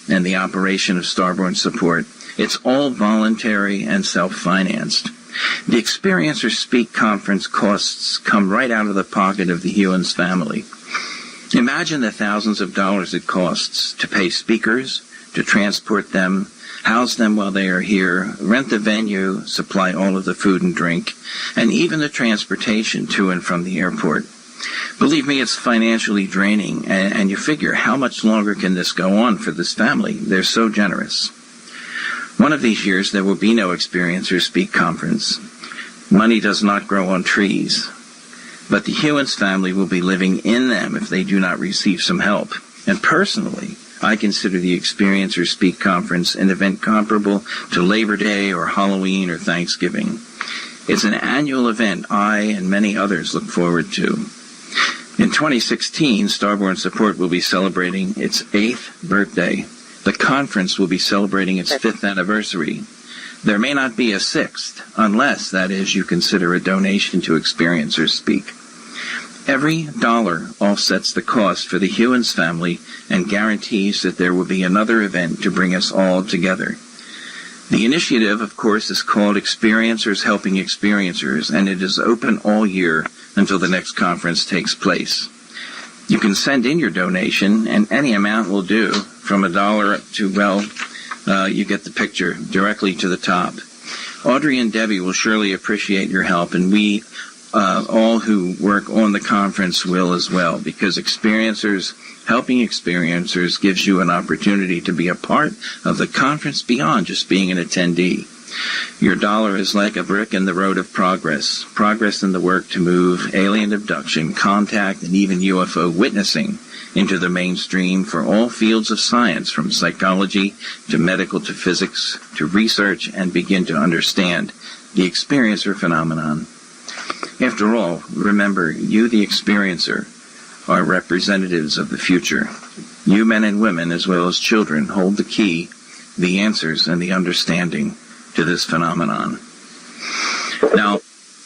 and the operation of Starborn Support, it's all voluntary and self-financed. The Experiencer Speak conference costs come right out of the pocket of the Hewins family. Imagine the thousands of dollars it costs to pay speakers, to transport them, house them while they are here, rent the venue, supply all of the food and drink, and even the transportation to and from the airport. Believe me, it's financially draining, and you figure, how much longer can this go on for this family? They're so generous. One of these years, there will be no Experiencer Speak conference. Money does not grow on trees. But the Hewins family will be living in them if they do not receive some help. And personally, I consider the Experiencer Speak conference an event comparable to Labor Day or Halloween or Thanksgiving. It's an annual event I and many others look forward to. In 2016, Starborn Support will be celebrating its 8th birthday. The conference will be celebrating its 5th anniversary. There may not be a 6th, unless, that is, you consider a donation to Experiencers Speak. Every dollar offsets the cost for the Hewins family and guarantees that there will be another event to bring us all together. The initiative, of course, is called Experiencers Helping Experiencers, and it is open all year until the next conference takes place. You can send in your donation, and any amount will do, from $1 up to, well, you get the picture directly to the top. Audrey and Debbie will surely appreciate your help, and we all who work on the conference will as well, because helping experiencers gives you an opportunity to be a part of the conference beyond just being an attendee. Your dollar is like a brick in the road of progress in the work to move alien abduction, contact, and even UFO witnessing into the mainstream for all fields of science, from psychology to medical to physics to research, and begin to understand the experiencer phenomenon. After all, remember, you, the experiencer, are representatives of the future. You, men and women, as well as children, hold the key, the answers, and the understanding to this phenomenon. Now,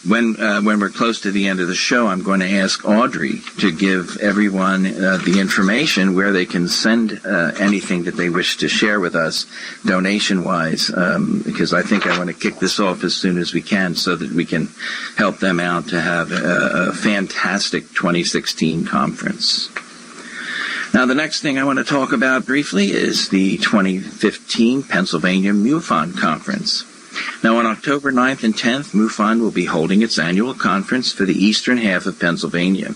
when we're close to the end of the show, I'm going to ask Audrey to give everyone the information where they can send anything that they wish to share with us, donation-wise, because I think I want to kick this off as soon as we can so that we can help them out to have a fantastic 2016 conference. Now, the next thing I want to talk about briefly is the 2015 Pennsylvania MUFON Conference. Now, on October 9th and 10th, MUFON will be holding its annual conference for the eastern half of Pennsylvania.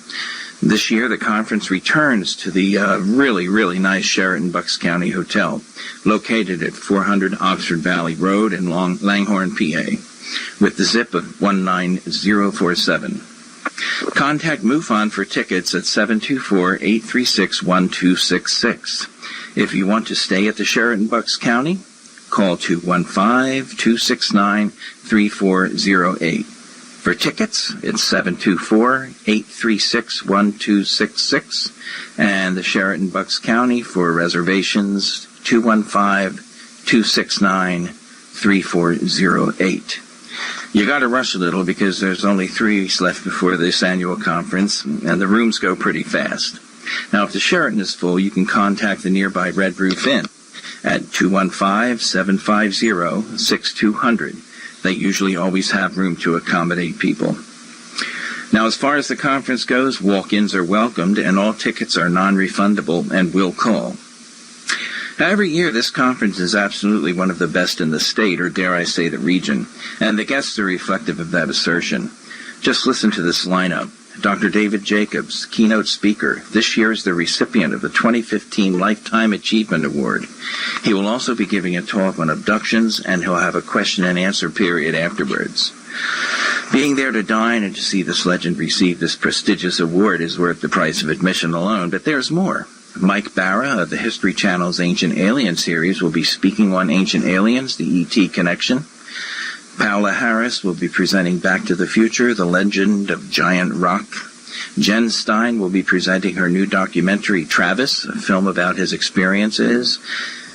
This year, the conference returns to the really, really nice Sheraton Bucks County Hotel, located at 400 Oxford Valley Road in Langhorne, PA, with the zip of 19047. Contact MUFON for tickets at 724-836-1266. If you want to stay at the Sheraton Bucks County, call 215-269-3408. For tickets, it's 724-836-1266. And the Sheraton Bucks County for reservations, 215-269-3408. You got to rush a little because there's only 3 weeks left before this annual conference, and the rooms go pretty fast. Now, if the Sheraton is full, you can contact the nearby Red Roof Inn at 215-750-6200. They usually always have room to accommodate people. Now, as far as the conference goes, walk-ins are welcomed, and all tickets are non-refundable and will call. Every year, this conference is absolutely one of the best in the state, or dare I say the region, and the guests are reflective of that assertion. Just listen to this lineup. Dr. David Jacobs, keynote speaker. This year is the recipient of the 2015 Lifetime Achievement Award. He will also be giving a talk on abductions, and he'll have a question and answer period afterwards. Being there to dine and to see this legend receive this prestigious award is worth the price of admission alone, but there's more. Mike Barra of the History Channel's Ancient Alien series will be speaking on Ancient Aliens, the E.T. Connection. Paola Harris will be presenting Back to the Future, The Legend of Giant Rock. Jen Stein will be presenting her new documentary, Travis, a film about his experiences,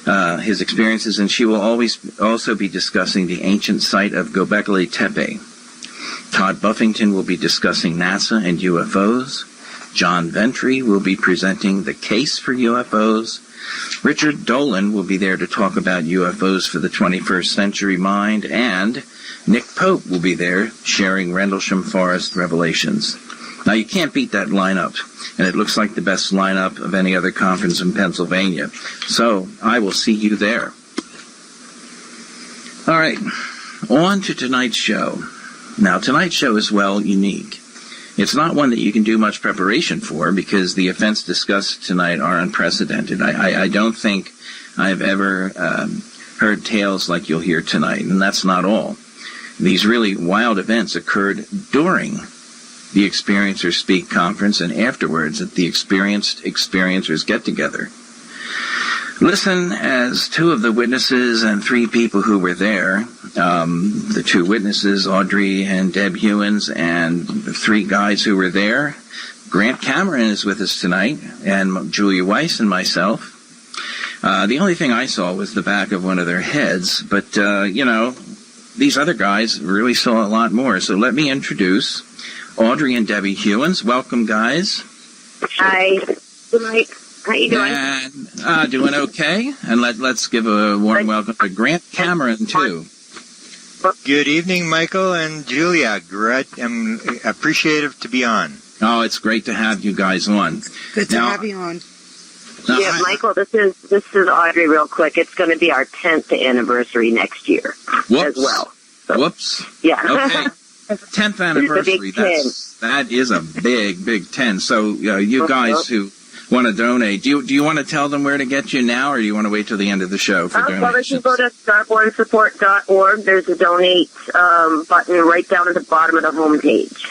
and she will also be discussing the ancient site of Göbekli Tepe. Todd Buffington will be discussing NASA and UFOs. John Ventry will be presenting The Case for UFOs. Richard Dolan will be there to talk about UFOs for the 21st Century Mind, and Nick Pope will be there sharing Rendlesham Forest revelations. Now, you can't beat that lineup, and it looks like the best lineup of any other conference in Pennsylvania. So, I will see you there. All right, on to tonight's show. Now, tonight's show is, well, unique. It's not one that you can do much preparation for because the events discussed tonight are unprecedented. I don't think I've ever heard tales like you'll hear tonight, and that's not all. These really wild events occurred during the Experiencers Speak conference and afterwards at the Experienced Experiencers Get-Together. Listen as 2 of the witnesses and 3 people who were there, the 2 witnesses, Audrey and Deb Hewins, and the 3 guys who were there. Grant Cameron is with us tonight, and Julia Weiss and myself. The only thing I saw was the back of one of their heads, but, these other guys really saw a lot more. So let me introduce Audrey and Debbie Hewins. Welcome, guys. Hi. Good night. How you doing? And, doing okay. And let's give a warm welcome to Grant Cameron, too. Good evening, Michael and Julia. I'm appreciative to be on. Oh, it's great to have you guys on. Good to have you on. Yeah, Michael, this is Audrey real quick. It's going to be our 10th anniversary next year as well. So, Whoops. Yeah. Okay. 10th anniversary. That is a big 10. So you guys who want to donate, do you want to tell them where to get you now, or do you want to wait till the end of the show for donations? Well, if you go to starbornsupport.org, there's a donate button right down at the bottom of the homepage.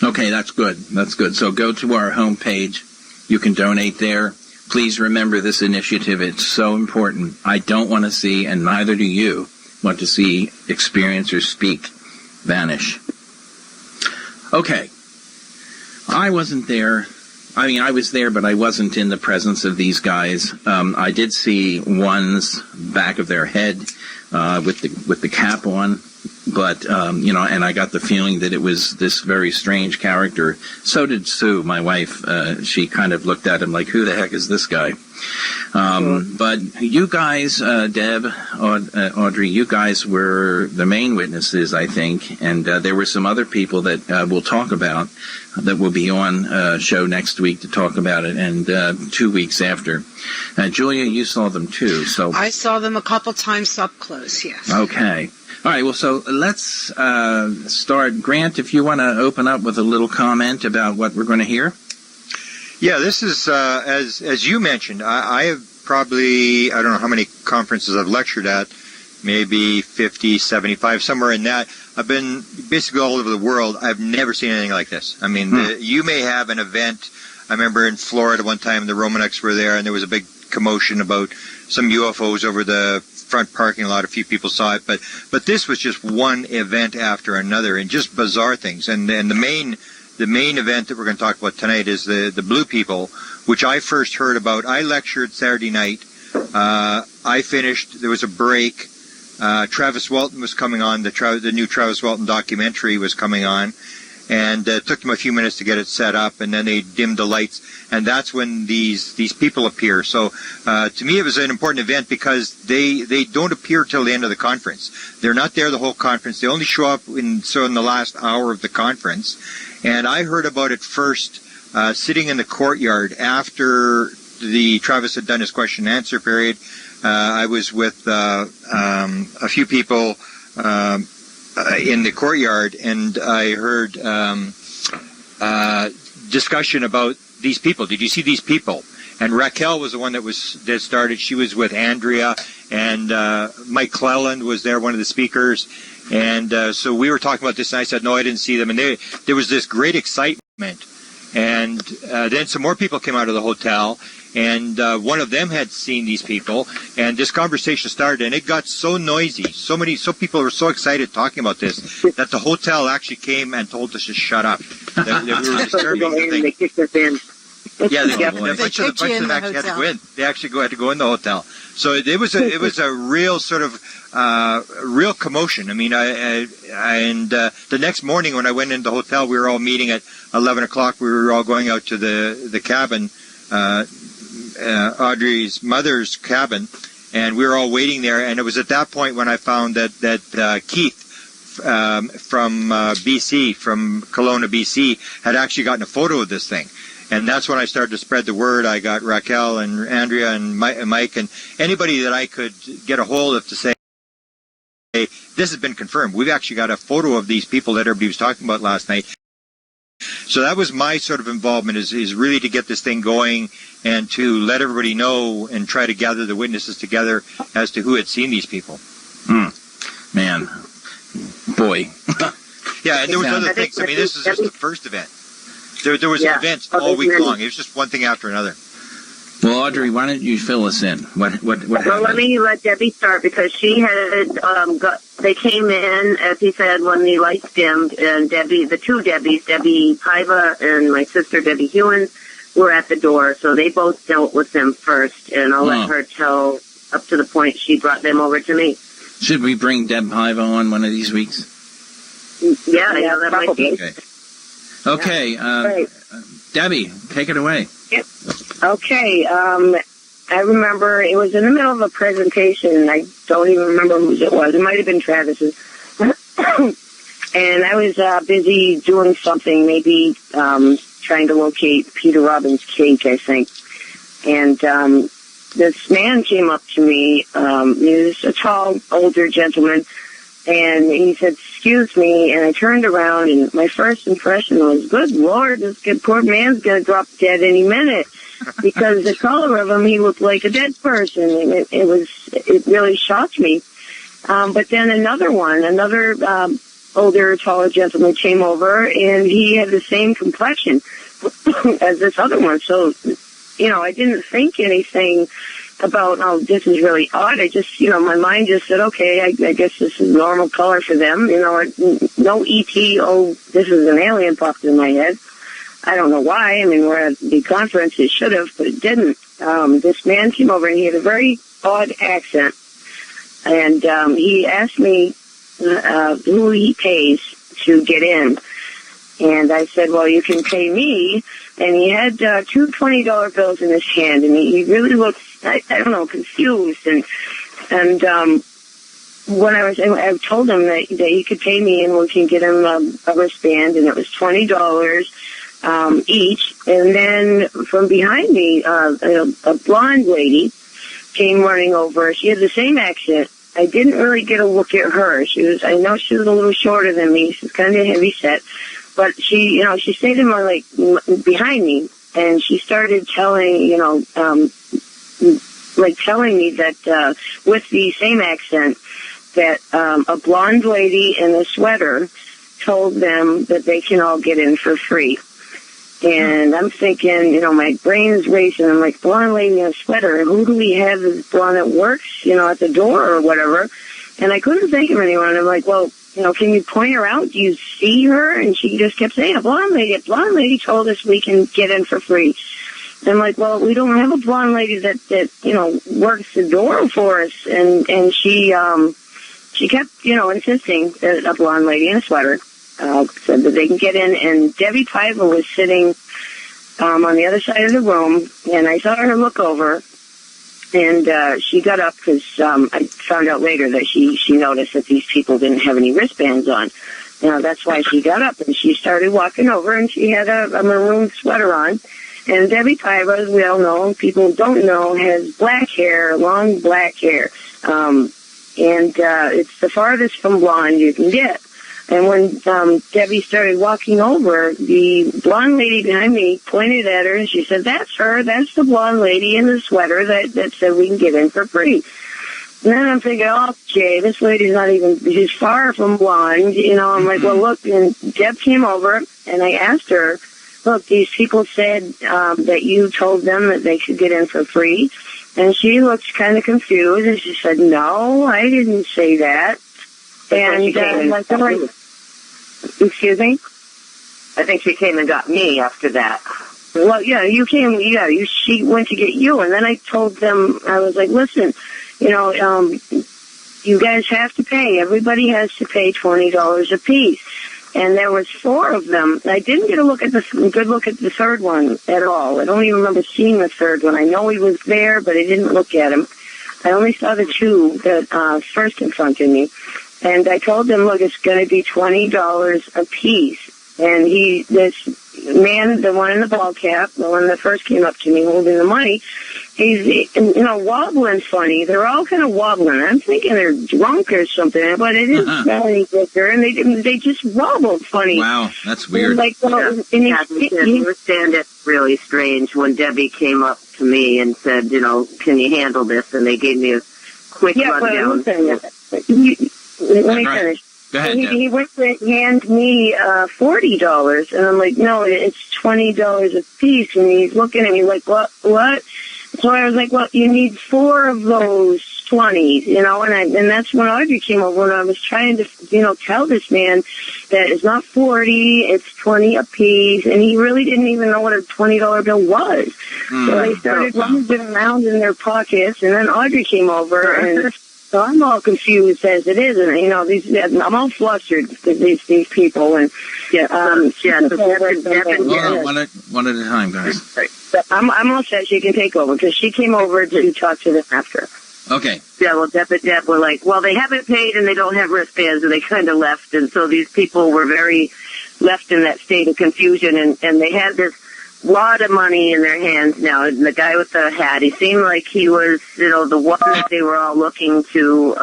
Okay, that's good. That's good. So go to our homepage. You can donate there. Please remember this initiative. It's so important. I don't want to see, and neither do you, want to see experiencers speak vanish. Okay. I wasn't there. I mean, I was there, but I wasn't in the presence of these guys. I did see one's back of their head with the cap on, but and I got the feeling that it was this very strange character. So did Sue, my wife. She kind of looked at him like, "Who the heck is this guy?" But you guys, Deb, Audrey, you guys were the main witnesses, I think, and there were some other people that we'll talk about that will be on show next week to talk about it, and 2 weeks after. Julia, you saw them too, so I saw them a couple times up close. Yes. Okay. All right. Well, so let's start. Grant, if you want to open up with a little comment about what we're going to hear. Yeah, this is, as you mentioned, I have probably, I don't know how many conferences I've lectured at, maybe 50, 75, somewhere in that. I've been basically all over the world. I've never seen anything like this. I mean, you may have an event. I remember in Florida one time the Romanex were there, and there was a big commotion about some UFOs over the front parking lot. A few people saw it, but this was just one event after another, and just bizarre things. And the main event that we're going to talk about tonight is the Blue People, which I first heard about. I lectured Saturday night. I finished. There was a break. Travis Walton was coming on. The new Travis Walton documentary was coming on, and it took them a few minutes to get it set up, and then they dimmed the lights, and that's when these people appear. So to me, it was an important event because they don't appear till the end of the conference. They're not there the whole conference. They only show up in the last hour of the conference. And I heard about it first sitting in the courtyard after the Travis had done his question and answer period. I was with a few people in the courtyard, and I heard discussion about these people. Did you see these people? And Raquel was the one that started. She was with Andrea, and Mike Cleland was there, one of the speakers. And so we were talking about this, and I said, no, I didn't see them. And there was this great excitement. And then some more people came out of the hotel, and one of them had seen these people, and this conversation started, and it got so noisy. So people were so excited talking about this that the hotel actually came and told us to shut up. That we were disturbing the thing. They kicked us in. Yeah, a bunch of them actually had to go in. They actually had to go in the hotel. So it was a real sort of real commotion. I mean, the next morning when I went into the hotel, we were all meeting at 11 o'clock. We were all going out to the cabin, Audrey's mother's cabin, and we were all waiting there. And it was at that point when I found that Keith from BC, from Kelowna, BC, had actually gotten a photo of this thing. And that's when I started to spread the word. I got Raquel and Andrea and Mike and anybody that I could get a hold of to say, hey, this has been confirmed. We've actually got a photo of these people that everybody was talking about last night. So that was my sort of involvement, is really to get this thing going and to let everybody know and try to gather the witnesses together as to who had seen these people. Man. Boy. Yeah, and there was other things. I mean, this is just the first event. There was events all week long. It was just one thing after another. Well, Audrey, why don't you fill us in? What happened? Well, let Debbie start, because she had they came in, as he said, when the lights dimmed, and the two Debbies, Debbie Paiva and my sister Debbie Hewins, were at the door. So they both dealt with them first, and I'll let her tell up to the point she brought them over to me. Should we bring Deb Paiva on one of these weeks? Yeah, that might be. Okay. Right. Debbie, take it away. Yep. Okay. I remember it was in the middle of a presentation. I don't even remember whose it was. It might have been Travis's. And I was busy doing something, maybe trying to locate Peter Robbins' cake, I think. And this man came up to me. He was a tall, older gentleman, and he said, "Excuse me," and I turned around, and my first impression was, good Lord, this poor man's going to drop dead any minute, because the color of him, he looked like a dead person, and it really shocked me. But then another older, taller gentleman came over, and he had the same complexion as this other one, so, I didn't think anything about, oh, this is really odd. I just, my mind just said, okay, I guess this is normal color for them. No E.T., oh, this is an alien popped in my head. I don't know why. I mean, we're at the conference. It should have, but it didn't. This man came over, and he had a very odd accent. And he asked me who he pays to get in. And I said, well, you can pay me. And he had two $20 bills in his hand, and he really looked, I don't know, confused. And when I told him that he could pay me and we can get him a wristband, and it was $20 each. And then from behind me, a blonde lady came running over. She had the same accent. I didn't really get a look at her. I know she was a little shorter than me. She's kind of heavy set. But she stayed in my, behind me, and she started telling, telling me that, with the same accent, that, a blonde lady in a sweater told them that they can all get in for free. And I'm thinking, my brain's racing. I'm like, blonde lady in a sweater, who do we have that's blonde that works, at the door or whatever? And I couldn't think of anyone. I'm like, well, can you point her out? Do you see her? And she just kept saying, a blonde lady told us we can get in for free. And I'm like, well, we don't have a blonde lady that works the door for us. And she kept, insisting that a blonde lady in a sweater said that they can get in. And Debbie Piva was sitting on the other side of the room, and I saw her look over. And she got up because I found out later that she noticed that these people didn't have any wristbands on. That's why she got up, and she started walking over, and she had a maroon sweater on. And Debbie Piva, as we all know, people don't know, has black hair, long black hair. And it's the farthest from blonde you can get. And when Debbie started walking over, the blonde lady behind me pointed at her, and she said, "That's her. That's the blonde lady in the sweater that said we can get in for free." And then I'm thinking, oh, Jay, this lady's she's far from blonde. I'm like, well, look, and Deb came over, and I asked her, look, these people said that you told them that they could get in for free. And she looked kind of confused, and she said, no, I didn't say that. And like, excuse me? I think she came and got me after that. Well, yeah, you came, she went to get you, and then I told them, I was like, listen, you guys have to pay. Everybody has to pay $20 a piece. And there was 4 of them. I didn't get a good look at the third one at all. I don't even remember seeing the third one. I know he was there, but I didn't look at him. I only saw the 2 that first confronted me. And I told them, look, it's going to be $20 a piece. And this man, the one in the ball cap, the one that first came up to me holding the money, he's, wobbling funny. They're all kind of wobbling. I'm thinking they're drunk or something, but it didn't smell any liquor, and they just wobbled funny. Wow, that's weird. And he understand it really strange when Debbie came up to me and said, can you handle this? And they gave me a quick rundown. Let me finish. Go ahead, he went to hand me $40, and I'm like, no, it's $20 a piece. And he's looking at me like, what? So I was like, well, you need 4 of those 20s, and that's when Audrey came over, and I was trying to, tell this man that it's not 40, it's 20 a piece, and he really didn't even know what a $20 bill was. So they started rummaging around in their pockets, and then Audrey came over, and so I'm all confused as it is, and I'm all flustered because these people, and one at a time, guys. I'm all set. She can take over because she came over to talk to them after. Okay. Yeah, well, Deb and Deb were like, well, they haven't paid and they don't have wristbands, and they kind of left, and so these people were very left in that state of confusion, and they had this lot of money in their hands now. And the guy with the hat, he seemed like he was, the one that they were all looking to,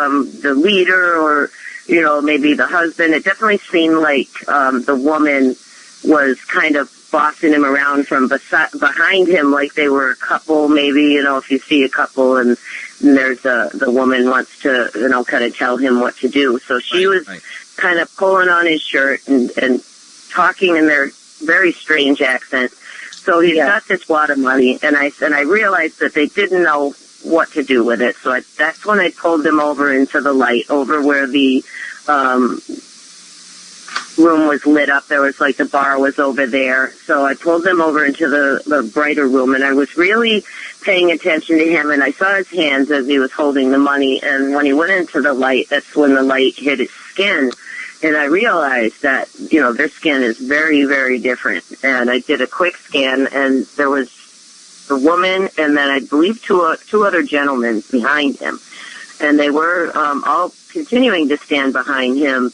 the leader or, maybe the husband. It definitely seemed like the woman was kind of bossing him around from behind him, like they were a couple. Maybe, if you see a couple and there's the woman wants to, kind of tell him what to do. So she was kind of pulling on his shirt and talking in their very strange accent. So he's got this wad of money, and I realized that they didn't know what to do with it. So that's when I pulled them over into the light, over where the room was lit up. There was the bar was over there. So I pulled them over into the brighter room, and I was really paying attention to him, and I saw his hands as he was holding the money. And when he went into the light, that's when the light hit his skin. And I realized that, their skin is very, very different. And I did a quick scan, and there was the woman and then I believe two other gentlemen behind him. And they were all continuing to stand behind him.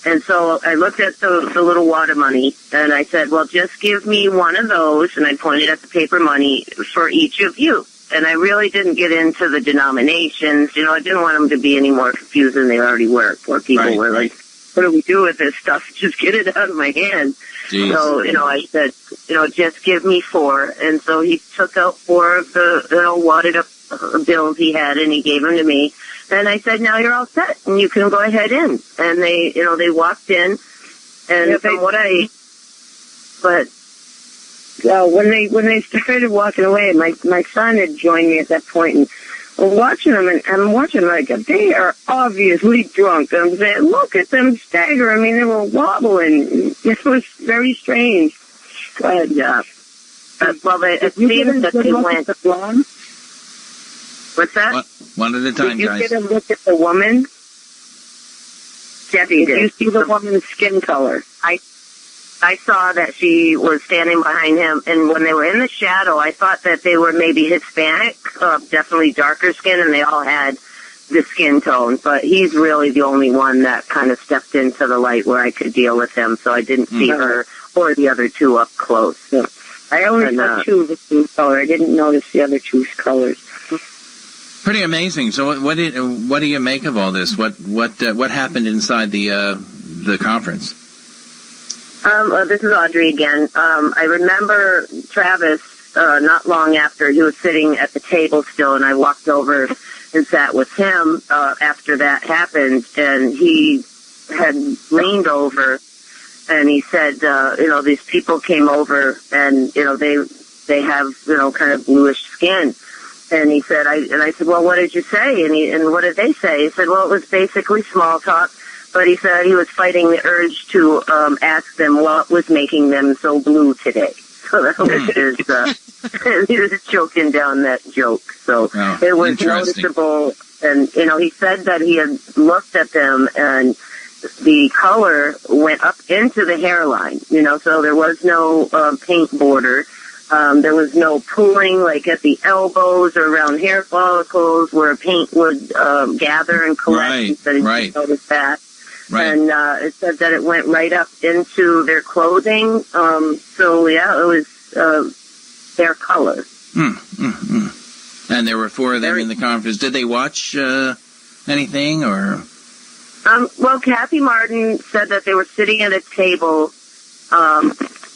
And so I looked at the little wad of money, and I said, well, just give me one of those, and I pointed at the paper money for each of you. And I really didn't get into the denominations. I didn't want them to be any more confused than they already were. Poor people were like, what do we do with this stuff? Just get it out of my hand. Jeez. So, I said, just give me 4. And so he took out 4 of the, wadded up bills he had, and he gave them to me. And I said, now you're all set, and you can go ahead in. And they, they walked in, and from what when they started walking away, my son had joined me at that point, and I'm watching them, and I'm watching like they are obviously drunk. And I'm saying, look at them stagger. I mean, they were wobbling. It was very strange. But well, it seemed that they went. What's that? One at a time, guys. Did you guys. get a look at the woman? Debbie, did you see the woman's skin color? I saw that she was standing behind him, and when they were in the shadow, I thought that they were maybe Hispanic, definitely darker skin, and they all had the skin tone. But he's really the only one that kind of stepped into the light where I could deal with him, so I didn't see her or the other two up close. So I only saw 2 of the skin color. I didn't notice the other 2's colors. Pretty amazing. So what do you make of all this? What happened inside the conference? This is Audrey again. I remember Travis, not long after, he was sitting at the table still, and I walked over and sat with him after that happened, and he had leaned over, and he said, these people came over, and, they have, kind of bluish skin. And he said, I said, well, what did you say? And what did they say? He said, well, it was basically small talk. But he said he was fighting the urge to ask them what was making them so blue today. So that was he was choking down that joke. So it was noticeable. And, he said that he had looked at them and the color went up into the hairline, so there was no paint border. There was no pooling like at the elbows or around hair follicles where paint would gather and collect. Right, he said he noticed that. Right. And it said that it went right up into their clothing. So, it was their color. And there were 4 of them in the conference. Did they watch anything? Or? Well, Kathy Martin said that they were sitting at a table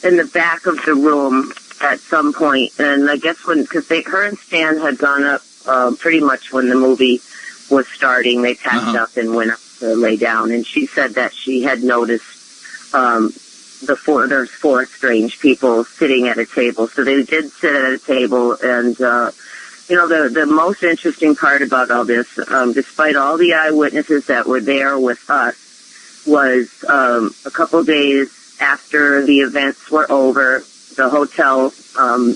in the back of the room at some point. And I guess because her and Stan had gone up pretty much when the movie was starting. They packed up and went up to lay down, and she said that she had noticed there's 4 strange people sitting at a table. So they did sit at a table, and the most interesting part about all this, despite all the eyewitnesses that were there with us, was a couple days after the events were over, the hotel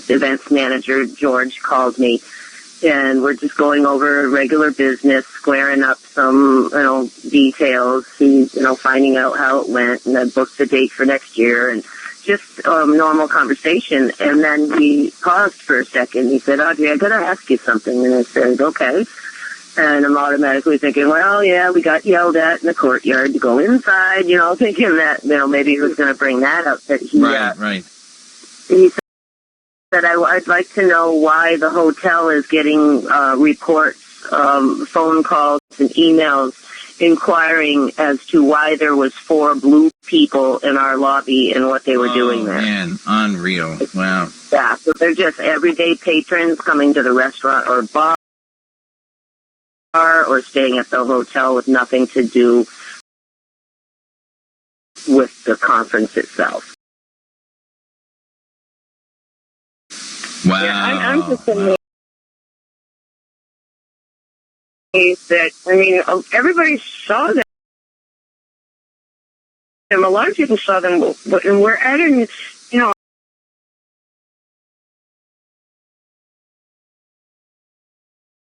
events manager George called me. And we're just going over regular business, squaring up some, details, finding out how it went, and I booked the date for next year, and just normal conversation. And then he paused for a second. He said, Audrey, I got to ask you something. And I said, okay. And I'm automatically thinking, well, yeah, we got yelled at in the courtyard to go inside, thinking that, maybe he was going to bring that up. That he, right. He said, said I'd like to know why the hotel is getting reports, phone calls, and emails inquiring as to why there was 4 blue people in our lobby and what they were doing there. Man, unreal. Wow. Yeah, so they're just everyday patrons coming to the restaurant or bar or staying at the hotel with nothing to do with the conference itself. Wow. Yeah, I'm just amazed that, I mean, everybody saw them. A lot of people saw them, and we're at an